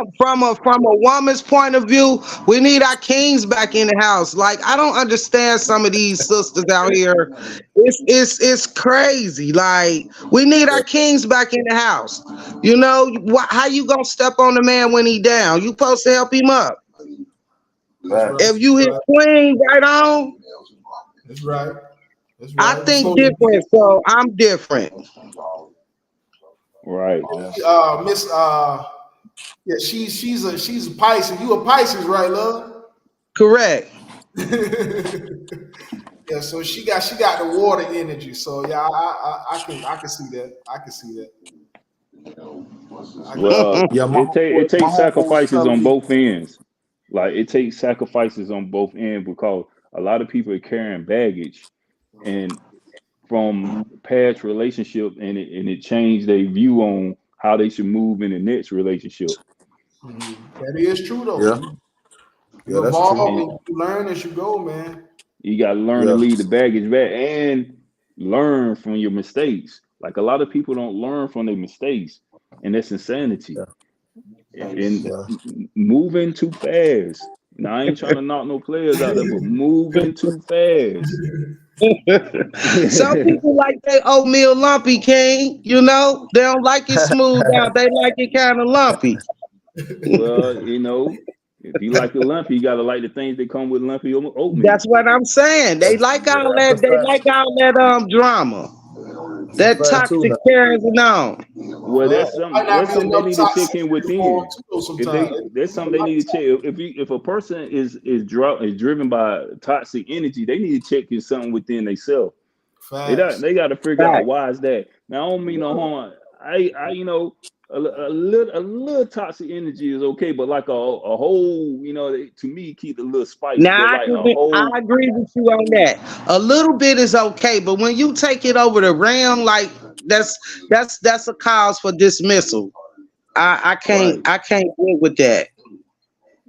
woman's point of view, we need our kings back in the house. Like I don't understand some of these sisters out here. It's crazy. Like we need our kings back in the house. How you gonna step on the man when he down? You supposed to help him up. That's right. If you hit Right. queen right on, That's right. That's I right. We think supposed to be different. So I'm different. Right. Miss yeah, she's a Pisces. You a Pisces, right, love? Correct. Yeah, so she got the water energy. So yeah, I can see that. I can see that. Well, Yeah, it my takes homeboy was sacrifices telling on me. both ends. Like it takes sacrifices on both ends because a lot of people are carrying baggage and from past relationship and it changed their view on how they should move in the next relationship. That is true though. Yeah, yeah, You that's true. evolve And and you learn as you go, man. you got to learn to Yeah, leave the baggage back and learn from your mistakes. Like a lot of people don't learn from their mistakes, and that's insanity. yeah, And yeah. moving too fast. Now I ain't trying to knock no players out there, but moving too fast. Some people like they oatmeal lumpy, King. They don't like it smooth out. They like it kind of lumpy. Well, if you like the lumpy, you gotta like the things that come with lumpy oatmeal. That's what I'm saying. They like Yeah, all that's that. a They fact. like all that drama, It's a that fact too toxic now. cares and on. Well, It might not that's be something they enough need to check in toxicity for within. them too, though, If sometimes. that's something they need to check. If a person is driven by toxic energy, they need to check in something within themselves. Facts. They got to figure out Right. why is that. Now I don't mean no harm. I a little toxic energy is okay, but like a whole, to me keep a little spice. Now But like a I whole, agree with you on that. A little bit is okay, but when you take it over the rim, like that's a cause for dismissal. right? I can't deal with that.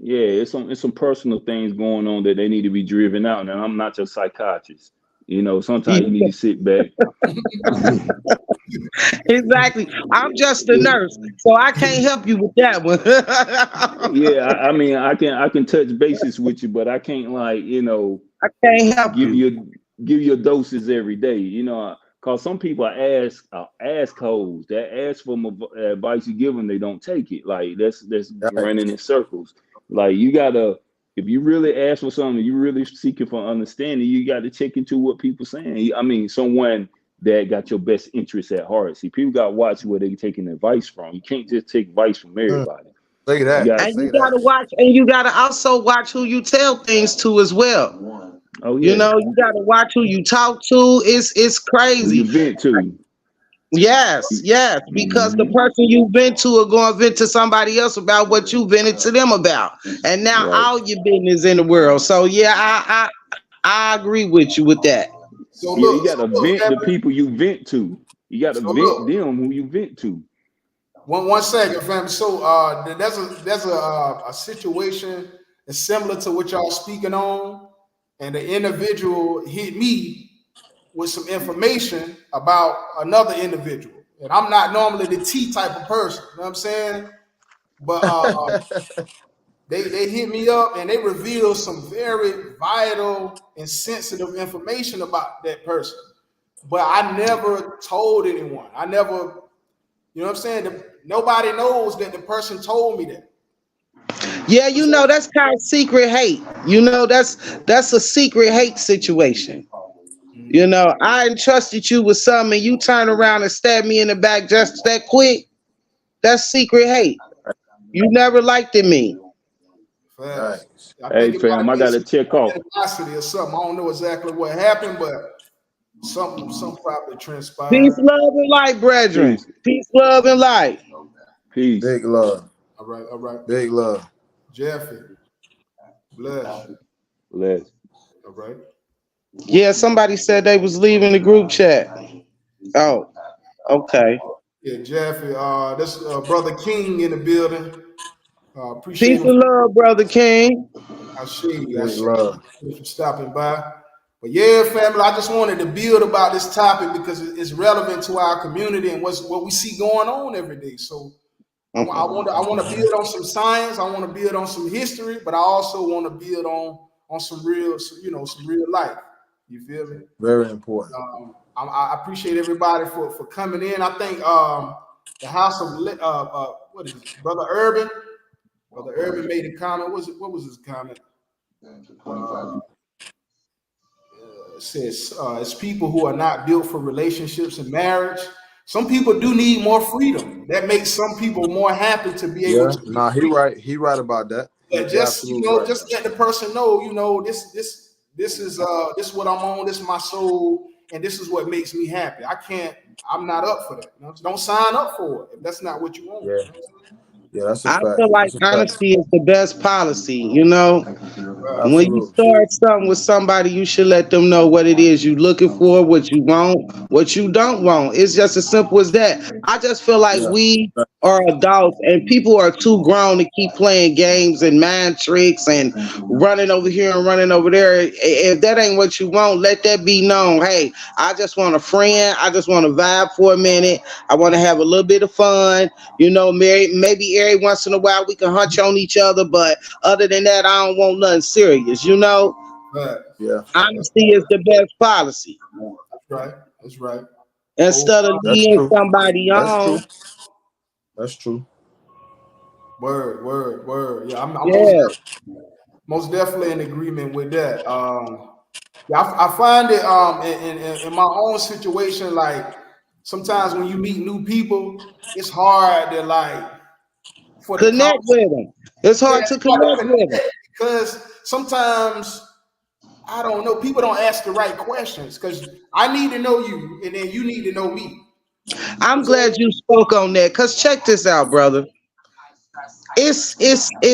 Yeah, it's some personal things going on that they need to be driven out. And I'm not your psychiatrist. Sometimes you need to sit back. Exactly. I'm just a nurse, so I can't help you with that one. Yeah, I mean, I can touch bases with you, but I can't like I can't help give you. you give you doses every day. Cause some people are assholes that ask for advice you give them, they don't take it. Like that's Right. running in circles. Like you gotta, if you really ask for something, you really seeking for understanding. You got to check into what people saying. I mean, someone that got your best interests at heart. See, people got to watch where they taking advice from. You can't just take advice from everybody. Say You that. got, And Say you that. gotta watch, and you gotta also watch who you tell things to as well. oh yeah, You gotta watch who you talk to. It's who crazy. you vent to. Yes, because the Hmm. person you vent to are going to vent to somebody else about what you vented to them about, and now Right. all your business in the world. So yeah, I agree with you with that. Yeah, you got So to look, vent the family. people you vent to. You got to So vent look, them who you vent to. one second, fam. So there's a situation that's similar to what y'all speaking on, and the individual hit me with some information about another individual. And I'm not normally the T type of person, you know what I'm saying? But they hit me up and they revealed some very vital and sensitive information about that person. But I never told anyone. I never, you know what I'm saying? Nobody knows that the person told me that. Yeah, that's called secret hate. That's a secret hate situation. I entrusted you with something, and you turn around and stab me in the back just that quick. That's secret hate. You never liked in me. Fast. Thanks. I Hey think it might fam, have I been got to some check off. animosity or something. I don't know exactly what happened, but Something probably Peace, transpired. love, and light, brethren. Peace. Peace, love, and light. Peace. Big love. All right, all right. Big love. Jaffe, bless. Bless. All right. Yeah, somebody said they was leaving the group chat. Oh, okay. Yeah, Jaffe. This brother King in the building. Appreciate Peace him. and love, brother King. I see you. I Big see love. you for stopping by. But yeah, family, I just wanted to build about this topic because it's relevant to our community and what we see going on every day. So I want to build on some science. I want to build on some history, but I also want to build on some real, some real life. You feel me? Very important. I appreciate everybody for coming in. I think the House of what is it? Brother Urban made a comment. What was his comment? It says it's people who are not built for relationships and marriage. Some people do need more freedom. That makes some people more happy to be able Yeah. to be Nah, he free. right. He right about that. But He absolutely right. just let the person know, this is what I'm on. This is my soul, and this is what makes me happy. I'm not up for that. Don't sign up for it if that's not what you want. Yeah. Yeah, that's a I fact. feel like That's a fact. honesty is the best policy, you know. When you Absolutely. start something with somebody, you should let them know what it is you looking for, what you want, what you don't want. It's just as simple as that. I just feel like Yeah. we are adults and people are too grown to keep playing games and mind tricks and running over here and running over there. If that ain't what you want, let that be known. Hey, I just want a friend. I just want to vibe for a minute. I want to have a little bit of fun. You know, maybe every once in a while we can hunch on each other, but other than that, I don't want nothing serious. You know, But Yeah. honesty is the best policy. that's right. That's right. Instead of That's leading true. somebody That's true. on, That's true. Word. Yeah, I'm yeah. most definitely in agreement with that. Yeah, I find it in my own situation, like sometimes when you meet new people, it's hard to for the Connect conversation. with them. It's Yeah, hard it's to hard connect to with them. connect because sometimes I don't know, people don't ask the right questions because I need to know you and then you need to know me. I'm glad you spoke on that. Cause check this out, brother. It's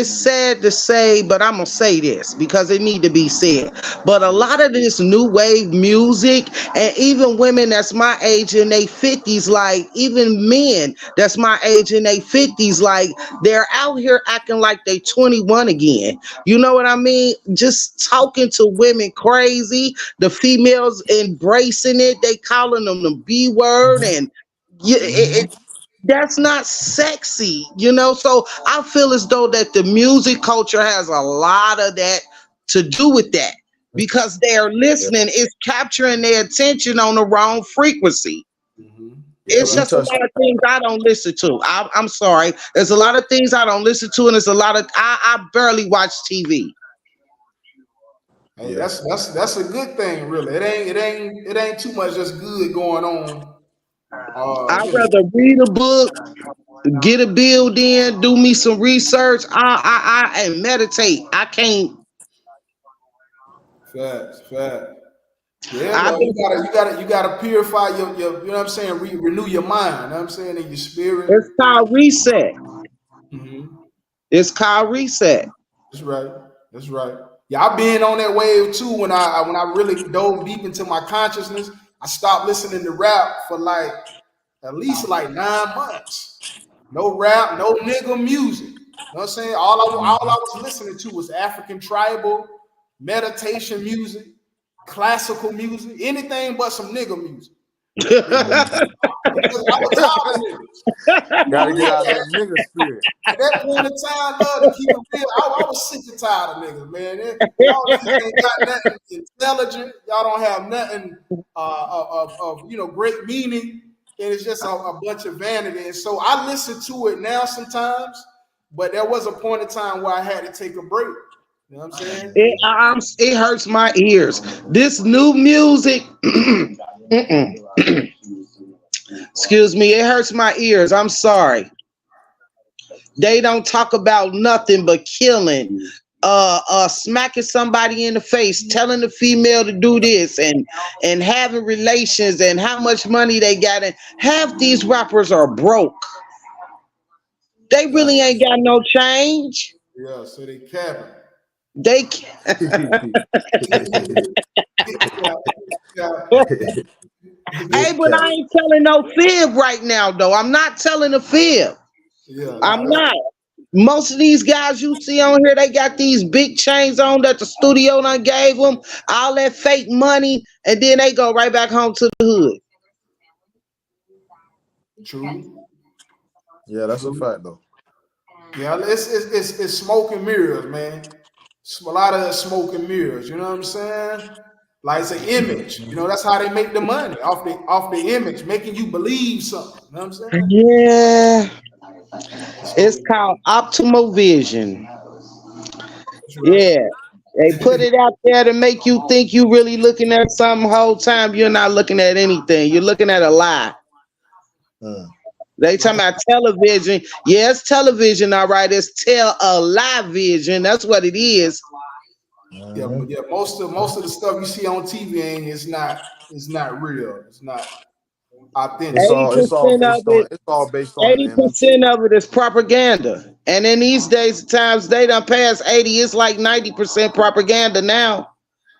sad to say, but I'm gonna say this because it need to be said. But a lot of this new wave music, and even women that's my age in their 50s, like even men that's my age in their 50s, like they're out here acting like they 21 again. You know what I mean? Just talking to women crazy, the females embracing it, they calling them the B word, and that's not sexy, you know. So I feel as though that the music culture has a lot of that to do with that because they're Yeah. listening, it's capturing their attention on the wrong frequency. Yeah. It's Yeah, We just a touched. lot of things I don't listen to. I'm sorry. There's a lot of things I don't listen to, and there's a lot of I barely watch TV. hey, Yeah. that's a good thing, really. It ain't too much just good going on. I'd You know, rather read a book, get a build in, do me some research, and meditate. I can't. facts. Yeah, I no, you gotta purify your you know what I'm saying, renew your mind, you know what I'm saying, in your spirit. It's called reset. Mm-hmm. It's called reset. That's right. That's right. Yeah, I've been on that wave too. When I really dove deep into my consciousness, I stopped listening to rap for like at least like 9 months. No rap, no nigga music. You know what I'm saying? All I was listening to was African tribal, meditation music, classical music, anything but some nigga music. Because I was tired of niggas. Got to For get out of real. that nigga spirit. At that point in time, love, to keep it real, I was sick and tired of niggas, man. Y'all niggas ain't got nothing intelligent. Y'all don't have nothing of great meaning, and it's just a bunch of vanity. And so I listen to it now sometimes, but there was a point in time where I had to take a break. You know what I'm saying? It hurts my ears. This new music, excuse me, it hurts my ears. I'm sorry. They don't talk about nothing but killing, smacking somebody in the face, telling the female to do this, and having relations, and how much money they got. And half these rappers are broke. They really ain't got no change. Yeah, so they capping. They Hey, but I ain't telling no fib right now, though. I'm not telling a fib. Yeah, I'm not. Most of these guys you see on here, they got these big chains on that the studio done gave them, all that fake money, and then they go right back home to the hood. True. Yeah, that's a fact though. Yeah, it's smoke and mirrors, man. It's a lot of smoke and mirrors. You know what I'm saying? Like it's an image. You know, that's how they make the money off the image, making you believe something. You know what I'm saying? Yeah, it's called optimal vision. That's right. Yeah. They put it out there to make you think you really looking at something. Whole time you're not looking at anything. You're looking at a lie. They talking about television. Yes, television. All right, it's a lie vision. That's what it is. Yeah, but yeah, most of the stuff you see on TV it's not real. It's not authentic. It's all 80% of it. it's all based on the image. 80% of it is propaganda. And in these days times, they done past 80. It's like 90% propaganda now.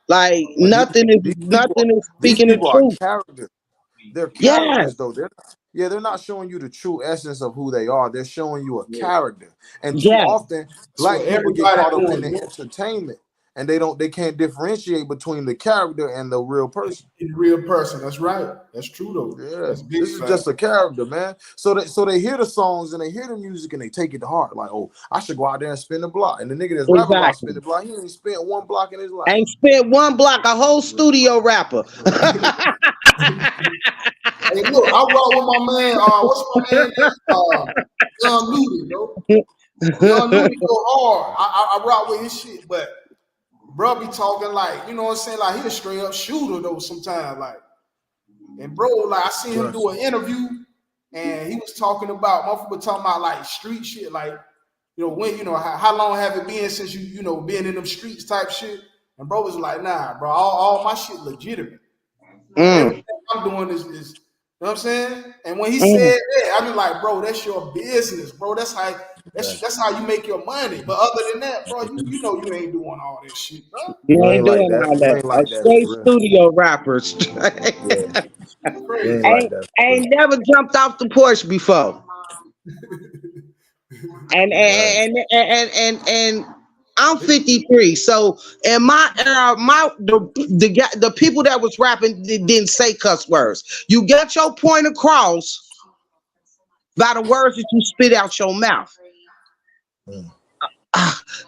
Like But nothing is these speaking the people are truth. characters. They're Yeah. characters though. They're not showing you the true essence of who they are. They're showing you a character. And too often black people get caught up in the entertainment and they can't differentiate between the character and the real person. The real person. That's right. That's true though. Yeah, That's big this is fact. just a character, man. So they hear the songs and they hear the music and they take it to heart. Like, oh, I should go out there and spin the block. And the nigga that's rapping about spin the block, he ain't spent one block in his life. Ain't spent one block, a whole studio rapper. Hey, look, I rock with my man. What's my man name? Young Nudie, bro. Young Nudie go hard. I rock with his shit, but bro be talking like, you know what I'm saying? Like he a straight up shooter though sometimes. Like, and bro, like I seen him do an interview and he was talking about motherfucker talking about like street shit, like, you know, when how long have it been since you know been in them streets type shit? And bro was like, nah, bro, all my shit legitimate. Everything I'm doing is you know what I'm saying? And when he said that, I be like, bro, that's your business, bro. That's how you make your money. But other than that, bro, you know you ain't doing all this shit, bro. You ain't doing all that. Straight studio rappers. Ain't never jumped off the porch before. And I'm 53, so in my era, the people that was rapping didn't say cuss words. You got your point across by the words that you spit out your mouth.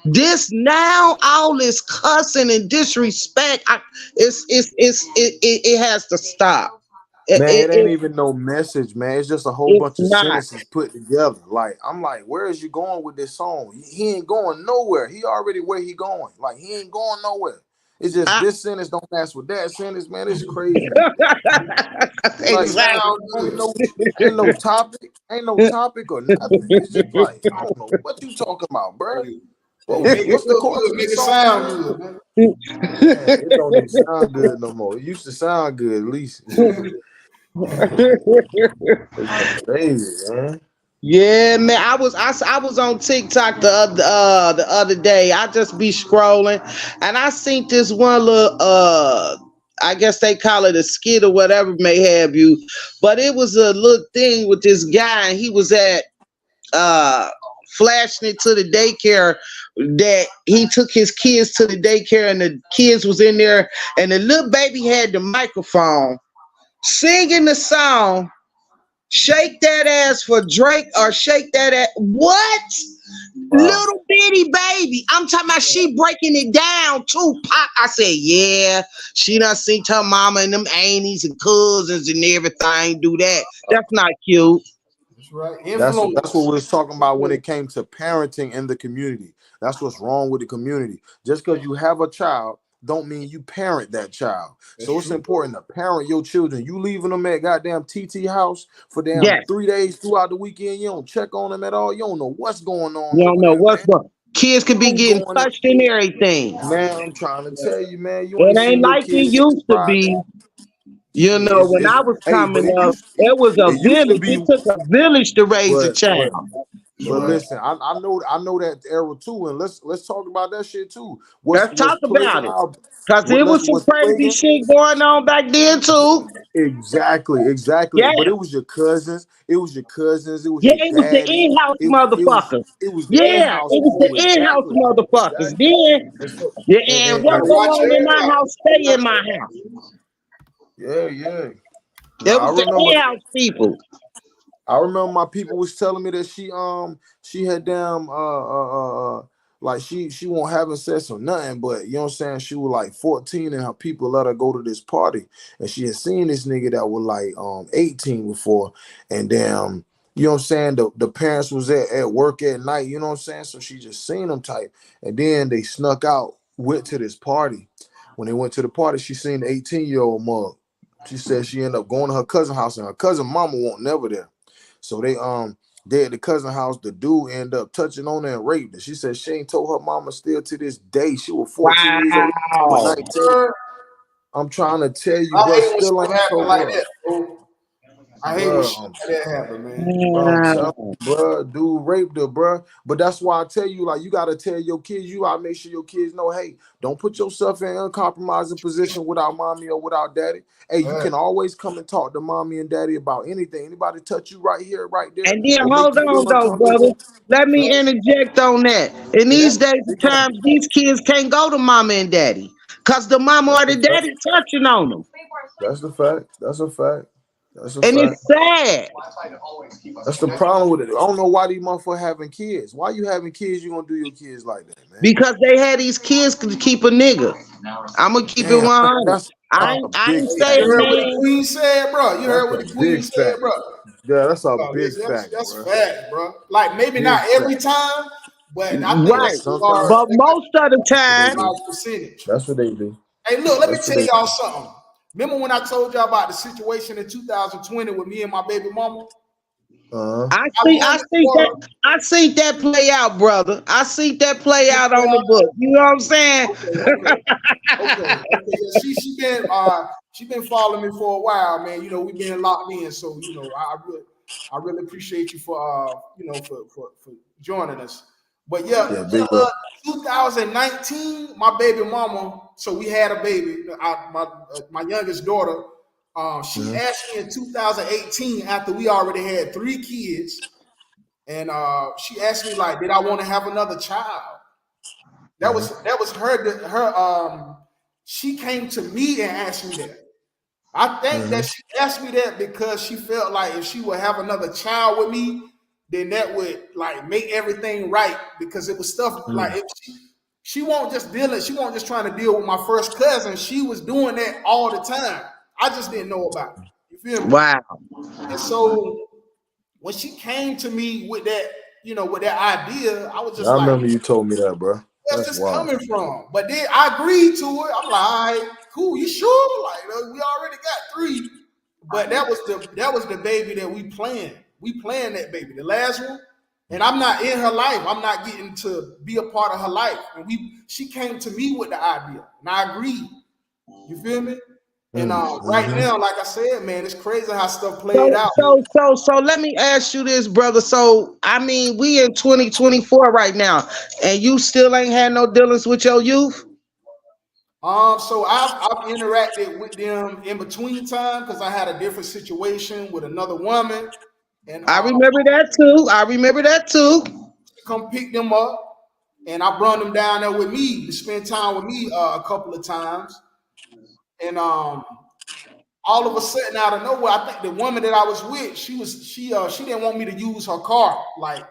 This now, all this cussing and disrespect, it has to stop. Man, it ain't even no message, man. It's just a whole bunch of sentences put together. Like, I'm like, where is you going with this song? He ain't going nowhere. He already where he going. Like, he ain't going nowhere. It's just this sentence don't match with that sentence, man. It's crazy. Ain't no topic. Ain't no topic or nothing. It's just like, I don't know what you talking about, bro. What's the chorus? Make it sound good, man. It don't even sound good no more. It used to sound good, at least. It's crazy, man. Yeah, man. I was on TikTok the other day. I just be scrolling, and I seen this one little I guess they call it a skit or whatever may have you, but it was a little thing with this guy, and he was at flashing it to the daycare that he took his kids to the daycare, and the kids was in there, and the little baby had the microphone singing the song "Shake That Ass for Drake" or "Shake That Ass." What? Wow. Little bitty baby. I'm talking about she breaking it down too. I said, yeah, she done seen her mama and them aunties and cousins and everything do that. That's not cute. That's right. That's what we was talking about when it came to parenting in the community. That's what's wrong with the community. Just because you have a child don't mean you parent that child. So it's important to parent your children. You leaving them at goddamn TT house for damn 3 days throughout the weekend. You don't check on them at all. You don't know what's going on. You don't know what's going on. Kids could be You getting going touched and everything. man, I'm trying to tell you, man, you It ain't ain't seen your like it kids used to private. be. You Shit, know, when I was hey, but coming up, it used to be, it took a village to raise a but child. listen, I know that era too, and let's talk about that shit too. Let's What's talk about plaguing it. our Cause it was some what's crazy plaguing shit going on back then too. exactly. Yeah. But it was your cousins, it was your cousins, it was Yeah, your it was the daddies, in-house motherfuckers. it was the Yeah, it in-house was people, the in-house motherfuckers. exactly. Then, And so yeah, and and what Better go watch on your in head my out. house, stay in my house. yeah. It Now was the in-house people. I remember my people was telling me that she had damn like she won't having sex or nothing, but you know what I'm saying, she was like 14 and her people let her go to this party and she had seen this nigga that was like 18 before, and damn, you know what I'm saying, the parents was at work at night, you know what I'm saying, so she just seen them type, and then they snuck out, went to this party. When they went to the party, she seen the 18-year-old mug. She said she ended up going to her cousin's house and her cousin mama won't never there. So they at the cousin house, the dude ended up touching on her and raped her. She said she ain't told her mama still to this day. She was 14 years old, but Wow. 19. I'm trying to tell you, I bro, hate when still stuff ain't happen told like her. that, bro. I hate when shit Bro, like that happen, man. I'm telling Wow. you, bro, dude raped her, bro. But that's why I tell you, like, you gotta tell your kids, you gotta make sure your kids know, hey, don't put yourself in an uncompromising position without mommy or without daddy. Hey, you Right. can always come and talk to mommy and daddy about anything. Anybody touch you right here, right there, And then or make hold you feel on though, brother. uncomfortable? Let me Right. interject on that. In Yeah, these days they and got times, these kids can't go to mama and daddy. Cause the mama that's or the the fact. daddy touching on them. That's the fact. That's a fact. That's a And fact. it's sad. That's the problem with it. I don't know why these motherfuckers having kids. Why you having kids? You gonna do your kids like that, man? Because they had these kids to keep a nigga. I'm gonna keep it Damn, 100. that's a I big ain't Hey, say you fact, heard bro. what the man. queen said, bro. You That's heard a what the queen big said, fact. bro. Yeah, that's a big Listen, fact, that's bro. fact, bro. Like maybe Big not every fact. time, but I think But Right. that's a sometimes But most of the time, large percentage. that's what they do. Hey, look, let me That's what tell they y'all do. something. Remember when I told y'all about the situation in 2020 with me and my baby mama? Uh-huh. My youngest daughter, I see that play out, brother. I see that play okay, out on the book. You know what I'm saying? okay. Yeah, she been following me for a while, man. You know, we've been locked in, so you know, I really appreciate you for you know, for joining us. But Yeah, yeah, big up. 2019, my baby mama. So we had a baby. My youngest daughter. She Mhm. asked me in 2018 after we already had 3 kids, and she asked me like, did I want to have another child? Mhm. That was her. She came to me and asked me that. I think that Mhm. she asked me that because she felt like if she would have another child with me, then that would like make everything right because it was stuff like Mhm. if she won't just dealing, she won't just trying to deal with my first cousin. She was doing that all the time. I just didn't know about it. You feel me? Wow. And so when she came to me with that, you know, with that idea, I was I just like, remember you told me that, bro. where's That's this wild. coming from? But then I agreed to it. I'm like, all right, cool, you sure? Like we already got 3. But that was the baby that we planned. We planned that baby, the last one. And I'm not in her life. I'm not getting to be a part of her life. And she came to me with the idea. And I agreed. You feel me? And right Mm-hmm. now, like I said, man, it's crazy how stuff played So out. so let me ask you this, brother. So I mean, we in 2024 right now, and you still ain't had no dealings with your youth? So I've interacted with them in between time because I had a different situation with another woman, and I remember that too. I remember that too. she come pick them up, and I brought them down there with me to spend time with me a couple of times, and all of a sudden out of nowhere, I think the woman that I was with, she didn't want me to use her car, like,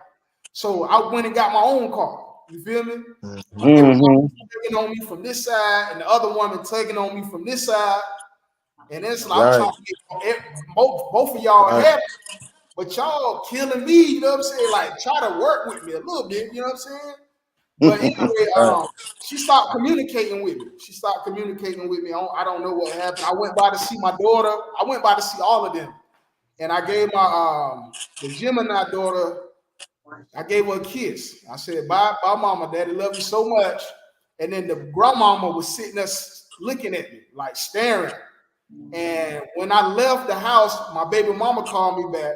so I went and got my own car. You feel me? My baby mama Hmm. tugging on me from this side, and the other woman tugging on me from this side. And it's like I'm Right. trying to get both of y'all Right. happy, but y'all killing me. You know what I'm saying? Like try to work with me a little bit. You know what I'm saying? But anyway, Right. she stopped communicating with me. She stopped communicating with me. I don't know what happened. I went by to see my daughter. I went by to see all of them, and I gave my the Gemini daughter I gave her a kiss. I said, bye, mama, daddy love you so much. And then the grandmama was sitting there looking at me, like staring. And when I left the house, my baby mama called me back.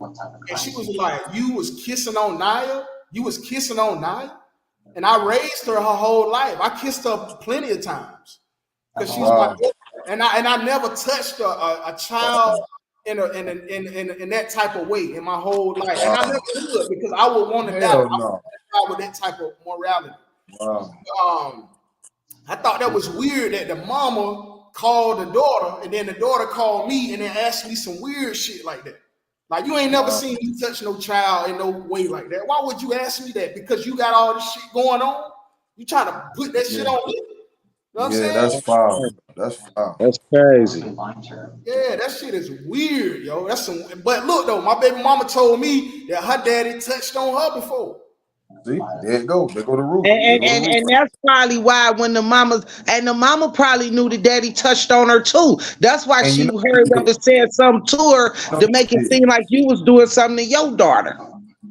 And she was like, you was kissing on Naya? You was kissing on Naya? And I raised her whole life. I kissed her plenty of times. Because she's my daughter. And I never touched a child in that type of way in my whole life. And I never would, because I would want to die. I would die with that type of morality. I thought that was weird that the mama called the daughter, and then the daughter called me and then asked me some weird shit like that. Like, you ain't never seen me touch no child in no way like that. Why would you ask me that? Because you got all this shit going on? You trying to put that shit on me? You know what I'm saying? That's foul. That's foul. That's crazy. Yeah, that shit is weird, yo. But look though, my baby mama told me that her daddy touched on her before. See, there it go. There go the roof. And that's probably why when the mama probably knew the daddy touched on her too. That's why she heard them to say something to her to make it seem like you was doing something to your daughter.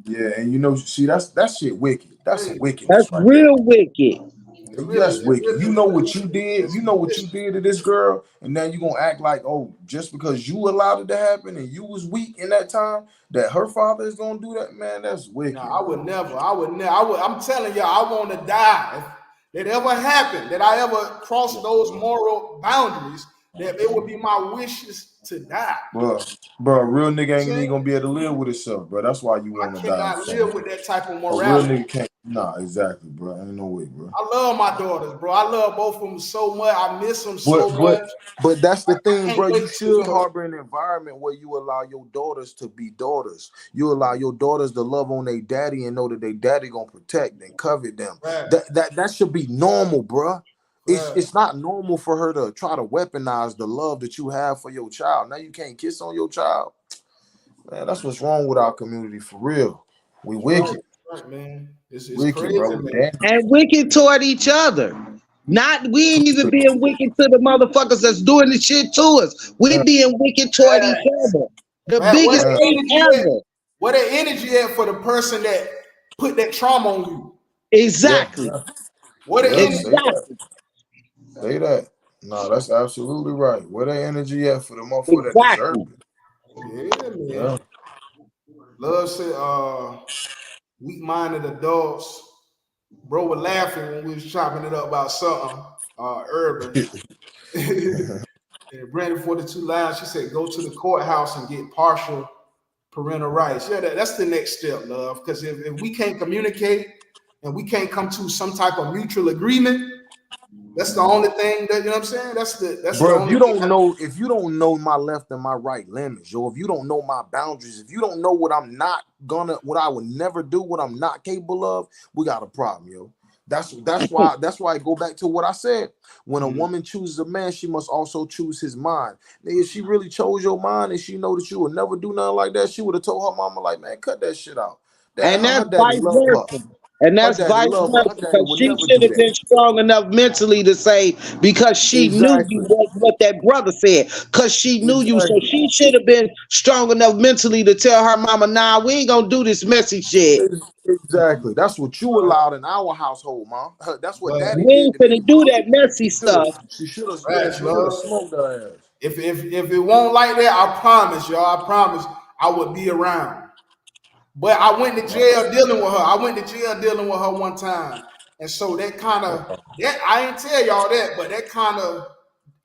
Yeah, and see, that shit wicked. That's wicked. That's right real wicked. That's wicked. You know what you did. You know what you did to this girl, and now you gonna act like, oh, just because you allowed it to happen and you was weak in that time, that her father is gonna do that, man. That's wicked. No, I would never. I'm telling y'all, I want to die. If that ever happened, that I ever crossed those moral boundaries, that it would be my wishes to die. Bro, a real nigga ain't even gonna be able to live with himself, bro. That's why you want to die. I cannot live with that type of morality. A real nigga can't. Nah, exactly, bro. Ain't no way, bro. I love my daughters, bro. I love both of them so much. I miss them so much. But that's the thing, bro. You should harbor an environment where you allow your daughters to be daughters. You allow your daughters to love on their daddy and know that their daddy gonna protect and covet them. Right. That should be normal, bro. It's not normal for her to try to weaponize the love that you have for your child. Now you can't kiss on your child. Man, that's what's wrong with our community, for real. We wicked. Right, man. It's wicked, crazy, bro. man. And wicked toward each other. We ain't even being wicked to the motherfuckers that's doing the shit to us. We being wicked toward each other. The biggest thing ever. Where the energy at for the person that put that trauma on you? Exactly. Yeah. What the energy? Say that. No, that's absolutely right. Where the energy at for the motherfucker that deserve it? Yeah, man. Love said, weak-minded adults. Bro was laughing when we was chopping it up about something urban. And Brandon 42 Lounge, she said, go to the courthouse and get partial parental rights. Yeah, that's the next step, love. Because if we can't communicate and we can't come to some type of mutual agreement, that's the only thing that, you know what I'm saying? That's bro, the only if you don't know my left and my right limits, or if you don't know my boundaries, if you don't know what what I would never do, what I'm not capable of, we got a problem, yo. That's why I go back to what I said. When a woman chooses a man, she must also choose his mind. If she really chose your mind and she know that you would never do nothing like that, she would have told her mama, like, man, cut that shit out. And that's vice versa. And that's vice versa, because she should have been strong enough mentally to say, because she knew you what that brother said, because she knew you. So she should have been strong enough mentally to tell her mama, nah, we ain't gonna do this messy shit. Exactly. That's what you allowed in our household, Mom. That's what daddy we ain't did. Finna do that messy stuff. She should have smoked her ass. If it won't like that, I promise y'all, I promise I would be around. But I went to jail dealing with her. One time. And so that kind of, I ain't tell y'all that, but that kind of,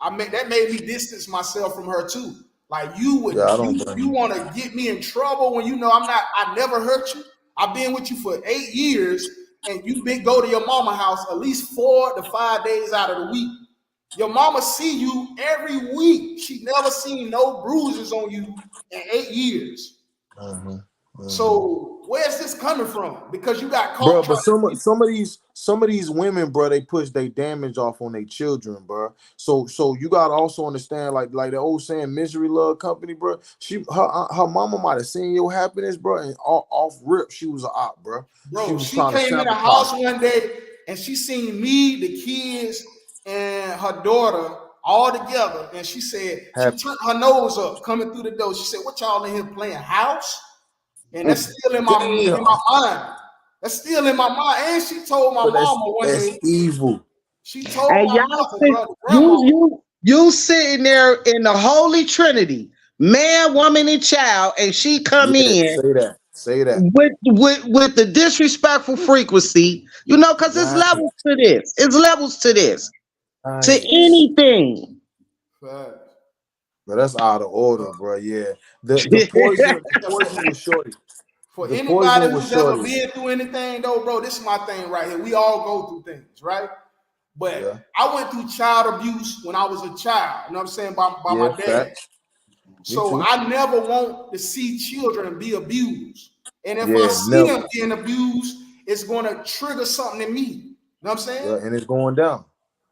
that made me distance myself from her too. Like you want to get me in trouble when you know I never hurt you. I've been with you for 8 years and you go to your mama house at least 4 to 5 days out of the week. Your mama see you every week. She never seen no bruises on you in 8 years. So where's this coming from? Because you got caught. Bro, but some of these women, bro, they push their damage off on their children, bro. So you gotta also understand, like the old saying, misery love company, bro. Her mama might have seen your happiness, bro, and off rip, she was an op, bro. Bro, she came in the house one day and she seen me, the kids, and her daughter all together, and she said she turned her nose up coming through the door. She said, "What y'all in here playing house?" And that's still in my mind. That's still in my mind. And she told my But mama one that's day. evil. She told And my y'all mother, sit, brother, grandma. you sitting there in the Holy Trinity, man, woman, and child, and she come Yeah, in say that. with the disrespectful frequency, you know, because there's Right. levels to this. It's levels to this. To Right. anything. Facts. But that's out of order, bro. Yeah. The poison was shorty. For The anybody poison was who's ever shorty. been through anything, though, bro, this is my thing right here. We all go through things, right? But Yeah. I went through child abuse when I was a child, you know what I'm saying, by Yeah, my dad. facts. Me So too. I never want to see children be abused. And if I Yeah, see never. them being abused, it's going to trigger something in me. You know what I'm saying? Yeah, and it's going down.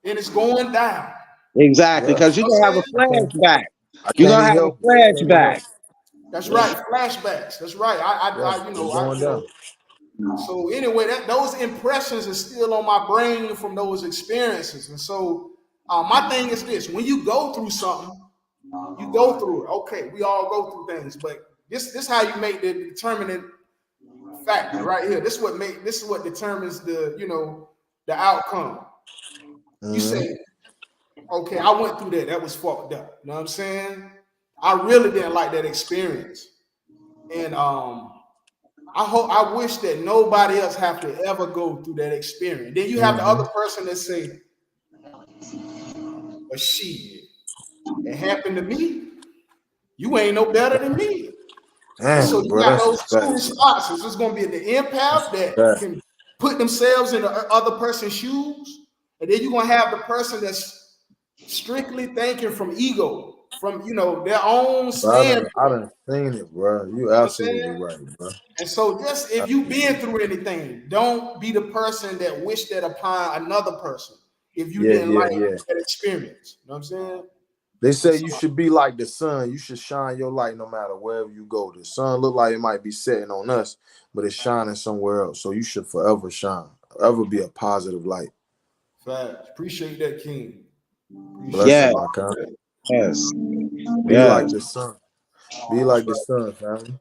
And it's going down. Exactly, Yeah. because you're You know gonna what have I'm saying? a flashback. I You're can't gonna even have a help it. I can't even help flashback. it. That's Yeah. right. Flashbacks. That's right. Yeah. It's going down. So anyway, those impressions are still on my brain from those experiences. And so my thing is this: when you go through something, you go through it. Okay, we all go through things, but this how you make the determinant factor right here. This is what determines the outcome. You Mm-hmm. say, okay, I went through that. That was fucked up. You know what I'm saying? I really didn't like that experience, and I wish that nobody else have to ever go through that experience. Then you have the Mm-hmm. other person that say, "Well, shit, it happened to me. You ain't no better than me." And so Damn, you bro, got that's a those two fact. responses. There's going to be the empath That's that a fact. can put themselves in the other person's shoes, and then you're going to have the person that's strictly thinking from ego, from their own But standpoint. I done seen it, bro. You You know what I'm absolutely saying? right, bro. And so just if you've been through anything, don't be the person that wished that upon another person if you didn't like Yeah. that experience. You know what I'm saying? They And say so, you should be like the sun. You should shine your light no matter wherever you go. The sun look like it might be setting on us, but it's shining somewhere else. So you should forever shine, forever be a positive light. facts. Appreciate that, King. Appreciate Yeah, Blessing, it. my kind. yes, Be yes. like the sun. Be That's like the right. sun, family.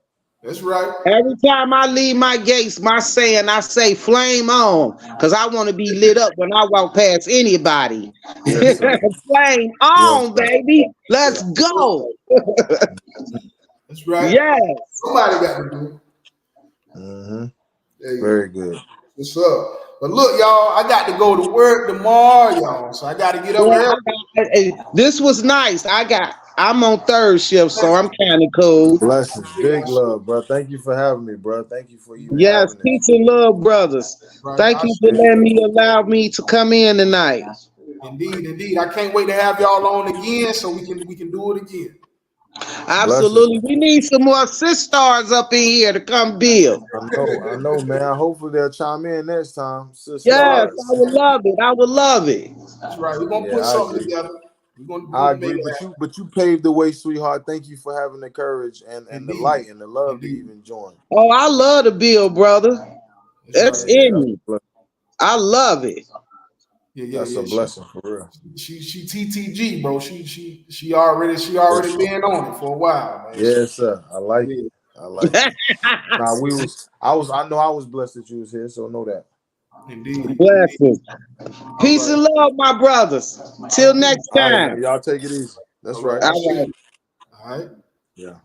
That's right. Every time I leave my gates, I say flame on, because I want to be lit up when I walk past anybody. Yes, sir. Flame Yes, on, sir. baby. Let's go. That's right. Yes. Somebody got to do it. Mm-hmm. There you go. Very good. What's up? But look, y'all, I got to go to work tomorrow, y'all. So I got to get up Well, early. this was nice. I'm on third shift, so I'm kind of cool. Blessings. Big love, bro. Thank you for having me, bro. Thank you for even Yes, having this. peace and love, brothers. Right. Thank you for letting me allow me to come in tonight. Indeed. I can't wait to have y'all on again so we can do it again. Absolutely. We need some more sisters up in here to come build. I know, man. Hopefully they'll chime in next time. Sister Yes, I stars. would love it. I would love it. That's right. We're gonna Yeah, put I something agree. together. We're I gonna make agree, it happen. but you paved the way, sweetheart. Thank you for having the courage and the Indeed. light and the love to Indeed. even join. Oh, I love to build, brother. That's It's right. in That's me. a blessing. I love it. That's a blessing for real. She TTG, bro. She already been on it for a while, man. Yes, sir. I like Yeah. it. I like it. Nah, I know I was blessed that you was here, so know that. Indeed. Blessings. Peace All and love, my brothers. Till next All right, time. man. Y'all take it easy. That's right. All right. right. Yeah.